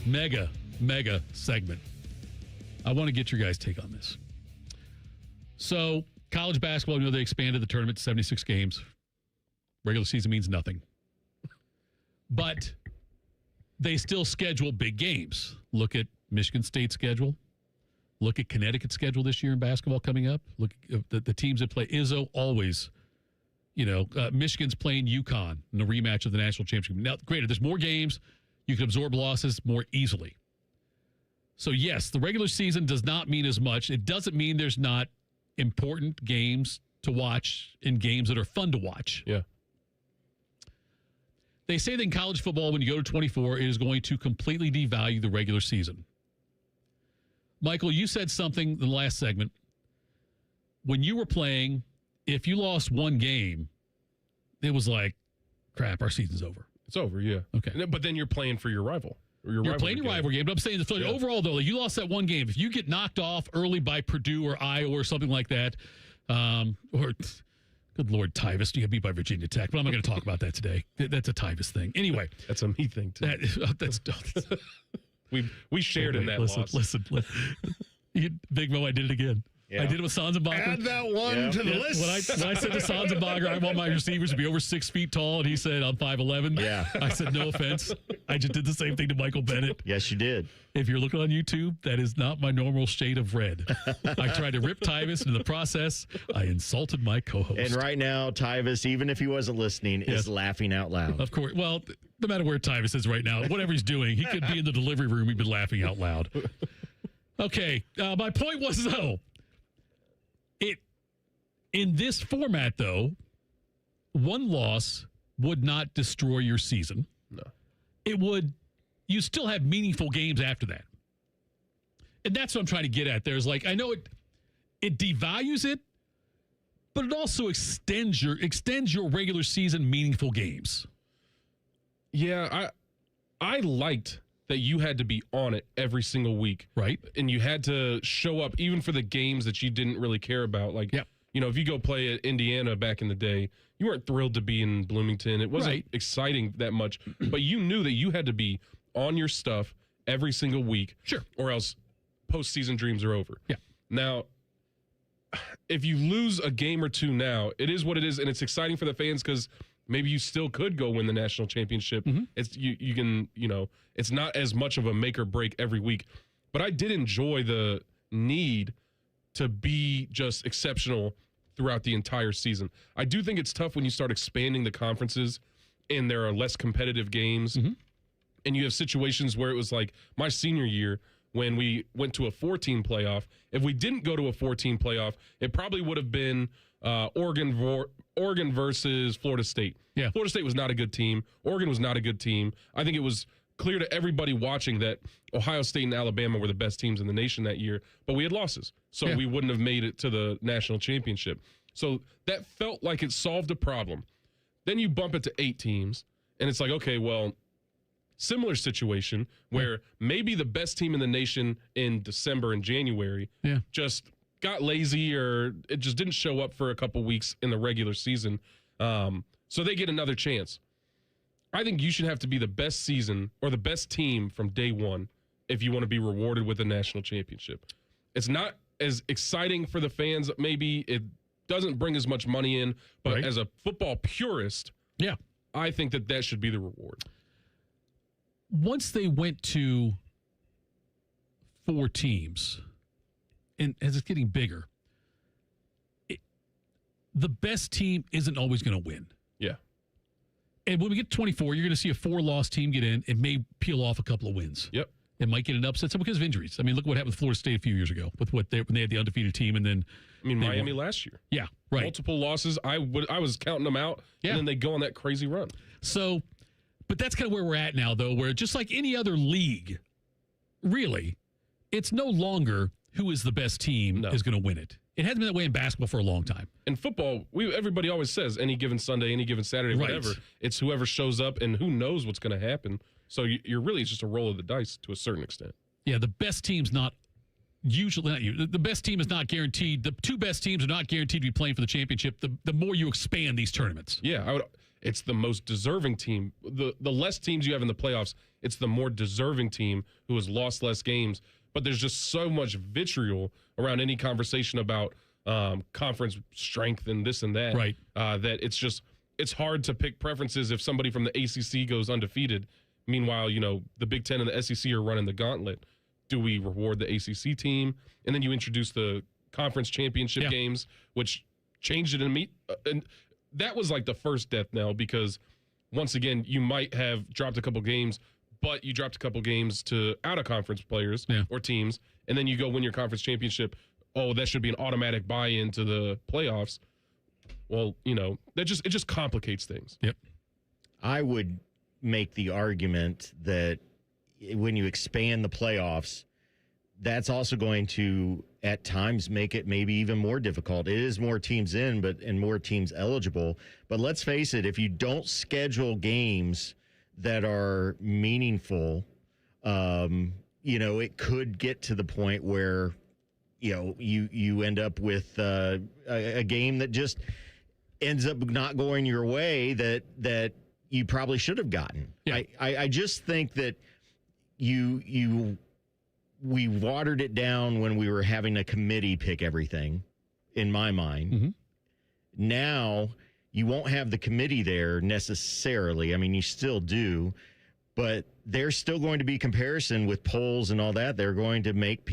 Mega segment. I want to get your guys' take on this. So, college basketball, they expanded the tournament to 76 games. Regular season means nothing. But they still schedule big games. Look at Michigan State's schedule. Look at Connecticut's schedule this year in basketball coming up. Look at the teams that play. Izzo always, Michigan's playing UConn in the rematch of the national championship. Now, granted, there's more games. You can absorb losses more easily. So, yes, the regular season does not mean as much. It doesn't mean there's not important games to watch and games that are fun to watch. Yeah. They say that in college football, when you go to 24, it is going to completely devalue the regular season. Michael, you said something in the last segment. When you were playing, if you lost one game, it was like, crap, our season's over. It's over, yeah. Okay. But then you're playing for your rival. You're playing your rival game. But I'm saying, overall, though, you lost that one game. If you get knocked off early by Purdue or Iowa or something like that, or good Lord, Tyvus, you got beat by Virginia Tech. But I'm not going to talk about that today. That's a Tyvus thing. Anyway. That's a me thing, too. We shared in that loss. Listen. Big Mo, I did it again. Yeah. I did it with Sanzenbacher. Add that one to the list. When I said to Sanzenbacher, I want my receivers to be over 6 feet tall, and he said, I'm 5'11". Yeah. I said, no offense. I just did the same thing to Michael Bennett. Yes, you did. If you're looking on YouTube, that is not my normal shade of red. I tried to rip Tyvus, and in the process, I insulted my co-host. And right now, Tyvus, even if he wasn't listening, is laughing out loud. Of course. Well, no matter where Tyvus is right now, whatever he's doing, he could be in the delivery room. He'd been laughing out loud. Okay. My point was, though, in this format, though, one loss would not destroy your season. No. It would. You still have meaningful games after that. And that's what I'm trying to get at. There's I know it devalues it, but it also extends your regular season meaningful games. Yeah, I liked that you had to be on it every single week. Right. And you had to show up even for the games that you didn't really care about. If you go play at Indiana back in the day, you weren't thrilled to be in Bloomington. It wasn't exciting that much, but you knew that you had to be on your stuff every single week. Sure. Or else postseason dreams are over. Yeah. Now, if you lose a game or two now, it is what it is, and it's exciting for the fans because maybe you still could go win the national championship. Mm-hmm. It's you can, it's not as much of a make or break every week. But I did enjoy the need to be just exceptional throughout the entire season. I do think it's tough when you start expanding the conferences and there are less competitive games. Mm-hmm. And you have situations where it was like my senior year when we went to a 14 playoff. If we didn't go to a 14 playoff, it probably would have been Oregon versus Florida State. Yeah. Florida State was not a good team. Oregon was not a good team. I think it was clear to everybody watching that Ohio State and Alabama were the best teams in the nation that year, but we had losses. So we wouldn't have made it to the national championship. So that felt like it solved a problem. Then you bump it to 8 teams, and it's like, okay, well, similar situation where maybe the best team in the nation in December and January just got lazy or it just didn't show up for a couple weeks in the regular season. So they get another chance. I think you should have to be the best season or the best team from day one if you want to be rewarded with a national championship. It's not as exciting for the fans. Maybe it doesn't bring as much money in, but as a football purist, I think that should be the reward. Once they went to 4 teams, and as it's getting bigger, the best team isn't always going to win. Yeah. And when we get to 24, you're going to see a 4-loss team get in. It may peel off a couple of wins. Yep. It might get an upset because of injuries. I mean, look what happened with Florida State a few years ago when they had the undefeated team, and then Miami last year. Yeah, right. Multiple losses. I was counting them out, and then they go on that crazy run. So, but that's kind of where we're at now, though, where just like any other league, really, it's no longer who is the best team is going to win it. It hasn't been that way in basketball for a long time. In football, everybody always says any given Sunday, any given Saturday, whatever. It's whoever shows up, and who knows what's going to happen. So you're really just a roll of the dice to a certain extent. Yeah, the best team's not usually the best team is not guaranteed. The 2 best teams are not guaranteed to be playing for the championship. The more you expand these tournaments, it's the most deserving team. The less teams you have in the playoffs, it's the more deserving team who has lost less games. But there's just so much vitriol around any conversation about conference strength and this and that, that it's hard to pick preferences if somebody from the ACC goes undefeated. Meanwhile, the Big Ten and the SEC are running the gauntlet. Do we reward the ACC team? And then you introduce the conference championship games, which changed it in me. And that was like the first death knell because, once again, you might have dropped a couple games, but you dropped a couple games to out-of-conference players or teams, and then you go win your conference championship. Oh, that should be an automatic buy-in to the playoffs. Well, it just complicates things. Yep. I would make the argument that when you expand the playoffs, that's also going to, at times, make it maybe even more difficult. It is more teams in, and more teams eligible. But let's face it, if you don't schedule games that are meaningful, it could get to the point where, you end up with a game that just ends up not going your way that you probably should have gotten. Yeah. I just think that we watered it down when we were having a committee pick everything, in my mind. Mm-hmm. Now you won't have the committee there necessarily. I mean, you still do, but there's still going to be comparison with polls and all that. They're going to make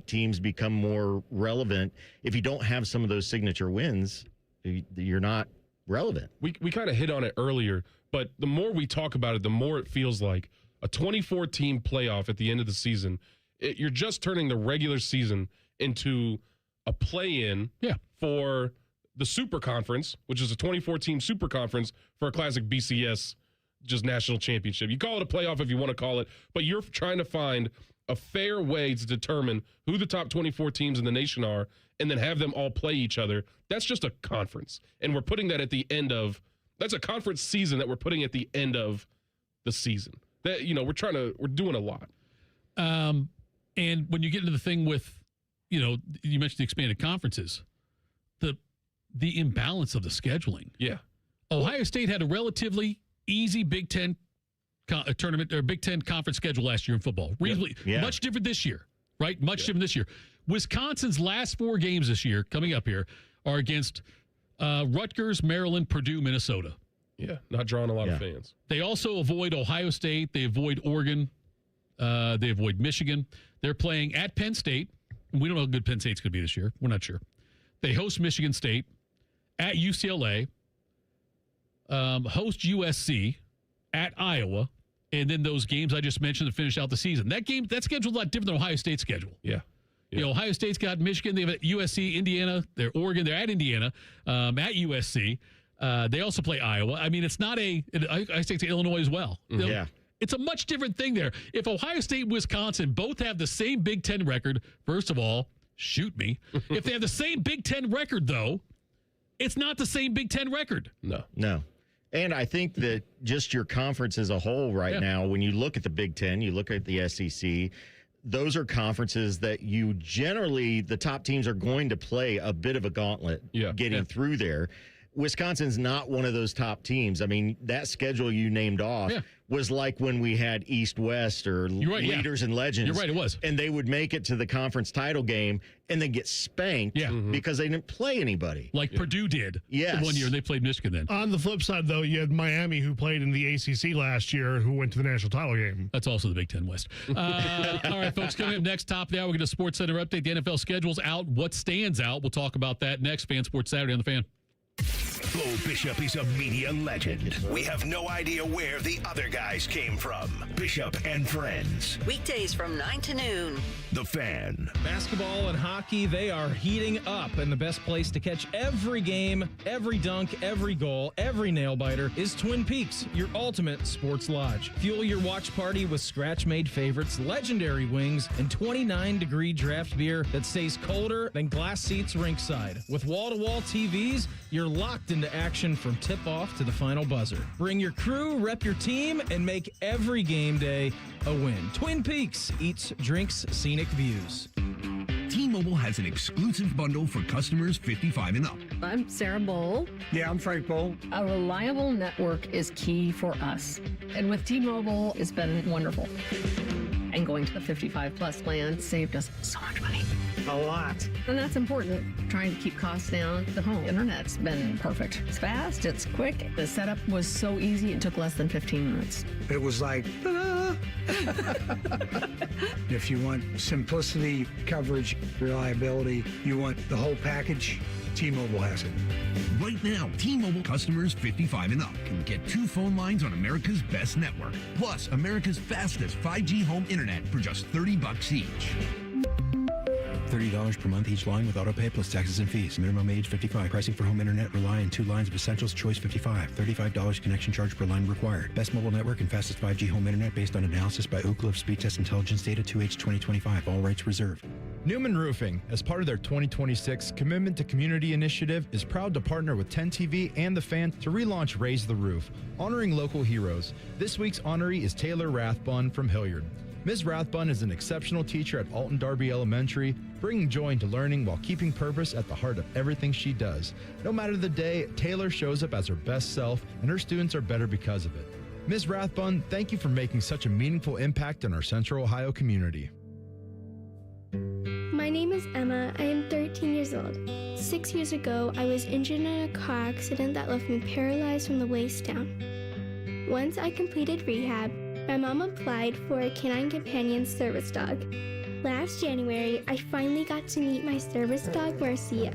teams become more relevant. If you don't have some of those signature wins, you're not relevant. We kind of hit on it earlier, but the more we talk about it, the more it feels like a 24-team playoff at the end of the season. You're just turning the regular season into a play-in for the Super Conference, which is a 24-team Super Conference for a classic BCS just national championship. You call it a playoff if you want to call it, but you're trying to find a fair way to determine who the top 24 teams in the nation are and then have them all play each other. That's just a conference. And we're putting that at the end of – that's a conference season that we're putting at the end of the season. That we're doing a lot. And when you get into the thing with, you mentioned the expanded conferences, the imbalance of the scheduling. Yeah. Ohio State had a relatively easy Big Ten tournament or Big Ten conference schedule last year in football. Reasonably, much different this year, right? Much different this year. Wisconsin's last 4 games this year, coming up here, are against Rutgers, Maryland, Purdue, Minnesota. Yeah, not drawing a lot of fans. They also avoid Ohio State. They avoid Oregon. They avoid Michigan. They're playing at Penn State. We don't know how good Penn State's going to be this year. We're not sure. They host Michigan State, at UCLA, host USC, at Iowa, and then those games I just mentioned to finish out the season. That schedule's a lot different than Ohio State's schedule. Yeah. Ohio State's got Michigan. They have USC, Indiana. They're Oregon. They're at Indiana, at USC. They also play Iowa. I mean, it's not Ohio State's Illinois as well. Yeah. It's a much different thing there. If Ohio State and Wisconsin both have the same Big Ten record, first of all, shoot me. If they have the same Big Ten record, though, it's not the same Big Ten record. No. And I think that just your conference as a whole right now, when you look at the Big Ten, you look at the SEC, those are conferences that you generally, the top teams are going to play a bit of a gauntlet getting through there. Wisconsin's not one of those top teams. I mean, that schedule you named off was like when we had East-West or Leaders and Legends. You're right, it was. And they would make it to the conference title game and then get spanked because they didn't play anybody. Like Purdue did one year, and they played Michigan then. On the flip side, though, you had Miami, who played in the ACC last year, who went to the national title game. That's also the Big Ten West. All right, folks, coming up next, top of the hour, we're going to Sports Center update. The NFL schedule's out. What stands out? We'll talk about that next. Fan Sports Saturday on the Fan. Bo Bishop is a media legend. We have no idea where the other guys came from. Bishop and Friends. Weekdays from 9 to noon. The Fan. Basketball and hockey, they are heating up, and the best place to catch every game, every dunk, every goal, every nail-biter is Twin Peaks, your ultimate sports lodge. Fuel your watch party with scratch-made favorites, legendary wings, and 29-degree draft beer that stays colder than glass seats rinkside. With wall-to-wall TVs, you're locked into action from tip-off to the final buzzer. Bring your crew, rep your team, and make every game day a win. Twin Peaks eats, drinks, scenic views. T-Mobile has an exclusive bundle for customers 55 and up. I'm Sarah Bowl. Yeah, I'm Frank Bowl. A reliable network is key for us. And with T-Mobile, it's been wonderful. And going to the 55-plus plan saved us so much money. A lot. And that's important. Trying to keep costs down. The home internet's been perfect. It's fast, it's quick. The setup was so easy, it took less than 15 minutes. It was like, ta-da! If you want simplicity, coverage, reliability, you want the whole package, T-Mobile has it. Right now, T-Mobile customers 55 and up can get 2 phone lines on America's best network, plus America's fastest 5G home internet for just $30 each. $30 per month each line with autopay plus taxes and fees. Minimum age 55. Pricing for home internet rely on 2 lines of Essentials Choice 55. $35 connection charge per line required. Best mobile network and fastest 5G home internet based on analysis by Oak Cliff Speed Test Intelligence Data 2H 2025. All rights reserved. Newman Roofing, as part of their 2026 Commitment to Community initiative, is proud to partner with 10 TV and The Fan to relaunch Raise the Roof, honoring local heroes. This week's honoree is Taylor Rathbun from Hilliard. Ms. Rathbun is an exceptional teacher at Alton Darby Elementary, bringing joy into learning while keeping purpose at the heart of everything she does. No matter the day, Taylor shows up as her best self, and her students are better because of it. Ms. Rathbun, thank you for making such a meaningful impact in our Central Ohio community. My name is Emma. I am 13 years old. 6 years ago, I was injured in a car accident that left me paralyzed from the waist down. Once I completed rehab, my mom applied for a Canine Companion service dog. Last January, I finally got to meet my service dog, Marcia.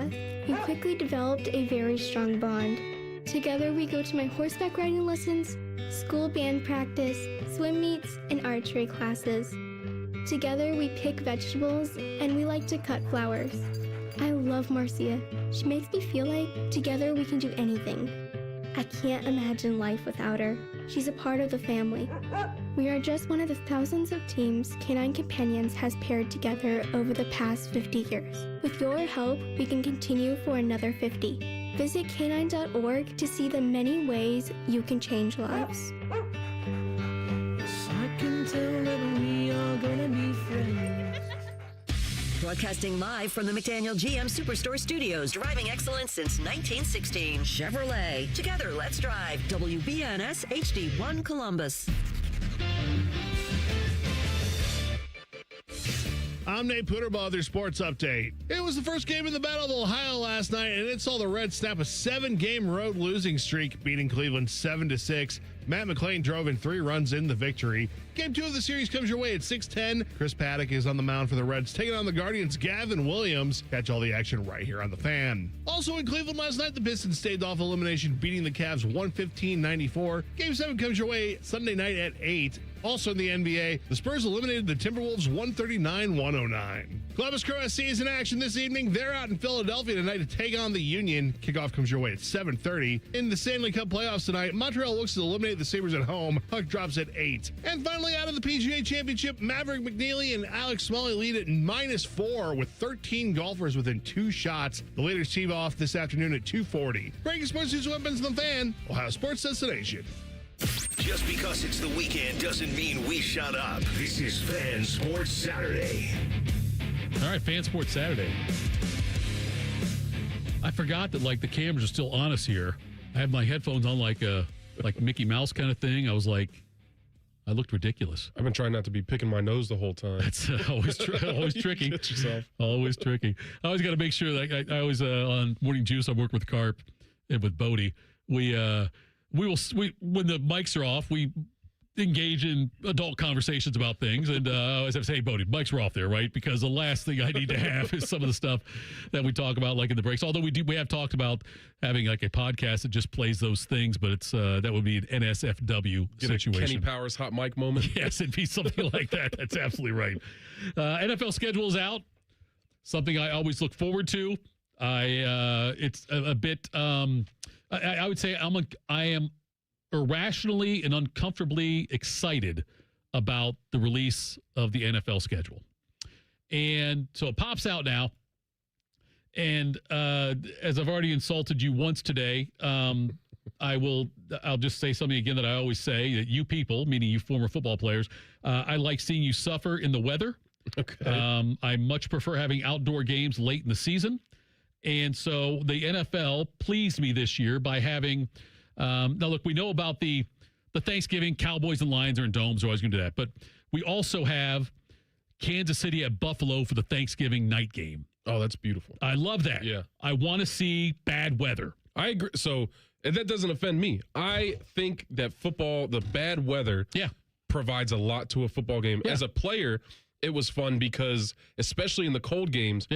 We quickly developed a very strong bond. Together, we go to my horseback riding lessons, school band practice, swim meets, and archery classes. Together, we pick vegetables, and we like to cut flowers. I love Marcia. She makes me feel like together we can do anything. I can't imagine life without her. She's a part of the family. We are just one of the thousands of teams Canine Companions has paired together over the past 50 years. With your help, we can continue for another 50. Visit canine.org to see the many ways you can change lives. I can tell that we are gonna be friends. Broadcasting live from the McDaniel GM Superstore Studios, driving excellence since 1916. Chevrolet. Together, let's drive. WBNS HD1 Columbus. I'm Nate Puderbaugh with your sports update. It was the first game in the Battle of Ohio last night, and it saw the Reds snap a 7-game road losing streak, beating Cleveland 7-6. Matt McClain drove in 3 runs in the victory. Game 2 of the series comes your way at 6:10. Chris Paddock is on the mound for the Reds, taking on the Guardians' Gavin Williams. Catch all the action right here on The Fan. Also in Cleveland last night, the Pistons staved off elimination, beating the Cavs 115-94. Game 7 comes your way Sunday night at 8. Also in the NBA, the Spurs eliminated the Timberwolves 139-109. Columbus Crew SC is in action this evening. They're out in Philadelphia tonight to take on the Union. Kickoff comes your way at 7:30. In the Stanley Cup playoffs tonight, Montreal looks to eliminate the Sabres at home. Puck drops at 8. And finally, out of the PGA Championship, Maverick McNeely and Alex Smalley lead at -4 with 13 golfers within 2 shots. The leaders tee off this afternoon at 2:40. Breaking sports news weapons on The Fan, Ohio Sports Destination. Just because it's the weekend doesn't mean we shut up. This is Fan Sports Saturday. All right, Fan Sports Saturday. I forgot that the cameras are still on us here. I have my headphones on like Mickey Mouse kind of thing. I was like, I looked ridiculous. I've been trying not to be picking my nose the whole time. That's always tricky. Get yourself. Always tricky. I always got to make sure that I always on Morning Juice. I work with Carp and with Bodie. We when the mics are off, we engage in adult conversations about things, and I always have to say, hey, Bodie, mics are off there, right? Because the last thing I need to have is some of the stuff that we talk about, like in the breaks. Although we have talked about having like a podcast that just plays those things, but it's that would be an NSFW situation. A Kenny Powers hot mic moment. Yes, it'd be something like that. That's absolutely right. NFL schedule is out. Something I always look forward to. It's a bit. I would say I am irrationally and uncomfortably excited about the release of the NFL schedule. And so it pops out now. And as I've already insulted you once today, I'll just say something again that I always say, that you people, meaning you former football players, I like seeing you suffer in the weather. Okay. I much prefer having outdoor games late in the season. And so the NFL pleased me this year by having now, look, we know about the Thanksgiving. Cowboys and Lions are in domes. They're always going to do that. But we also have Kansas City at Buffalo for the Thanksgiving night game. Oh, that's beautiful. I love that. Yeah. I want to see bad weather. I agree. So that doesn't offend me. I think that football, the bad weather, provides a lot to a football game. Yeah. As a player, it was fun because, especially in the cold games,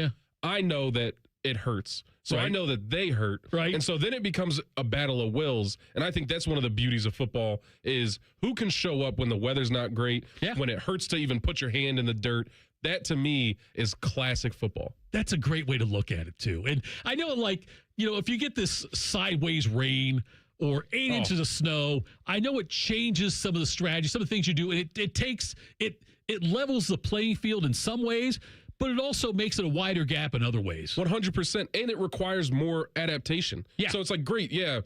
I know that it hurts. So I know that they hurt. Right. And so then it becomes a battle of wills. And I think that's one of the beauties of football is who can show up when the weather's not great, when it hurts to even put your hand in the dirt. That to me is classic football. That's a great way to look at it too. And I know, like, if you get this sideways rain or 8 inches of snow, I know it changes some of the strategy, some of the things you do, and it levels the playing field in some ways, but it also makes it a wider gap in other ways. 100%, and it requires more adaptation. Yeah. So it's like, great, yeah.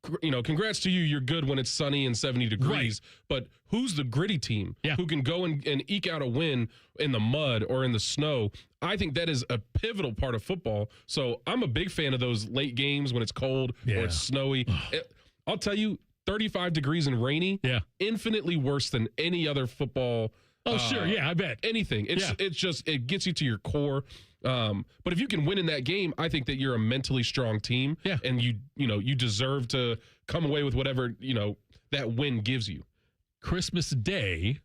Congrats to you. You're good when it's sunny and 70 degrees. Right. But who's the gritty team who can go and eke out a win in the mud or in the snow? I think that is a pivotal part of football. So I'm a big fan of those late games when it's cold or it's snowy. I'll tell you, 35 degrees and rainy, infinitely worse than any other football. Oh, sure. Yeah, I bet. Anything. It's just, it gets you to your core. But if you can win in that game, I think that you're a mentally strong team. Yeah. And you deserve to come away with whatever, that win gives you. Christmas Day,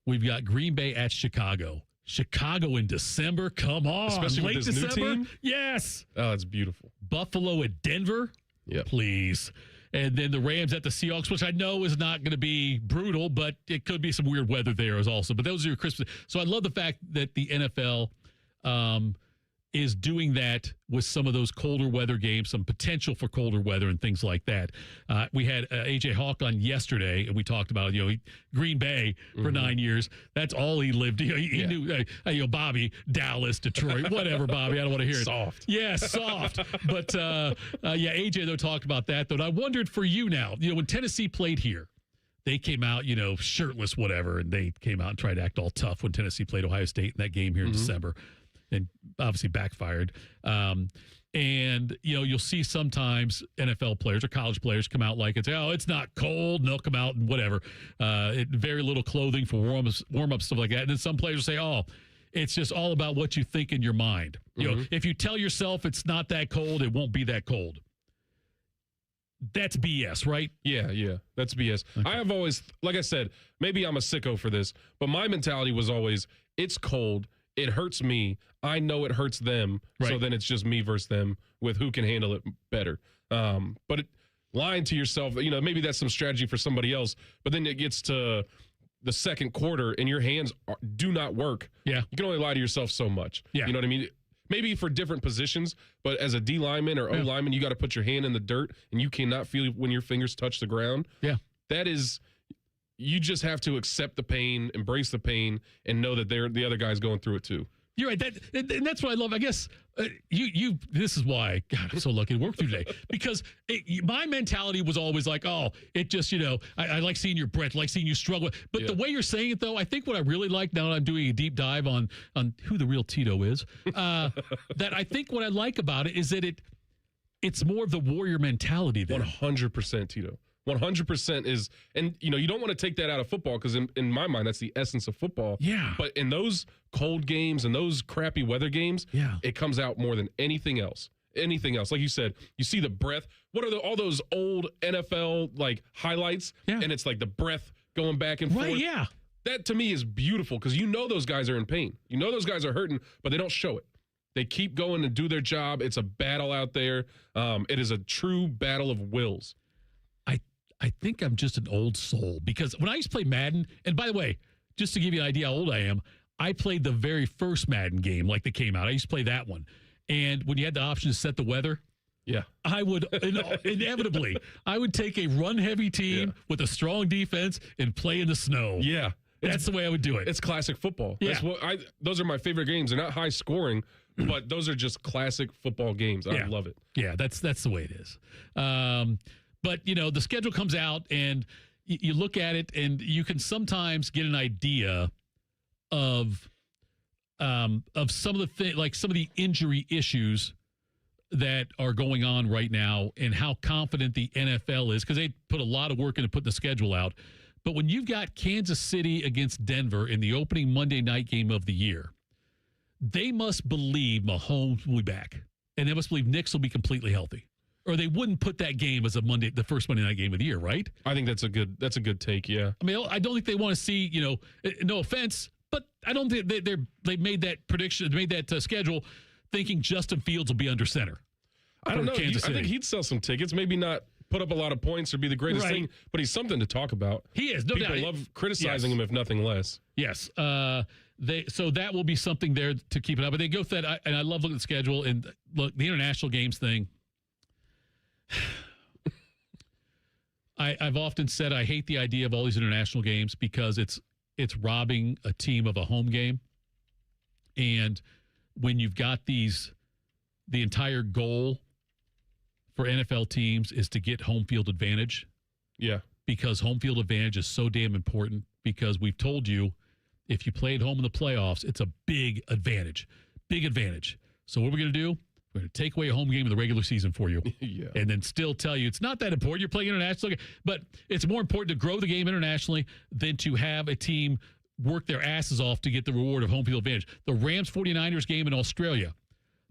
we've got Green Bay at Chicago. Chicago in December. Come on. Especially late with this December. new team? Yes. Oh, it's beautiful. Buffalo at Denver. Yeah. Please. And then the Rams at the Seahawks, which I know is not going to be brutal, but it could be some weird weather there as also. But those are your Christmas. So I love the fact that the NFL is doing that with some of those colder weather games, some potential for colder weather and things like that. We had A.J. Hawk on yesterday, and we talked about, Green Bay for 9 years. That's all he lived. He knew, Bobby, Dallas, Detroit, whatever, Bobby. I don't want to hear it. Soft. Yeah, soft. But, A.J., though, talked about that. Though, and I wondered for you now, when Tennessee played here, they came out, shirtless, whatever, and they came out and tried to act all tough when Tennessee played Ohio State in that game here in December. And obviously backfired. And, you'll see sometimes NFL players or college players come out like it's, it's not cold. And they'll come out and whatever. Very little clothing for warm-up, stuff like that. And then some players say, it's just all about what you think in your mind. If you tell yourself it's not that cold, it won't be that cold. That's BS, right? Yeah, that's BS. Okay. I have always, like I said, maybe I'm a sicko for this, but my mentality was always, it's cold. It hurts me. I know it hurts them. Right. So then it's just me versus them with who can handle it better. But lying to yourself, maybe that's some strategy for somebody else. But then it gets to the second quarter and your hands do not work. Yeah. You can only lie to yourself so much. Yeah. You know what I mean? Maybe for different positions, but as a D lineman or O lineman, you got to put your hand in the dirt and you cannot feel when your fingers touch the ground. Yeah. That is... You just have to accept the pain, embrace the pain, and know that the other guy's going through it too. You're right. And that's what I love. I guess this is why, God, I'm so lucky to work through today. Because my mentality was always like, it just, I like seeing your breath, like seeing you struggle. But the way you're saying it, though, I think what I really like now that I'm doing a deep dive on who the real Tito is, that I think what I like about it is that it's more of the warrior mentality there. 100% Tito. 100% is, and you don't want to take that out of football because in my mind that's the essence of football. Yeah. But in those cold games and those crappy weather games, it comes out more than anything else. Anything else, like you said, you see the breath. What are all those old NFL like highlights? Yeah. And it's like the breath going back and forth. Right. Yeah. That to me is beautiful because those guys are in pain. Those guys are hurting, but they don't show it. They keep going to do their job. It's a battle out there. It is a true battle of wills. I think I'm just an old soul because when I used to play Madden, and by the way, just to give you an idea how old I am, I played the very first Madden game like that came out. I used to play that one. And when you had the option to set the weather, I would inevitably, I would take a run-heavy team with a strong defense and play in the snow. Yeah. That's the way I would do it. It's classic football. Yeah. Those are my favorite games. They're not high scoring, but those are just classic football games. I love it. Yeah, that's the way it is. But, the schedule comes out and you look at it and you can sometimes get an idea of some of the some of the injury issues that are going on right now and how confident the NFL is because they put a lot of work into putting the schedule out. But when you've got Kansas City against Denver in the opening Monday night game of the year, they must believe Mahomes will be back. And they must believe Knicks will be completely healthy. Or they wouldn't put that game as the first Monday night game of the year, right? I think that's a good take, yeah. I mean, I don't think they want to see, no offense, but I don't think they made that prediction, made that schedule thinking Justin Fields will be under center. I don't know. I think he'd sell some tickets, maybe not put up a lot of points or be the greatest thing, but he's something to talk about. He is. No People doubt. love criticizing him, if nothing less. Yes. So that will be something there to keep it up. But they go through that, and I love looking at the schedule. And look, the international games thing. I've often said I hate the idea of all these international games because it's robbing a team of a home game. And when you've got the entire goal for NFL teams is to get home field advantage. Yeah. Because home field advantage is so damn important, because we've told you if you play at home in the playoffs, it's a big advantage. Big advantage. So what we're going to do? We're going to take away a home game in the regular season for you. Yeah. And then still tell you it's not that important. You're playing international. But it's more important to grow the game internationally than to have a team work their asses off to get the reward of home field advantage. The Rams 49ers game in Australia,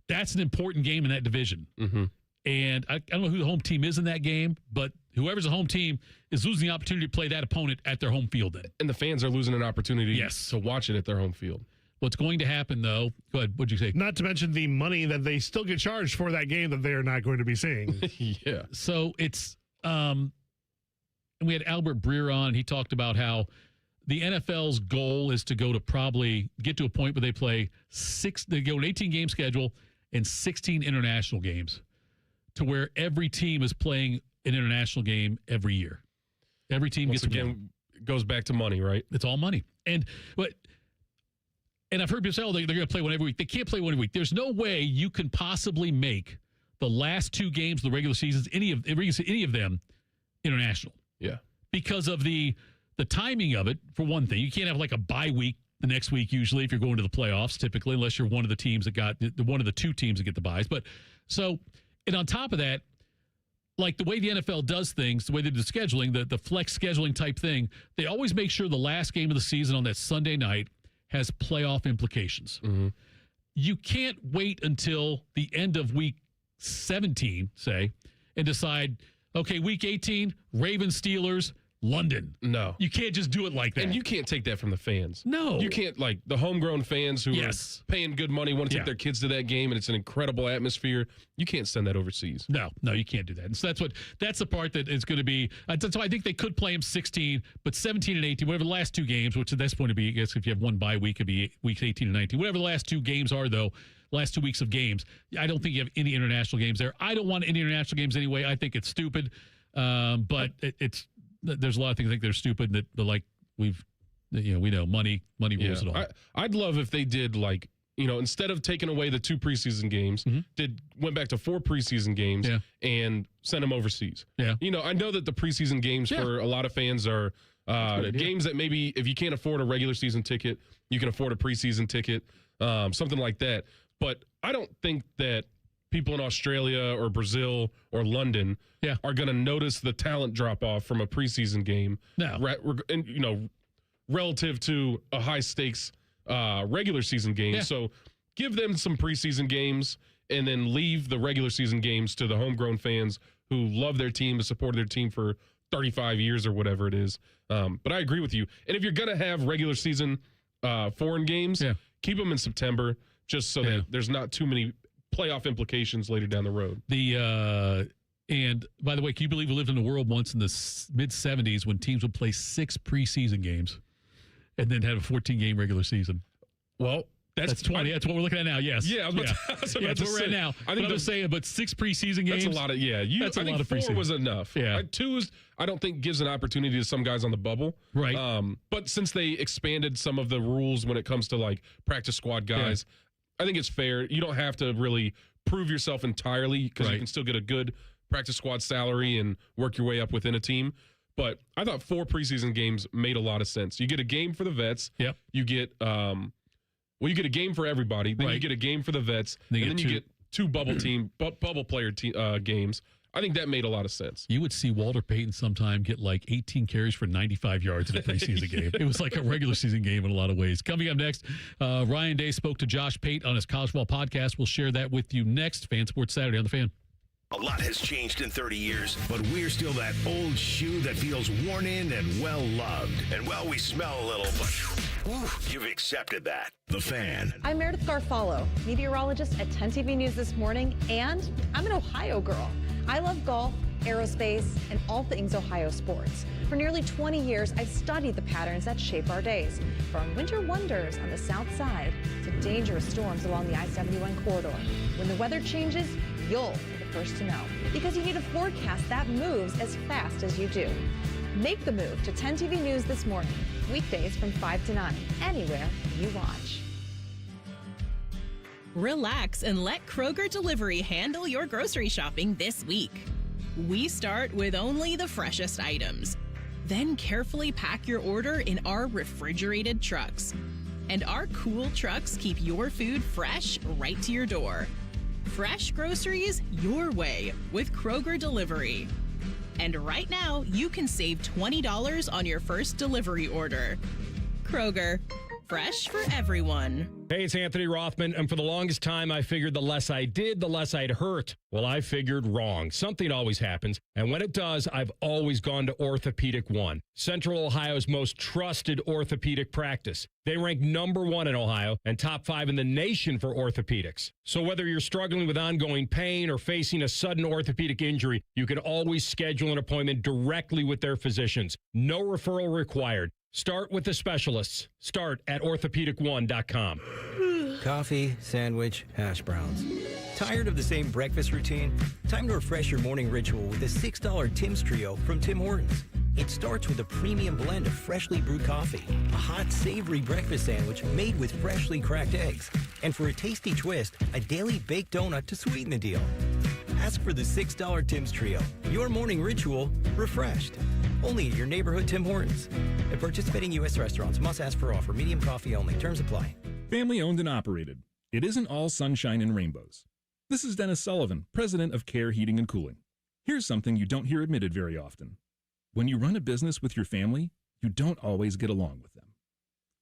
that's an important game in that division. Mm-hmm. And I don't know who the home team is in that game, but whoever's the home team is losing the opportunity to play that opponent at their home field then. And the fans are losing an opportunity to watch it at their home field. What's going to happen, though, go ahead, what'd you say? Not to mention the money that they still get charged for that game that they are not going to be seeing. Yeah. So it's, and we had Albert Breer on. He talked about how the NFL's goal is to go to probably get to a point where they play they go an 18-game schedule and 16 international games, to where every team is playing an international game every year. Every team Once gets again, goes back to money, right? It's all money. And I've heard people say, they're going to play one every week. They can't play one every week. There's no way you can possibly make the last two games of the regular seasons, any of them, international. Yeah. Because of the timing of it, for one thing. You can't have like a bye week the next week usually if you're going to the playoffs, typically, unless you're one of the teams that got one of the two teams that get the byes. But so, and on top of that, like the way the NFL does things, the way they do scheduling, the flex scheduling type thing, they always make sure the last game of the season on that Sunday night has playoff implications. Mm-hmm. You can't wait until the end of week 17, say, and decide, okay, week 18, Ravens, Steelers, London. No. You can't just do it like that. And you can't take that from the fans. No. You can't, like, the homegrown fans who are paying good money, want to take their kids to that game, and it's an incredible atmosphere. You can't send that overseas. No, you can't do that. And so that's the part that is going to be, so I think they could play them 16, but 17 and 18, whatever the last two games, which at this point would be, I guess if you have one bye week, it'd be weeks 18 and 19. Whatever the last two games are, though, last 2 weeks of games, I don't think you have any international games there. I don't want any international games anyway. I think it's stupid. But there's a lot of things I think they're stupid that like we know money rules it all. I'd love if they did, like, instead of taking away the 2 preseason games, went back to 4 preseason games and sent them overseas. Yeah. I know that the preseason games for a lot of fans are games that maybe if you can't afford a regular season ticket, you can afford a preseason ticket, something like that. But I don't think that people in Australia or Brazil or London are going to notice the talent drop off from a preseason game. No. Relative to a high stakes regular season game. Yeah. So give them some preseason games and then leave the regular season games to the homegrown fans who love their team and supported their team for 35 years or whatever it is. But I agree with you. And if you're going to have regular season foreign games, keep them in September just so that there's not too many playoff implications later down the road. And by the way, can you believe we lived in a world once in the mid-'70s when teams would play 6 preseason games and then have a 14-game regular season? Well, that's 20. That's what we're looking at now. Yes. Yeah, that's where we're at now. I think I'm saying, but 6 preseason games. That's a lot of that's a lot of 4 preseason. Was enough. Yeah, 2 is I don't think gives an opportunity to some guys on the bubble. Right. But since they expanded some of the rules when it comes to like practice squad guys, I think it's fair. You don't have to really prove yourself entirely because you can still get a good practice squad salary and work your way up within a team. But I thought 4 preseason games made a lot of sense. You get a game for the vets. Yep. You get you get a game for everybody. Then you get a game for the vets. And then you get 2 bubble player games. I think that made a lot of sense. You would see Walter Payton sometime get like 18 carries for 95 yards in a preseason game. It was like a regular season game in a lot of ways. Coming up next, Ryan Day spoke to Josh Pate on his College Football podcast. We'll share that with you next. Fan Sports Saturday on The Fan. A lot has changed in 30 years, but we're still that old shoe that feels worn in and well-loved. And, well, we smell a little, but you've accepted that. The Fan. I'm Meredith Garfalo, meteorologist at 10 TV News This Morning, and I'm an Ohio girl. I love golf, aerospace, and all things Ohio sports. For nearly 20 years, I've studied the patterns that shape our days, from winter wonders on the south side to dangerous storms along the I-71 corridor. When the weather changes, you'll be the first to know, because you need a forecast that moves as fast as you do. Make the move to 10 TV News this morning, weekdays from 5 to 9, anywhere you watch. Relax and let Kroger Delivery handle your grocery shopping this week. We start with only the freshest items. Then carefully pack your order in our refrigerated trucks. And our cool trucks keep your food fresh right to your door. Fresh groceries your way with Kroger Delivery. And right now, you can save $20 on your first delivery order. Kroger, fresh for everyone. Hey, it's Anthony Rothman, and for the longest time, I figured the less I did, the less I'd hurt. Well, I figured wrong. Something always happens, and when it does, I've always gone to Orthopedic One, Central Ohio's most trusted orthopedic practice. They rank #1 in Ohio and top 5 in the nation for orthopedics. So whether you're struggling with ongoing pain or facing a sudden orthopedic injury, you can always schedule an appointment directly with their physicians. No referral required. Start with the specialists. Start at orthopedic1.com. Coffee, sandwich, hash browns. Tired of the same breakfast routine? Time to refresh your morning ritual with a $6 Tim's Trio from Tim Hortons. It starts with a premium blend of freshly brewed coffee, a hot, savory breakfast sandwich made with freshly cracked eggs, and for a tasty twist, a daily baked donut to sweeten the deal. Ask for the $6 Tim's Trio. Your morning ritual refreshed. Only at your neighborhood Tim Hortons. At participating U.S. restaurants, must ask for offer. Medium coffee only. Terms apply. Family owned and operated. It isn't all sunshine and rainbows. This is Dennis Sullivan, president of Care Heating and Cooling. Here's something you don't hear admitted very often. When you run a business with your family, you don't always get along with them.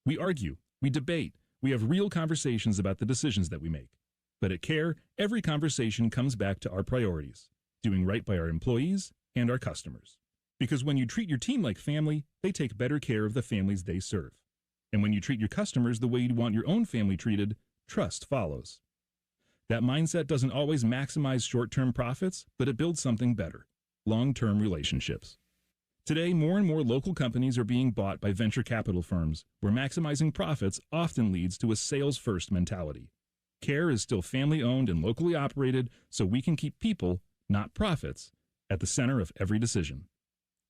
We argue, we debate, we have real conversations about the decisions that we make. But at Care, every conversation comes back to our priorities, doing right by our employees and our customers. Because when you treat your team like family, they take better care of the families they serve. And when you treat your customers the way you want your own family treated, trust follows. That mindset doesn't always maximize short-term profits, but it builds something better, long-term relationships. Today, more and more local companies are being bought by venture capital firms, where maximizing profits often leads to a sales-first mentality. Care is still family-owned and locally operated, so we can keep people, not profits, at the center of every decision.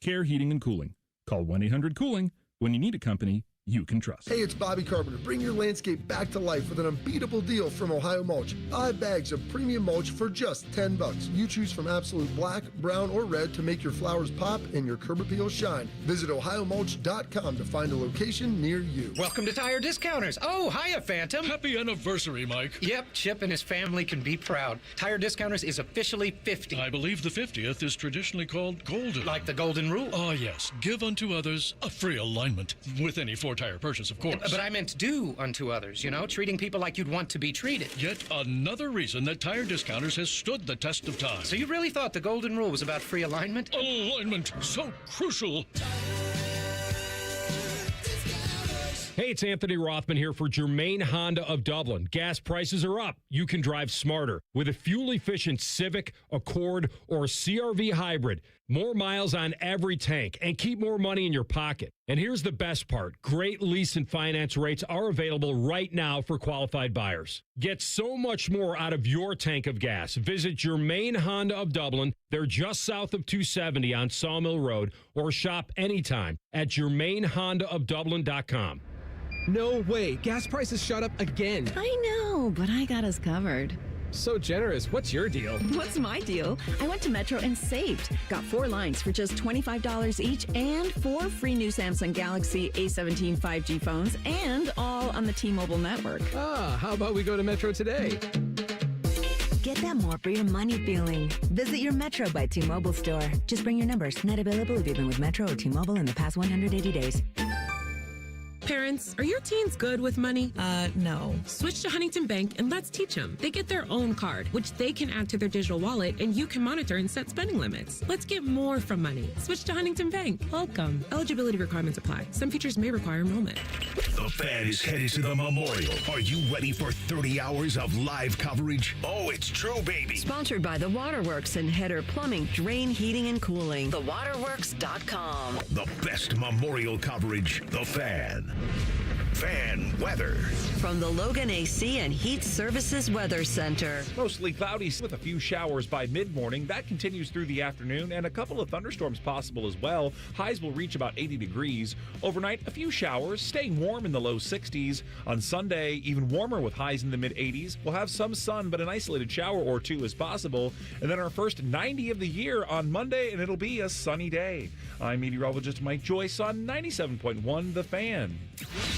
Care Heating and Cooling. Call 1-800-COOLING when you need a company you can trust. Hey, it's Bobby Carpenter. Bring your landscape back to life with an unbeatable deal from Ohio Mulch. 5 bags of premium mulch for just $10. You choose from absolute black, brown, or red to make your flowers pop and your curb appeal shine. Visit ohiomulch.com to find a location near you. Welcome to Tire Discounters. Oh, hiya, Phantom. Happy anniversary, Mike. Yep, Chip and his family can be proud. Tire Discounters is officially 50. I believe the 50th is traditionally called golden. Like the golden rule. Ah, yes. Give unto others a free alignment with any four-tire purchase, of course. But I meant do unto others, you know, treating people like you'd want to be treated. Yet another reason that Tire Discounters has stood the test of time. So you really thought the golden rule was about free alignment? Alignment, so crucial. Hey, it's Anthony Rothman here for Germain Honda of Dublin. Gas prices are up. You can drive smarter with a fuel-efficient Civic, Accord, or CR-V hybrid. More miles on every tank and keep more money in your pocket. And here's the best part. Great lease and finance rates are available right now for qualified buyers. Get so much more out of your tank of gas. Visit Germain Honda of Dublin. They're just south of 270 on Sawmill Road, or shop anytime at GermainHondaofDublin.com. No way. Gas prices shot up again. I know, but I got us covered. So generous. What's your deal? What's my deal? I went to Metro and saved. Got 4 lines for just $25 each and 4 free new Samsung Galaxy A17 5G phones, and all on the T-Mobile network. Ah, how about we go to Metro today? Get that more for your money feeling. Visit your Metro by T-Mobile store. Just bring your numbers. Not available if you've been with Metro or T-Mobile in the past 180 days. Parents, are your teens good with money? No. Switch to Huntington Bank and let's teach them. They get their own card, which they can add to their digital wallet, and you can monitor and set spending limits. Let's get more from money. Switch to Huntington Bank. Welcome. Eligibility requirements apply. Some features may require enrollment. The Fan is headed to the Memorial. Are you ready for 30 hours of live coverage? Oh, it's true, baby. Sponsored by The Waterworks and Header Plumbing, Drain, Heating, and Cooling. TheWaterworks.com. The best Memorial coverage, The Fan. Fan weather. From the Logan AC and Heat Services Weather Center. Mostly cloudy with a few showers by mid-morning. That continues through the afternoon, and a couple of thunderstorms possible as well. Highs will reach about 80 degrees. Overnight, a few showers, staying warm in the low 60s. On Sunday, even warmer with highs in the mid-80s. We'll have some sun, but an isolated shower or two is possible. And then our first 90 of the year on Monday, and it'll be a sunny day. I'm meteorologist Mike Joyce on 97.1 The Fan.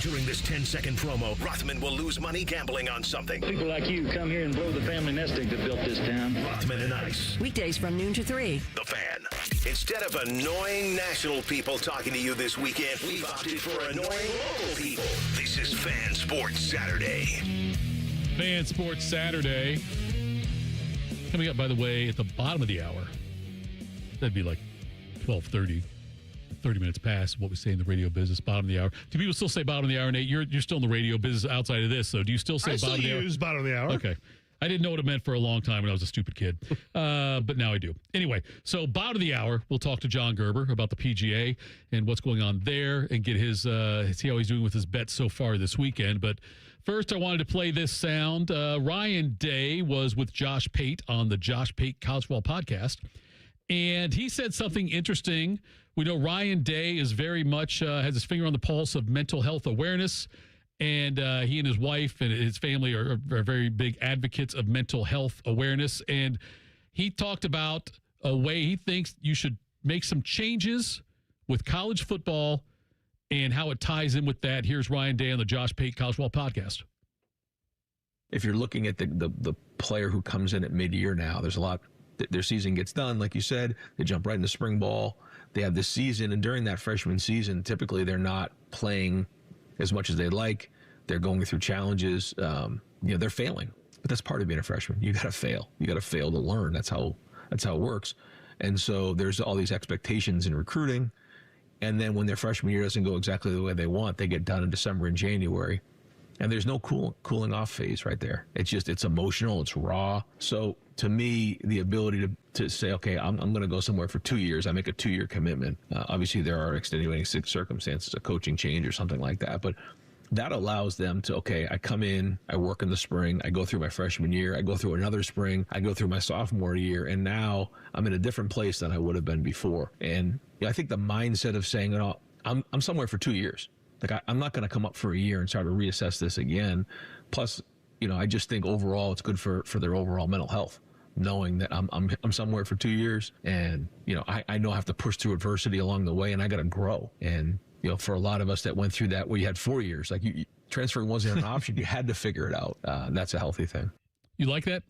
During this 10-second promo, Rothman will lose money gambling on something. People like you come here and blow the family nest egg that built this town. Rothman and Ice. Weekdays from noon to 3. The Fan. Instead of annoying national people talking to you this weekend, we've opted for annoying local people. This is Fan Sports Saturday. Fan Sports Saturday. Coming up, by the way, at the bottom of the hour. That'd be like 12:30. 30 minutes past what we say in the radio business, bottom of the hour. Do people still say bottom of the hour, Nate? You're still in the radio business outside of this, so do you still say bottom of the hour? I use bottom of the hour. Okay. I didn't know what it meant for a long time when I was a stupid kid, but now I do. Anyway, so bottom of the hour, we'll talk to John Gerber about the PGA and what's going on there and get his see how he's doing with his bets so far this weekend. But first, I wanted to play this sound. Ryan Day was with Josh Pate on the Josh Pate College Football Podcast, and he said something interesting. We know Ryan Day is very much has his finger on the pulse of mental health awareness, and he and his wife and his family are very big advocates of mental health awareness. And he talked about a way he thinks you should make some changes with college football and how it ties in with that. Here's Ryan Day on the Josh Pate College Football Podcast. If you're looking at the player who comes in at mid-year now, there's a lot. Their season gets done, like you said, they jump right into spring ball. They have this season, and during that freshman season, typically they're not playing as much as they'd like. They're going through challenges. They're failing, but that's part of being a freshman. You got to fail. You got to fail to learn. That's how it works. And so there's all these expectations in recruiting, and then when their freshman year doesn't go exactly the way they want, they get done in December and January, and there's no cooling off phase right there. It's emotional. It's raw. So to me, the ability to say, okay, I'm going to go somewhere for 2 years. I make a 2-year commitment. Obviously, there are extenuating circumstances, a coaching change or something like that. But that allows them to, okay, I come in, I work in the spring, I go through my freshman year, I go through another spring, I go through my sophomore year, and now I'm in a different place than I would have been before. And I think the mindset of saying, I'm somewhere for 2 years. Like, I'm not going to come up for a year and start to reassess this again. Plus, I just think overall it's good for their overall mental health, knowing that I'm somewhere for 2 years, and I know I have to push through adversity along the way, and I got to grow. And for a lot of us that went through that, where you had 4 years, like transferring wasn't an option. You had to figure it out. That's a healthy thing. You like that?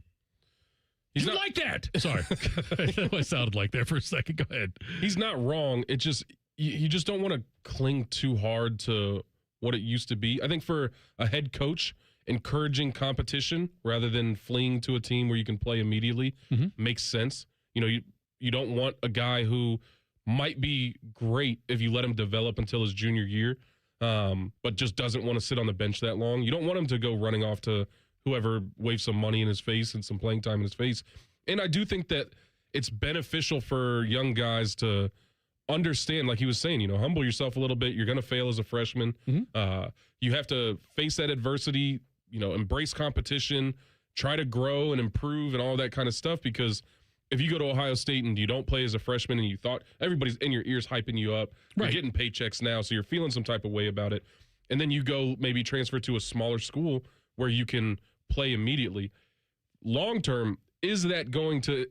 Like that? Sorry, that's what I sounded like there for a second. Go ahead. He's not wrong. It just you just don't want to cling too hard to what it used to be. I think for a head coach, encouraging competition rather than fleeing to a team where you can play immediately makes sense. You don't want a guy who might be great if you let him develop until his junior year, but just doesn't want to sit on the bench that long. You don't want him to go running off to whoever waves some money in his face and some playing time in his face. And I do think that it's beneficial for young guys to understand, like he was saying, humble yourself a little bit. You're going to fail as a freshman. You have to face that adversity, embrace competition, try to grow and improve and all that kind of stuff. Because if you go to Ohio State and you don't play as a freshman and you thought everybody's in your ears hyping you up, you're getting paychecks now, so you're feeling some type of way about it. And then you go maybe transfer to a smaller school where you can play immediately. Long term, is that going to,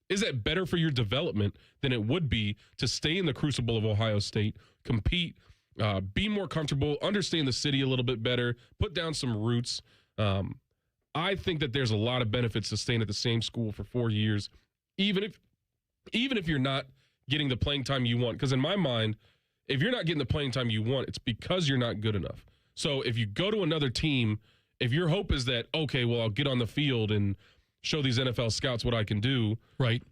is that better for your development than it would be to stay in the crucible of Ohio State, compete, be more comfortable, understand the city a little bit better, put down some roots? I think that there's a lot of benefits to staying at the same school for 4 years, even if you're not getting the playing time you want. Because in my mind, if you're not getting the playing time you want, it's because you're not good enough. So if you go to another team, if your hope is that, okay, well, I'll get on the field and show these NFL scouts what I can do. Right.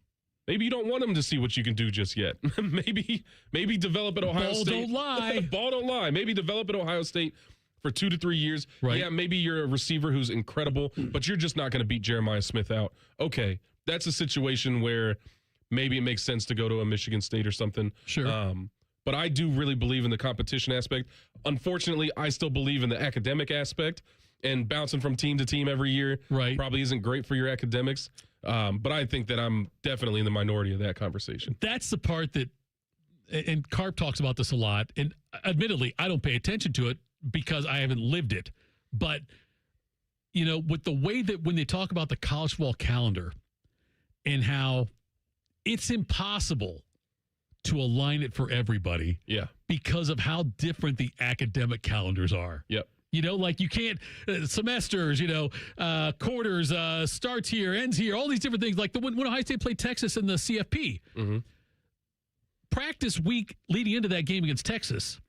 Maybe you don't want them to see what you can do just yet. maybe develop at Ohio State. Ball don't lie. Ball don't lie. Maybe develop at Ohio State for 2 to 3 years. Right. Yeah, maybe you're a receiver who's incredible, but you're just not going to beat Jeremiah Smith out. Okay, that's a situation where maybe it makes sense to go to a Michigan State or something. Sure. But I do really believe in the competition aspect. Unfortunately, I still believe in the academic aspect, and bouncing from team to team every year probably isn't great for your academics. But I think that I'm definitely in the minority of that conversation. That's the part that, and Carp talks about this a lot, and admittedly, I don't pay attention to it because I haven't lived it. But, you know, with the way that when they talk about the college football calendar and how it's impossible to align it for everybody because of how different the academic calendars are. Yep. You know, like you can't, semesters, quarters, starts here, ends here, all these different things. Like when Ohio State played Texas in the CFP, practice week leading into that game against Texas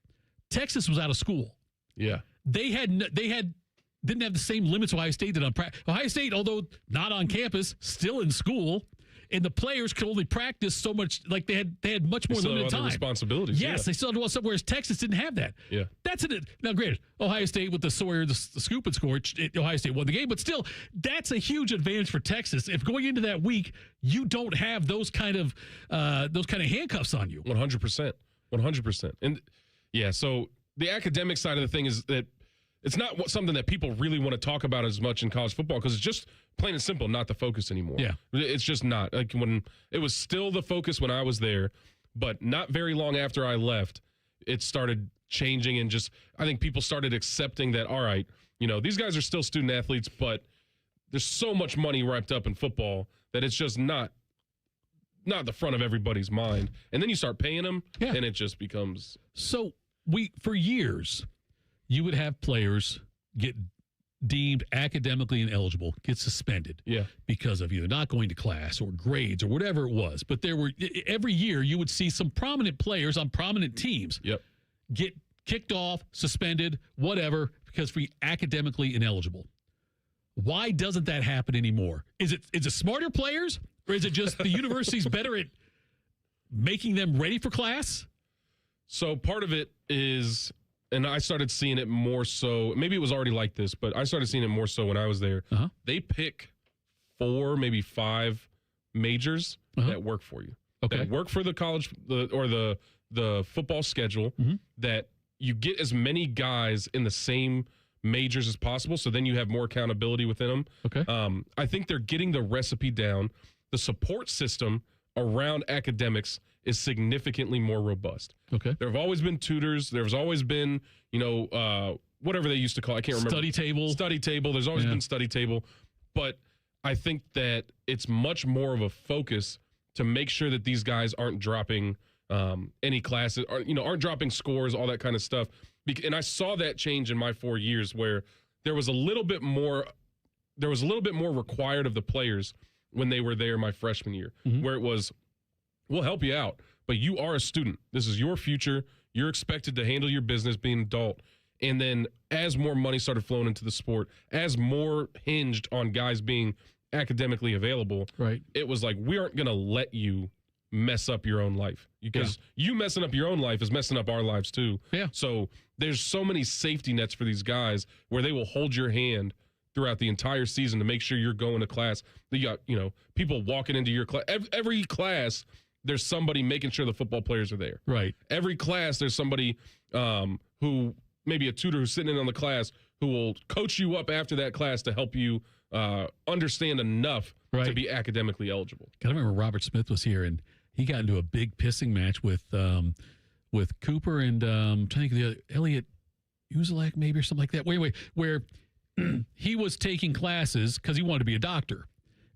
was out of school. Yeah. They didn't have the same limits Ohio State did on practice. Ohio State, although not on campus, still in school. And the players could only practice so much, like they had much more limited time. Responsibilities. Yes, they still had to do something, whereas Texas didn't have that. Yeah. That's it. Now, granted, Ohio State with the Sawyer, the scoop and score, Ohio State won the game, but still, that's a huge advantage for Texas. If going into that week, you don't have those kind of handcuffs on you. 100%. And yeah, so the academic side of the thing is that it's not something that people really want to talk about as much in college football because it's just plain and simple not the focus anymore. Yeah. It's just not. Like when it was still the focus when I was there, but not very long after I left, it started changing and just I think people started accepting that, all right, these guys are still student athletes, but there's so much money wrapped up in football that it's just not the front of everybody's mind. And then you start paying them and it just becomes. So for years, you would have players get deemed academically ineligible, get suspended because of either not going to class or grades or whatever it was. But every year you would see some prominent players on prominent teams get kicked off, suspended, whatever, because for academically ineligible. Why doesn't that happen anymore? Is it smarter players or is it just the university's better at making them ready for class? So part of it is, and I started seeing it more so, maybe it was already like this, but I started seeing it more so when I was there. They pick 4, maybe 5 majors that work for you. Okay. That work for the college or the football schedule, that you get as many guys in the same majors as possible, so then you have more accountability within them. Okay. I think they're getting the recipe down. The support system around academics is significantly more robust. Okay. There have always been tutors. There's always been, whatever they used to call it. I can't remember. Study table. There's always been study table. But I think that it's much more of a focus to make sure that these guys aren't dropping any classes, or, aren't dropping scores, all that kind of stuff. And I saw that change in my 4 years where there was a little bit more required of the players when they were there my freshman year, where it was, we'll help you out, but you are a student. This is your future. You're expected to handle your business, being an adult. And then as more money started flowing into the sport, as more hinged on guys being academically available, it was like, we aren't going to let you mess up your own life, because you messing up your own life is messing up our lives too. Yeah. So there's so many safety nets for these guys where they will hold your hand throughout the entire season to make sure you're going to class. You got, people walking into your class. Every class, there's somebody making sure the football players are there. Right. Every class, there's somebody who, maybe a tutor who's sitting in on the class, who will coach you up after that class to help you understand enough to be academically eligible. I remember Robert Smith was here, and he got into a big pissing match with Cooper and I'm trying to think of the other, Elliot Uzelak maybe or something like that. Where he was taking classes because he wanted to be a doctor,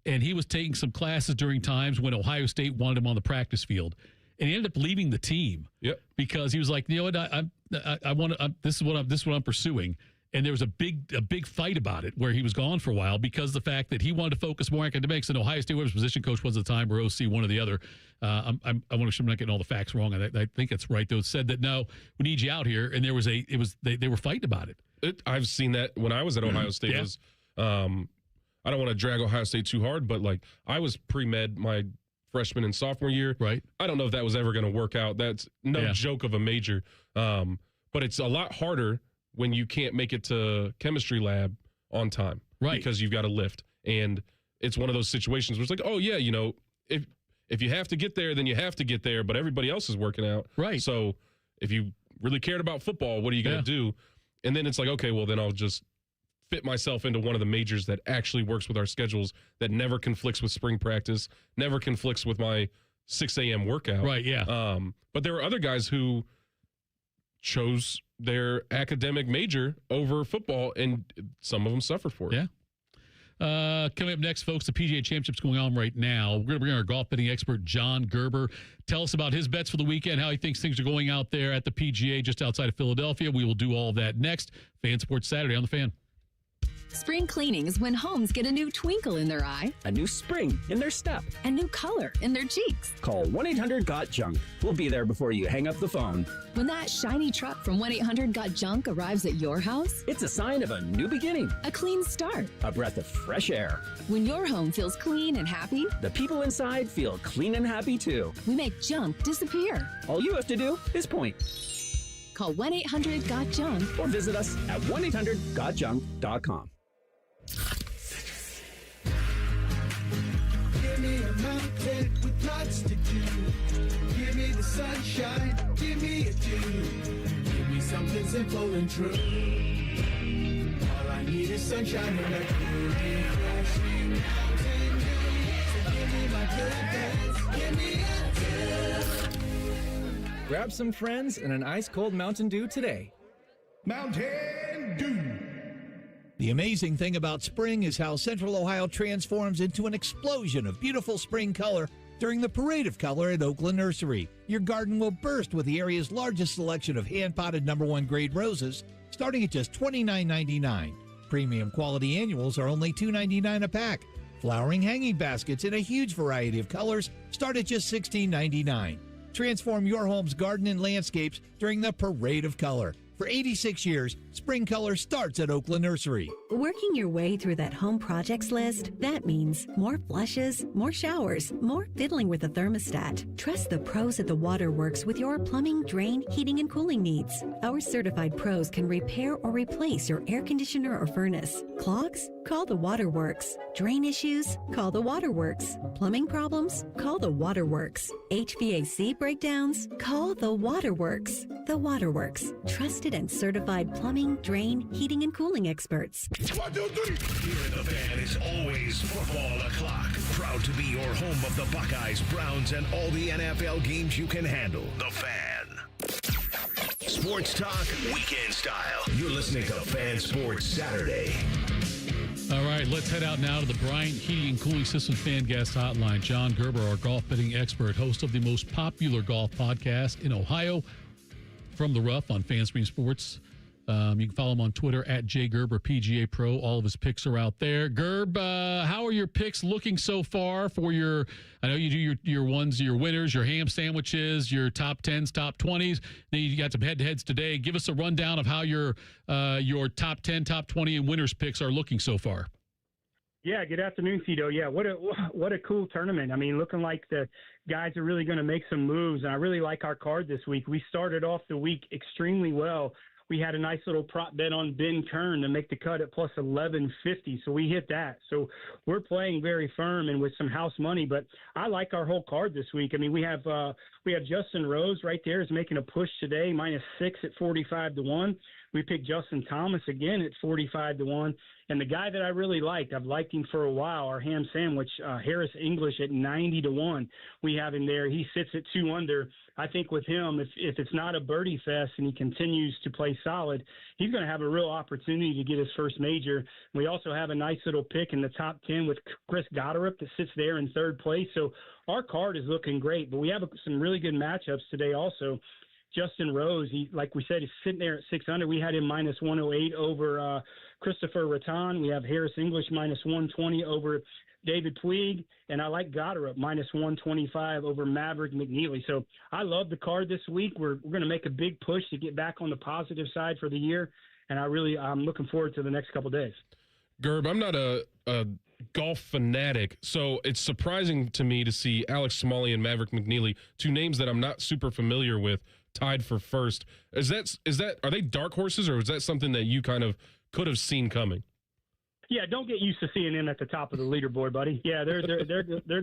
and he was taking some classes during times when Ohio State wanted him on the practice field, and he ended up leaving the team because he was like, I want to. This is what I'm pursuing, And there was a big fight about it where he was gone for a while because of the fact that he wanted to focus more on academics. And Ohio State, whoever's position coach was at the time, or OC, one or the other. I want to make sure I'm not getting all the facts wrong. I think it's right, though. It said that, no, we need you out here. And there was they were fighting about it. I've seen that when I was at Ohio State. Yeah. Was, I don't want to drag Ohio State too hard, but like I was pre-med my freshman and sophomore year. Right. I don't know if that was ever going to work out. That's no joke of a major. But it's a lot harder when you can't make it to chemistry lab on time. Right. Because you've got to lift. And it's one of those situations where it's like, oh, yeah, you know, if you have to get there, then you have to get there, but everybody else is working out. Right. So if you really cared about football, what are you going to do? And then it's like, okay, well, then I'll just fit myself into one of the majors that actually works with our schedules, that never conflicts with spring practice, never conflicts with my 6 a.m. workout. Right, yeah. But there were other guys who chose their academic major over football, and some of them suffered for it. Yeah. Coming up next, folks, the PGA Championship's going on right now. We're going to bring our golf betting expert, John Gerber. Tell us about his bets for the weekend, how he thinks things are going out there at the PGA just outside of Philadelphia. We will do all of that next. Fan Sports Saturday on The Fan. Spring cleaning is when homes get a new twinkle in their eye, a new spring in their step, a new color in their cheeks. Call 1-800-GOT-JUNK. We'll be there before you hang up the phone. When that shiny truck from 1-800-GOT-JUNK arrives at your house, it's a sign of a new beginning, a clean start, a breath of fresh air. When your home feels clean and happy, the people inside feel clean and happy too. We make junk disappear. All you have to do is point. Call 1-800-GOT-JUNK or visit us at 1-800-GOT-JUNK.com. Give me a mountain with lots to do. Give me the sunshine, give me a dew. Give me something simple and true. All I need is sunshine and a cool, refreshing mountain dew. So give me my good hands, give me a dew. Grab some friends and an ice-cold Mountain Dew today. Mountain Dew. The amazing thing about spring is how Central Ohio transforms into an explosion of beautiful spring color during the Parade of Color at Oakland Nursery. Your garden will burst with the area's largest selection of hand-potted #1 grade roses, starting at just $29.99. Premium quality annuals are only $2.99 a pack. Flowering hanging baskets in a huge variety of colors start at just $16.99. Transform your home's garden and landscapes during the Parade of Color. For 86 years, spring color starts at Oakland Nursery. Working your way through that home projects list, that means more flushes, more showers, more fiddling with the thermostat. Trust the pros at the Waterworks with your plumbing, drain, heating, and cooling needs. Our certified pros can repair or replace your air conditioner or furnace. Clogs? Call the Waterworks. Drain issues? Call the Waterworks. Plumbing problems? Call the Waterworks. HVAC breakdowns? Call the Waterworks. The Waterworks. Trusted and certified plumbing, drain, heating, and cooling experts. 1, 2, 3. Here at the Fan is always football o'clock. Proud to be your home of the Buckeyes, Browns, and all the NFL games you can handle. The Fan. Sports talk, weekend style. You're listening to Fan Sports Saturday. All right, let's head out now to the Bryant Heating and Cooling System Fan Guest Hotline. John Gerber, our golf betting expert, host of the most popular golf podcast in Ohio, From the Rough on FanStream Sports. You can follow him on Twitter at JGerberPGA Pro. All of his picks are out there. Gerb, how are your picks looking so far for your, I know you do your ones, your winners, your ham sandwiches, your top 10s, top 20s. Then you got some head-to-heads today. Give us a rundown of how your top 10, top 20, and winners picks are looking so far. Yeah, good afternoon, Tito. Yeah, what a cool tournament. I mean, looking like the guys are really going to make some moves, and I really like our card this week. We started off the week extremely well. We had a nice little prop bet on Ben Kern to make the cut at plus 1150, so we hit that. So we're playing very firm and with some house money, but I like our whole card this week. I mean, we have Justin Rose right there is making a push today, -6 at 45-1. We picked Justin Thomas again at 45-1. And the guy that I really liked, I've liked him for a while, our ham sandwich, Harris English at 90-1. We have him there. He sits at 2 under. I think with him, if it's not a birdie fest and he continues to play solid, he's going to have a real opportunity to get his first major. We also have a nice little pick in the top 10 with Chris Gotterup that sits there in third place. So our card is looking great, but we have some really good matchups today also. Justin Rose, like we said, he's sitting there at 600. We had him minus 108 over Christopher Rattan. We have Harris English minus 120 over David Puig, and I like Goddard minus 125 over Maverick McNeely. So I love the card this week. We're going to make a big push to get back on the positive side for the year, and I'm looking forward to the next couple of days. Gerb, I'm not a golf fanatic, so it's surprising to me to see Alex Smalley and Maverick McNeely, two names that I'm not super familiar with, tied for first. Are they dark horses, or is that something that you kind of could have seen coming? Yeah, don't get used to seeing them at the top of the leaderboard, buddy. Yeah, they're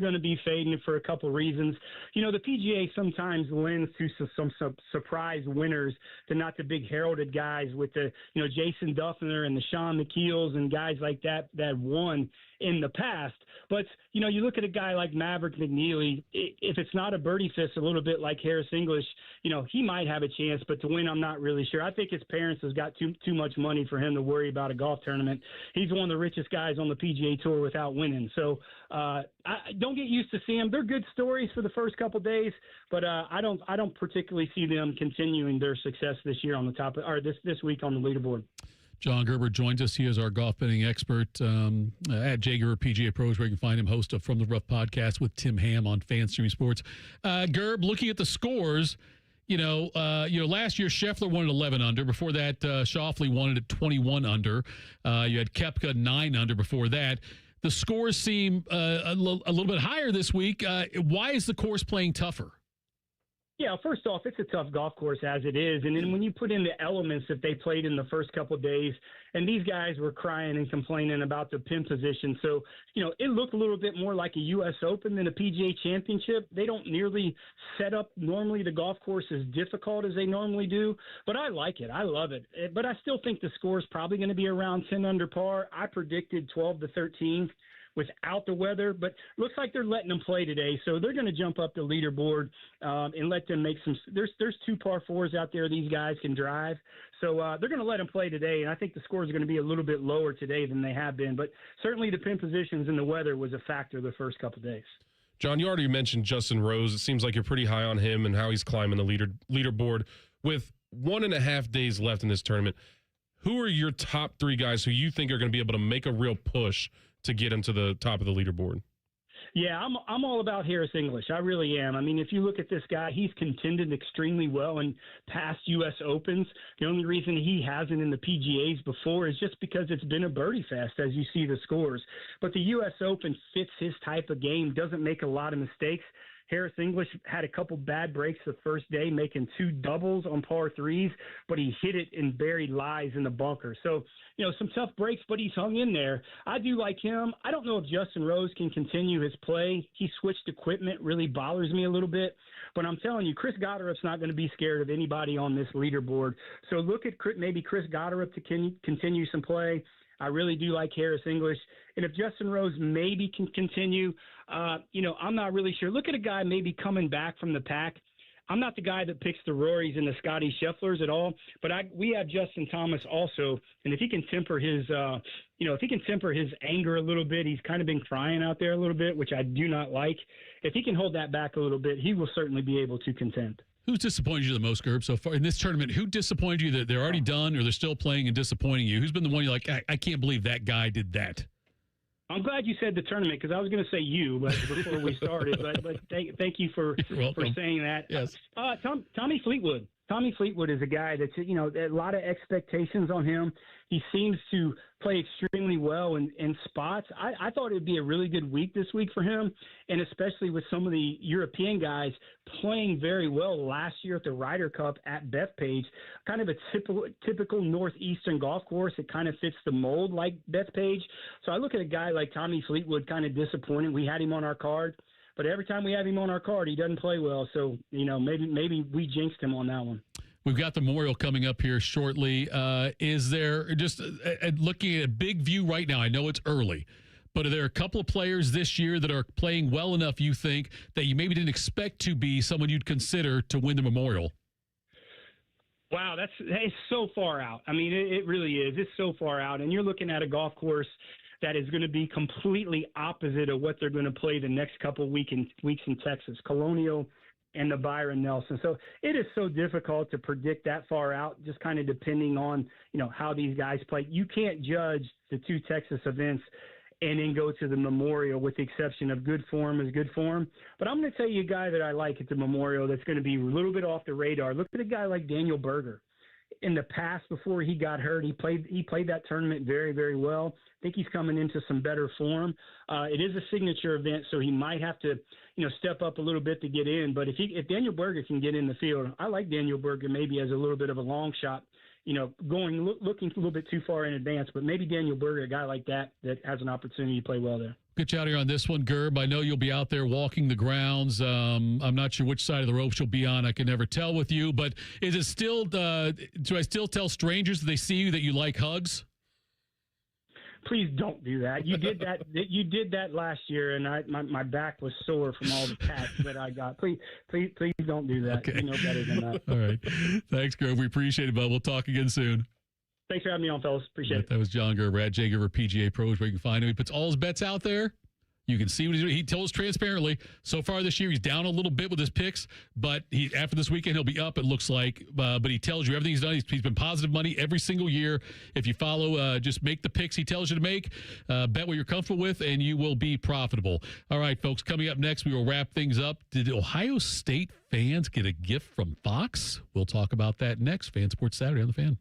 going to be fading for a couple reasons. You know, the PGA sometimes lends to some surprise winners, to not the big heralded guys with the, Jason Duffner and the Sean McKeels and guys like that won in the past. But, you look at a guy like Maverick McNeely, if it's not a birdie fist, a little bit like Harris English, he might have a chance, but to win, I'm not really sure. I think his parents has got too much money for him to worry about a golf tournament. He's one of the richest guys on the PGA Tour without winning. So I don't get used to seeing them. They're good stories for the first couple days, but I don't particularly see them continuing their success this year on the top or this week on the leaderboard. John Gerber joins us. He is our golf betting expert at Jay Gerber PGA Pros, where you can find him, host of From the Rough podcast with Tim Ham on FanStream Sports. Gerb, looking at the scores, last year Scheffler won at 11 under. Before that, Schauffele won it at 21 under. You had Koepka 9 under before that. The scores seem a little bit higher this week. Why is the course playing tougher? Yeah, first off, it's a tough golf course as it is. And then when you put in the elements that they played in the first couple of days, and these guys were crying and complaining about the pin position. So, it looked a little bit more like a U.S. Open than a PGA Championship. They don't nearly set up normally the golf course as difficult as they normally do. But I like it. I love it. But I still think the score is probably going to be around 10 under par. I predicted 12 to 13. Without the weather, but looks like they're letting them play today, so they're going to jump up the leaderboard and let them make some. There's 2 par 4s out there these guys can drive, so they're going to let them play today, and I think the scores are going to be a little bit lower today than they have been, but certainly the pin positions and the weather was a factor the first couple of days. John, you already mentioned Justin Rose. It seems like you're pretty high on him and how he's climbing the leaderboard. With 1.5 days left in this tournament, who are your top 3 guys who you think are going to be able to make a real push to get him to the top of the leaderboard? Yeah, I'm all about Harris English. I really am. I mean, if you look at this guy, he's contended extremely well in past U.S. Opens. The only reason he hasn't in the PGAs before is just because it's been a birdie fest, as you see the scores. But the U.S. Open fits his type of game, doesn't make a lot of mistakes. Harris English had a couple bad breaks the first day, making 2 doubles on par 3s, but he hit it and buried lies in the bunker. So, some tough breaks, but he's hung in there. I do like him. I don't know if Justin Rose can continue his play. He switched equipment, really bothers me a little bit. But I'm telling you, Chris Gotterup's not going to be scared of anybody on this leaderboard. So look at maybe Chris Gotterup to continue some play. I really do like Harris English. And if Justin Rose maybe can continue, I'm not really sure. Look at a guy maybe coming back from the pack. I'm not the guy that picks the Rorys and the Scotty Schefflers at all, but we have Justin Thomas also. And if he can temper his, anger a little bit, he's kind of been crying out there a little bit, which I do not like. If he can hold that back a little bit, he will certainly be able to contend. Who's disappointed you the most, Gerb, so far in this tournament? Who disappointed you that they're already done or they're still playing and disappointing you? Who's been the one you're like, I can't believe that guy did that? I'm glad you said the tournament because I was going to say you, but before we started. But thank you for saying that. Yes. Tommy Fleetwood. Tommy Fleetwood is a guy that's, a lot of expectations on him. He seems to play extremely well in spots. I thought it would be a really good week this week for him, and especially with some of the European guys playing very well last year at the Ryder Cup at Bethpage, kind of a typical Northeastern golf course. It kind of fits the mold like Bethpage. So I look at a guy like Tommy Fleetwood kind of disappointed. We had him on our card. But every time we have him on our card, he doesn't play well. So, maybe we jinxed him on that one. We've got the Memorial coming up here shortly. Is there just looking at a big view right now? I know it's early, but are there a couple of players this year that are playing well enough, you think, that you maybe didn't expect to be someone you'd consider to win the Memorial? Wow, it's so far out. I mean, it really is. It's so far out. And you're looking at a golf course that is going to be completely opposite of what they're going to play the next couple weeks in Texas. Colonial and the Byron Nelson. So it is so difficult to predict that far out, just kind of depending on, how these guys play. You can't judge the two Texas events and then go to the Memorial with the exception of good form is good form. But I'm going to tell you a guy that I like at the Memorial that's going to be a little bit off the radar. Look at a guy like Daniel Berger. In the past, before he got hurt, he played that tournament very, very well. I think he's coming into some better form. It is a signature event, so he might have to, step up a little bit to get in. But if Daniel Berger can get in the field, I like Daniel Berger maybe as a little bit of a long shot, looking a little bit too far in advance. But maybe Daniel Berger, a guy like that has an opportunity to play well there. Get you out here on this one, Gerb. I know you'll be out there walking the grounds. I'm not sure which side of the ropes you'll be on. I can never tell with you. But is it still? Do I still tell strangers that they see you that you like hugs? Please don't do that. You did that. You did that last year, and my back was sore from all the pats that I got. Please don't do that. Okay. You know better than that. All right. Thanks, Gerb. We appreciate it, bud. We'll talk again soon. Thanks for having me on, fellas. Appreciate it. That was John Gerber at Jay Gerber PGA Pros, where you can find him. He puts all his bets out there. You can see what he's doing. He tells transparently. So far this year, he's down a little bit with his picks, but after this weekend, he'll be up, it looks like. But he tells you everything he's done. He's been positive money every single year. If you follow, just make the picks he tells you to make, bet what you're comfortable with, and you will be profitable. All right, folks, coming up next, we will wrap things up. Did Ohio State fans get a gift from Fox? We'll talk about that next. Fan Sports Saturday on The Fan.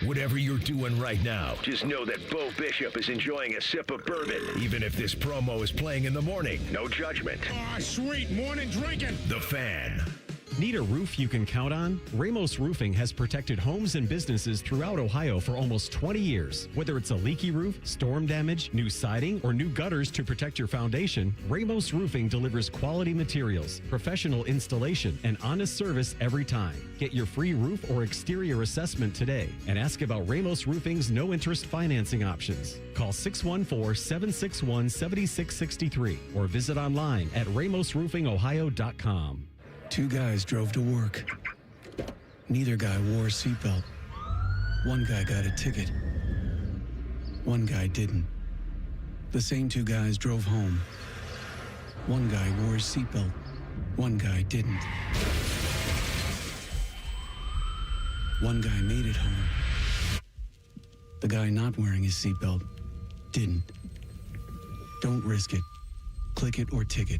Whatever you're doing right now, just know that Bo Bishop is enjoying a sip of bourbon. Even if this promo is playing in the morning, no judgment. Ah, sweet morning drinking. The Fan. Need a roof you can count on? Ramos Roofing has protected homes and businesses throughout Ohio for almost 20 years. Whether it's a leaky roof, storm damage, new siding, or new gutters to protect your foundation, Ramos Roofing delivers quality materials, professional installation, and honest service every time. Get your free roof or exterior assessment today and ask about Ramos Roofing's no-interest financing options. Call 614-761-7663 or visit online at ramosroofingohio.com. Two guys drove to work. Neither guy wore a seatbelt. One guy got a ticket. One guy didn't. The same two guys drove home. One guy wore his seatbelt. One guy didn't. One guy made it home. The guy not wearing his seatbelt didn't. Don't risk it. Click it or ticket.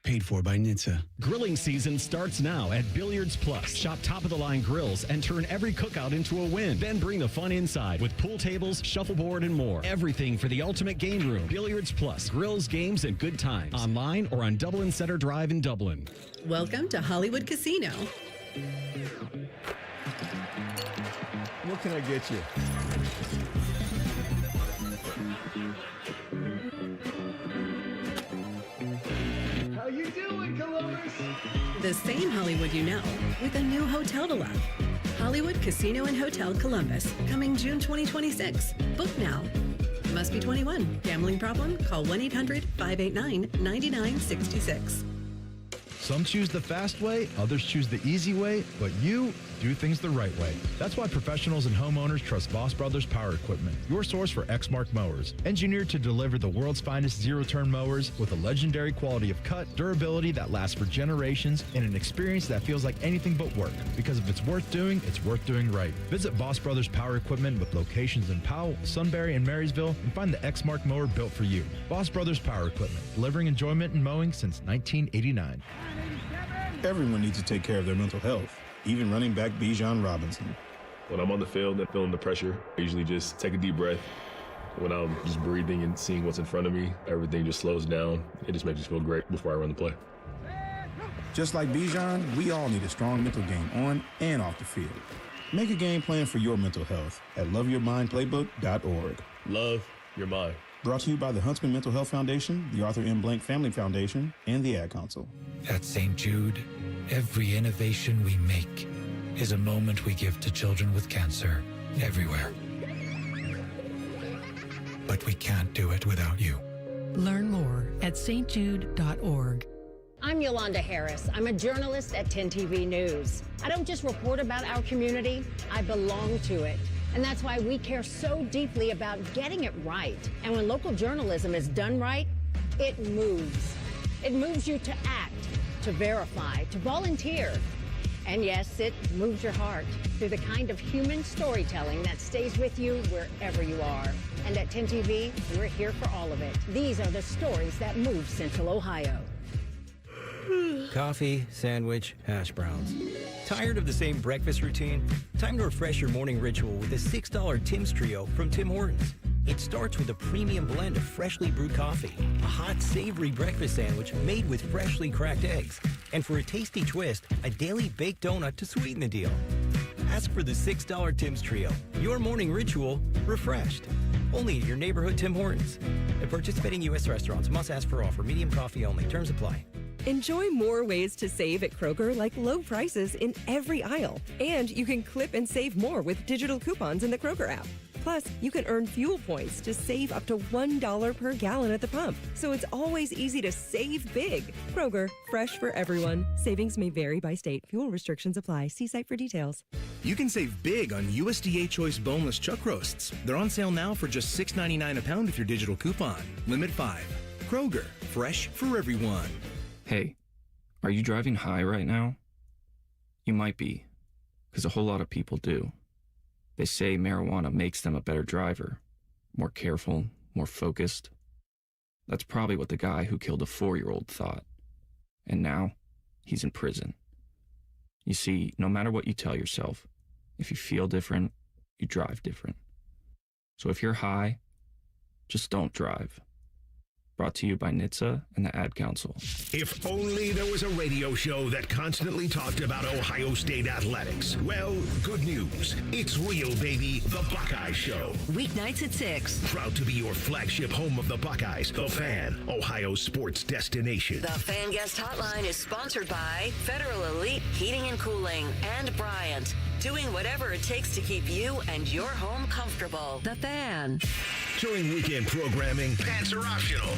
Paid for by NHTSA. Grilling season starts now at Billiards Plus. Shop top-of-the-line grills and turn every cookout into a win. Then bring the fun inside with pool tables, shuffleboard, and more. Everything for the ultimate game room. Billiards Plus. Grills, games, and good times. Online or on Dublin Center Drive in Dublin. Welcome to Hollywood Casino. What can I get you? How you doing, Columbus? The same Hollywood you know, with a new hotel to love. Hollywood Casino and Hotel Columbus, coming June 2026. Book now. Must be 21. Gambling problem? Call 1-800-589-9966. Some choose the fast way, others choose the easy way, but you do things the right way. That's why professionals and homeowners trust Voss Brothers Power Equipment, your source for Exmark mowers. Engineered to deliver the world's finest zero-turn mowers with a legendary quality of cut, durability that lasts for generations, and an experience that feels like anything but work. Because if it's worth doing right. Visit Voss Brothers Power Equipment with locations in Powell, Sunbury, and Marysville, and find the Exmark mower built for you. Voss Brothers Power Equipment, delivering enjoyment in mowing since 1989. Everyone needs to take care of their mental health, even running back Bijan Robinson. When I'm on the field and feeling the pressure, I usually just take a deep breath. When I'm just breathing and seeing what's in front of me, everything just slows down. It just makes me feel great before I run the play. Just like Bijan, we all need a strong mental game on and off the field. Make a game plan for your mental health at loveyourmindplaybook.org. Love your mind. Brought to you by the Huntsman Mental Health Foundation, the Arthur M. Blank Family Foundation, and the Ad Council. At St. Jude, every innovation we make is a moment we give to children with cancer everywhere. But we can't do it without you. Learn more at stjude.org. I'm Yolanda Harris. I'm a journalist at 10 TV News. I don't just report about our community, I belong to it. And that's why we care so deeply about getting it right. And when local journalism is done right, it moves. It moves you to act, to verify, to volunteer. And yes, it moves your heart through the kind of human storytelling that stays with you wherever you are. And at 10 TV, we're here for all of it. These are the stories that move Central Ohio. Coffee, sandwich, hash browns. Tired of the same breakfast routine? Time to refresh your morning ritual with a $6 Tim's Trio from Tim Hortons. It starts with a premium blend of freshly brewed coffee, a hot, savory breakfast sandwich made with freshly cracked eggs, and for a tasty twist, a daily baked donut to sweeten the deal. Ask for the $6 Tim's Trio. Your morning ritual refreshed. Only at your neighborhood Tim Hortons. At participating U.S. restaurants, must ask for offer. Medium coffee only. Terms apply. Enjoy more ways to save at Kroger, like low prices in every aisle. And you can clip and save more with digital coupons in the Kroger app. Plus, you can earn fuel points to save up to $1 per gallon at the pump. So it's always easy to save big. Kroger, fresh for everyone. Savings may vary by state. Fuel restrictions apply. See site for details. You can save big on USDA Choice boneless chuck roasts. They're on sale now for just $6.99 a pound with your digital coupon. Limit 5. Kroger, fresh for everyone. Hey, are you driving high right now? You might be, because a whole lot of people do. They say marijuana makes them a better driver, more careful, more focused. That's probably what the guy who killed a 4-year-old thought. And now, he's in prison. You see, no matter what you tell yourself, if you feel different, you drive different. So if you're high, just don't drive. Brought to you by NHTSA and the Ad Council. If only there was a radio show that constantly talked about Ohio State athletics. Well, good news. It's real, baby. The Buckeye Show. Weeknights at 6. Proud to be your flagship home of the Buckeyes. The Fan, Ohio's sports destination. The Fan Guest Hotline is sponsored by Federal Elite Heating and Cooling and Bryant. Doing whatever it takes to keep you and your home comfortable. The Fan. During weekend programming, pants are optional.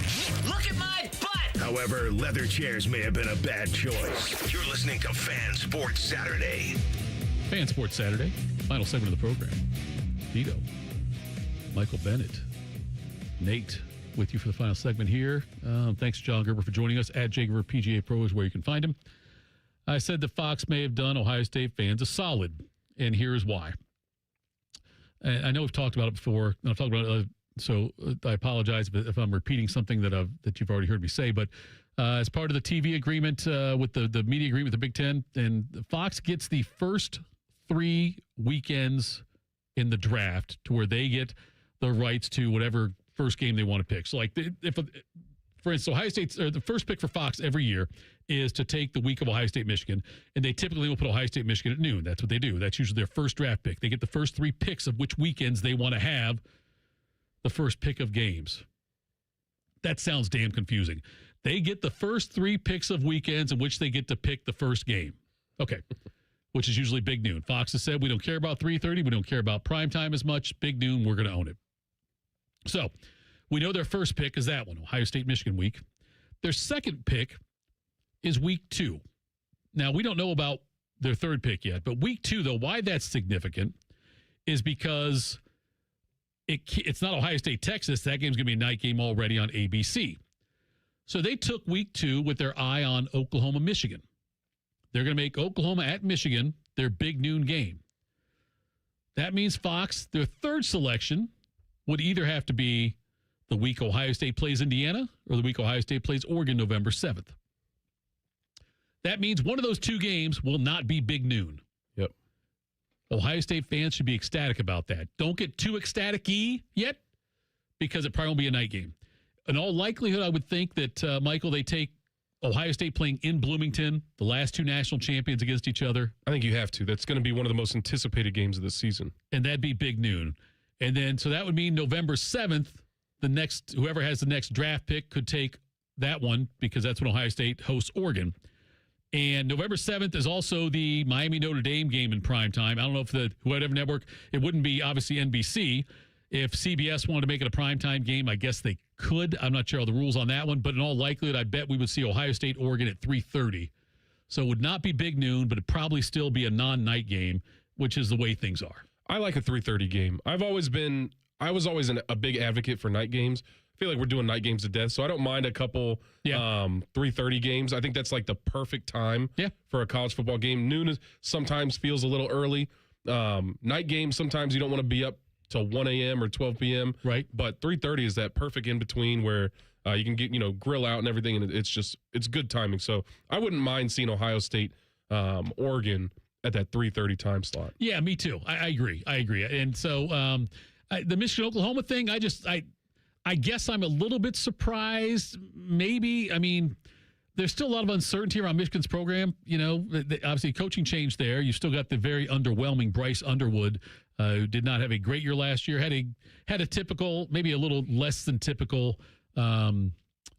Look at my butt! However, leather chairs may have been a bad choice. You're listening to Fan Sports Saturday. Fan Sports Saturday, final segment of the program. Tito, Michael Bennett, Nate with you for the final segment here. Thanks, John Gerber, for joining us. At Jay Gerber PGA Pro is where you can find him. I said that Fox may have done Ohio State fans a solid, and here's why. And I know we've talked about it before, and I've talked about it, so I apologize if I'm repeating something that you've already heard me say, but as part of the TV agreement with the media agreement with the Big Ten, and Fox gets the first 3 weekends in the draft to where they get the rights to whatever first game they want to pick. So, like, for instance, Ohio State's or the first pick for Fox every year is to take the week of Ohio State, Michigan, and they typically will put Ohio State, Michigan at noon. That's what they do. That's usually their first draft pick. They get the first 3 picks of which weekends they want to have the first pick of games. That sounds damn confusing. They get the first 3 picks of weekends in which they get to pick the first game. Okay. Which is usually big noon. Fox has said, we don't care about 3:30. We don't care about prime time as much. Big noon, we're going to own it. So we know their first pick is that one, Ohio State, Michigan week. Their second pick is week 2. Now, we don't know about their third pick yet, but week 2, though, why that's significant is because it's not Ohio State, Texas. That game's going to be a night game already on ABC. So they took week 2 with their eye on Oklahoma, Michigan. They're going to make Oklahoma at Michigan their big noon game. That means Fox, their third selection, would either have to be the week Ohio State plays Indiana or the week Ohio State plays Oregon, November 7th. That means one of those 2 games will not be big noon. Yep. Ohio State fans should be ecstatic about that. Don't get too ecstatic-y yet, because it probably won't be a night game. In all likelihood, I would think that, Michael, they take Ohio State playing in Bloomington, the last 2 national champions against each other. I think you have to. That's going to be one of the most anticipated games of the season. And that'd be big noon. And then, so that would mean November 7th, whoever has the next draft pick could take that one, because that's when Ohio State hosts Oregon. And November 7th is also the Miami-Notre Dame game in prime time. I don't know if whatever network, it wouldn't be obviously NBC. If CBS wanted to make it a primetime game, I guess they could. I'm not sure all the rules on that one, but in all likelihood, I bet we would see Ohio State, Oregon at 3:30. So it would not be big noon, but it'd probably still be a non-night game, which is the way things are. I like a 3:30 game. I was always a big advocate for night games. feel like we're doing night games to death, so I don't mind a couple 3:30 games. I think that's like the perfect time for a college football game. Noon sometimes feels a little early. Night games, sometimes you don't want to be up till 1 a.m. or 12 p.m. Right. But 3:30 is that perfect in between where you can get, grill out and everything, and it's good timing. So I wouldn't mind seeing Ohio State, Oregon at that 3:30 time slot. Yeah, me too. I agree. And so the Michigan-Oklahoma thing, I guess I'm a little bit surprised. Maybe, I mean, there's still a lot of uncertainty around Michigan's program. Obviously coaching change there. You still got the very underwhelming Bryce Underwood, who did not have a great year last year. Had a typical, maybe a little less than typical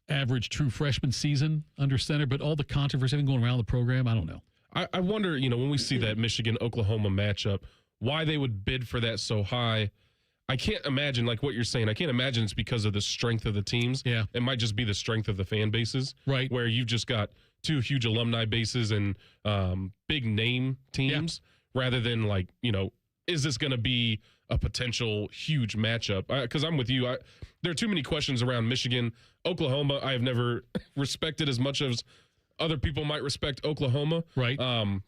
average true freshman season under center. But all the controversy going around the program, I don't know. I wonder, when we see that Michigan-Oklahoma matchup, why they would bid for that so high. I can't imagine, like what you're saying, I can't imagine it's because of the strength of the teams. Yeah. It might just be the strength of the fan bases. Right. Where you've just got two huge alumni bases and big name teams rather than like, is this going to be a potential huge matchup? Because I'm with you. There are too many questions around Michigan. Oklahoma, I have never respected as much as other people might respect Oklahoma. Right.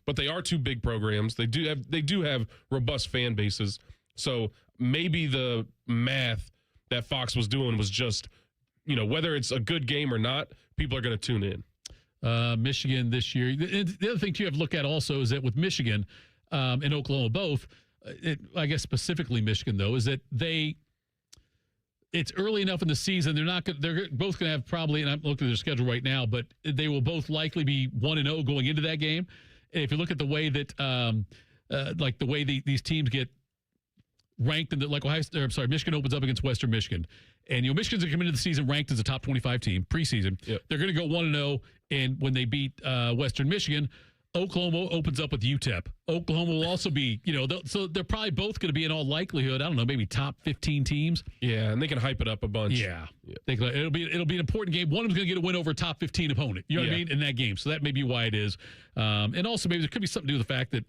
But they are two big programs. They do have robust fan bases. So maybe the math that Fox was doing was just, whether it's a good game or not, people are going to tune in. Michigan this year. The other thing you have to look at also is that with Michigan and Oklahoma both, I guess specifically Michigan though, is that it's early enough in the season. They're both going to have probably, and I'm looking at their schedule right now, but they will both likely be 1-0 going into that game. And if you look at the way that, these teams get ranked in Michigan opens up against Western Michigan. And, Michigan's going to come into the season ranked as a top 25 team preseason. Yep. They're going to go 1-0. And when they beat Western Michigan, Oklahoma opens up with UTEP. Oklahoma will also be, so they're probably both going to be in all likelihood, I don't know, maybe top 15 teams. Yeah, and they can hype it up a bunch. Yeah. It'll be an important game. One of them's going to get a win over a top 15 opponent. You know what I mean? In that game. So that may be why it is. And also maybe there could be something to do with the fact that,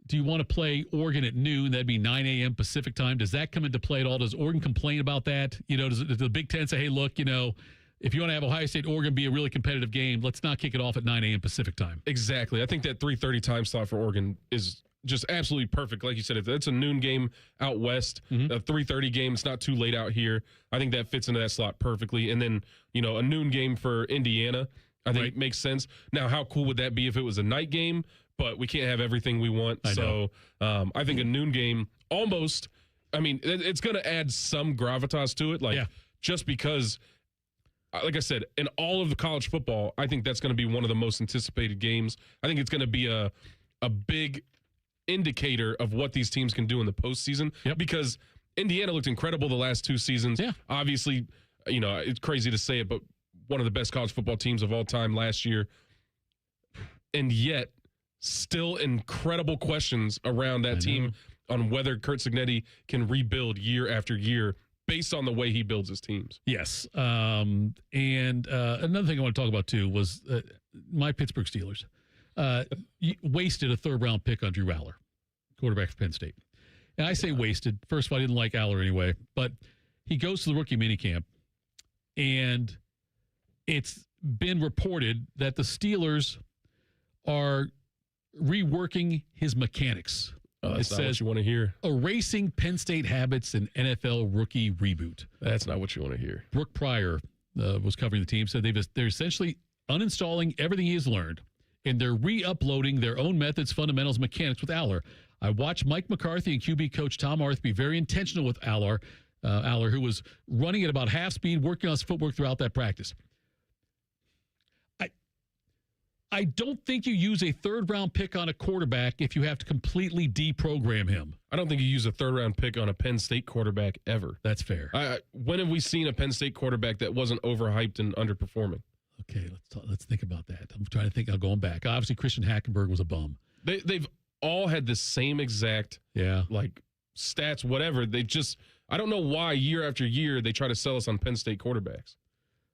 do you want to play Oregon at noon? That'd be 9 a.m. Pacific time. Does that come into play at all? Does Oregon complain about that? Does the Big Ten say, hey, look, if you want to have Ohio State, Oregon be a really competitive game, let's not kick it off at 9 a.m. Pacific time. Exactly. I think that 3:30 time slot for Oregon is just absolutely perfect. Like you said, if it's a noon game out west, a 3:30 game, it's not too late out here. I think that fits into that slot perfectly. And then, a noon game for Indiana, I think makes sense. Now, how cool would that be if it was a night game? But we can't have everything we want. So I think a noon game almost, it's going to add some gravitas to it. Just because, like I said, in all of the college football, I think that's going to be one of the most anticipated games. I think it's going to be a big indicator of what these teams can do in the postseason. Because Indiana looked incredible the last two seasons. Obviously, it's crazy to say it, but one of the best college football teams of all time last year. And yet, still incredible questions around that team on whether Kurt Cignetti can rebuild year after year based on the way he builds his teams. Yes. And another thing I want to talk about, too, was my Pittsburgh Steelers wasted a third-round pick on Drew Aller, quarterback for Penn State. And I say wasted. First of all, I didn't like Aller anyway. But he goes to the rookie minicamp, and it's been reported that the Steelers are reworking his mechanics. That's not what you want to hear. Erasing Penn State habits and NFL rookie reboot. That's not what you want to hear. Brooke Pryor was covering the team, said they're essentially uninstalling everything he has learned, and they're re-uploading their own methods, fundamentals, mechanics with Aller. I watched Mike McCarthy and QB coach Tom Arth be very intentional with Aller, who was running at about half speed, working on his footwork throughout that practice. I don't think you use a third-round pick on a quarterback if you have to completely deprogram him. I don't think you use a third-round pick on a Penn State quarterback ever. That's fair. When have we seen a Penn State quarterback that wasn't overhyped and underperforming? Okay, let's think about that. I'm trying to think. I'm going back. Obviously, Christian Hackenberg was a bum. They've all had the same exact stats, whatever. I don't know why year after year they try to sell us on Penn State quarterbacks.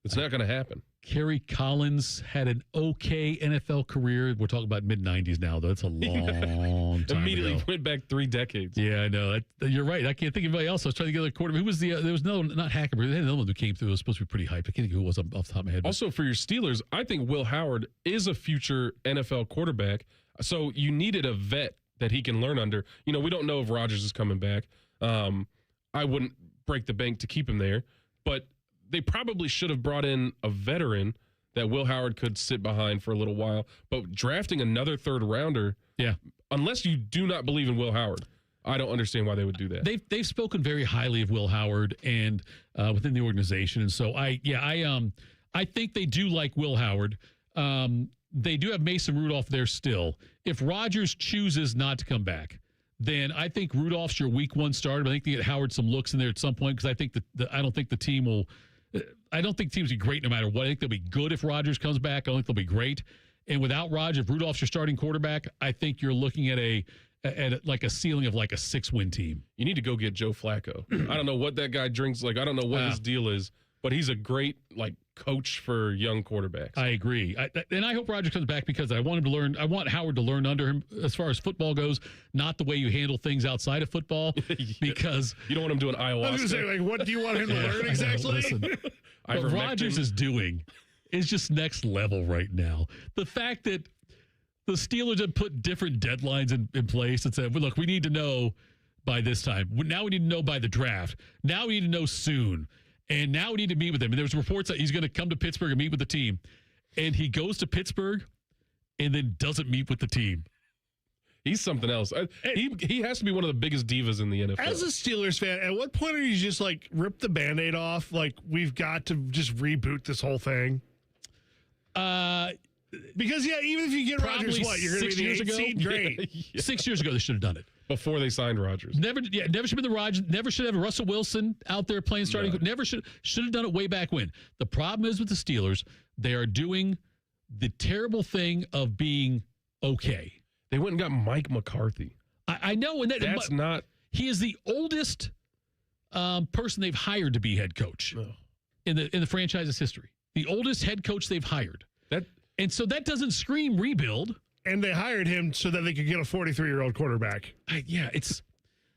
It's not going to happen. Kerry Collins had an okay NFL career. We're talking about mid-90s now, though. That's a long time Immediately ago. went back 3 decades. Yeah, I know. You're right. I can't think of anybody else. I was trying to get a quarterback. Who was there was no, not Hackenberg. They had another one who came through. It was supposed to be pretty hype. I can't think of who it was off the top of my head. Also, for your Steelers, I think Will Howard is a future NFL quarterback. So you needed a vet that he can learn under. You know, we don't know if Rodgers is coming back. I wouldn't break the bank to keep him there. But they probably should have brought in a veteran that Will Howard could sit behind for a little while. But drafting another third rounder, unless you do not believe in Will Howard, I don't understand why they would do that. They've spoken very highly of Will Howard and within the organization, and so I think they do like Will Howard. They do have Mason Rudolph there still. If Rodgers chooses not to come back, then I think Rudolph's your week 1 starter. But I think they get Howard some looks in there at some point because I think I don't think the team will. I don't think teams will be great no matter what. I think they'll be good if Rodgers comes back. I don't think they'll be great. And without Rodgers, if Rudolph's your starting quarterback, I think you're looking at a ceiling of like a 6-win team. You need to go get Joe Flacco. I don't know what that guy drinks. I don't know what his deal is, but he's a great coach for young quarterbacks. I agree. And I hope Rodgers comes back because I want him to learn. I want Howard to learn under him as far as football goes, not the way you handle things outside of football. Because you don't want him doing ayahuasca. I was going to say, what do you want him to learn exactly? Listen, what Rodgers is doing is just next level right now. The fact that the Steelers have put different deadlines in place and said, well, look, we need to know by this time. Now we need to know by the draft. Now we need to know soon. And now we need to meet with him. And there's reports that he's going to come to Pittsburgh and meet with the team. And he goes to Pittsburgh and then doesn't meet with the team. He's something else. He has to be one of the biggest divas in the NFL. As a Steelers fan, at what point are you just rip the Band-Aid off? We've got to just reboot this whole thing? Because, even if you get Rodgers, you're going to be the 8th seed? Great. 6 years ago, they should have done it. Before they signed Rodgers. Never should have been the Rodgers. Never should have Russell Wilson out there playing starting. No. Never should have done it way back when. The problem is with the Steelers, they are doing the terrible thing of being okay. They went and got Mike McCarthy. I know. And that's not. He is the oldest person they've hired to be head coach in the franchise's history. The oldest head coach they've hired. And so that doesn't scream rebuild. And they hired him so that they could get a 43-year-old quarterback.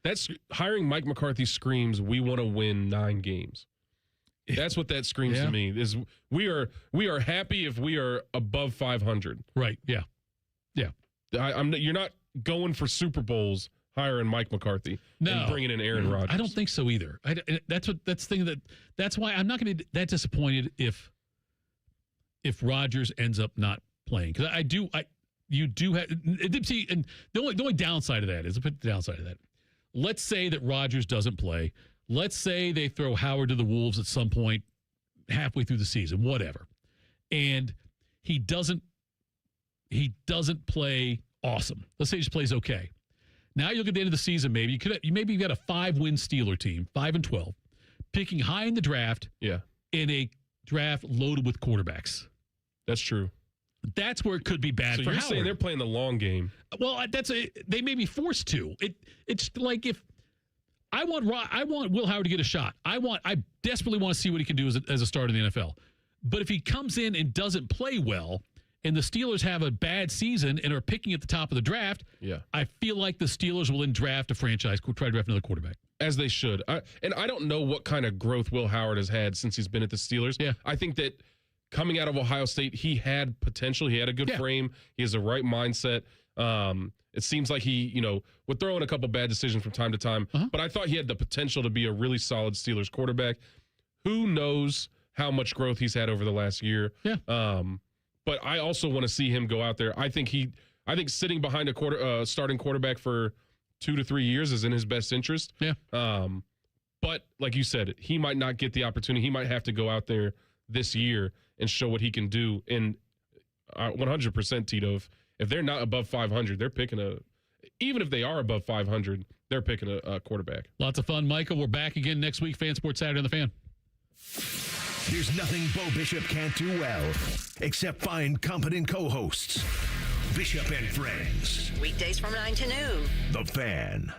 That's hiring Mike McCarthy screams we want to win 9 games. That's what that screams to me. Is we are happy if we are above 500. Right. Yeah. You're not going for Super Bowls hiring Mike McCarthy and bringing in Aaron Rodgers. I don't think so either. That's why I'm not going to be that disappointed if Rodgers ends up not playing because you do have see, and the only downside of that is the downside of that. Let's say that Rodgers doesn't play. Let's say they throw Howard to the Wolves at some point halfway through the season, whatever, and he doesn't play awesome. Let's say he just plays okay. Now you look at the end of the season, maybe you've got a 5-win Steeler team, 5-12, picking high in the draft. Yeah, in a draft loaded with quarterbacks. That's true. That's where it could be bad for Howard. Howard. Saying they're playing the long game. Well, they may be forced to. It's like if I want Will Howard to get a shot. I desperately want to see what he can do as a starter in the NFL. But if he comes in and doesn't play well, and the Steelers have a bad season and are picking at the top of the draft, I feel like the Steelers will then try to draft another quarterback. As they should. And I don't know what kind of growth Will Howard has had since he's been at the Steelers. Yeah. I think that coming out of Ohio State, he had potential. He had a good frame. He has the right mindset. It seems like he, would throw in a couple bad decisions from time to time. But I thought he had the potential to be a really solid Steelers quarterback. Who knows how much growth he's had over the last year. Yeah. But I also want to see him go out there. I think sitting behind a starting quarterback for 2 to 3 years is in his best interest. Yeah. But like you said, he might not get the opportunity. He might have to go out there this year and show what he can do. And 100%, Tito, if they're not above 500, they're picking even if they are above 500, they're picking a quarterback. Lots of fun, Michael. We're back again next week. Fan Sports Saturday on the Fan. There's nothing Bo Bishop can't do well, except find competent co-hosts. Bishop and Friends. Weekdays from 9 to noon. The Fan.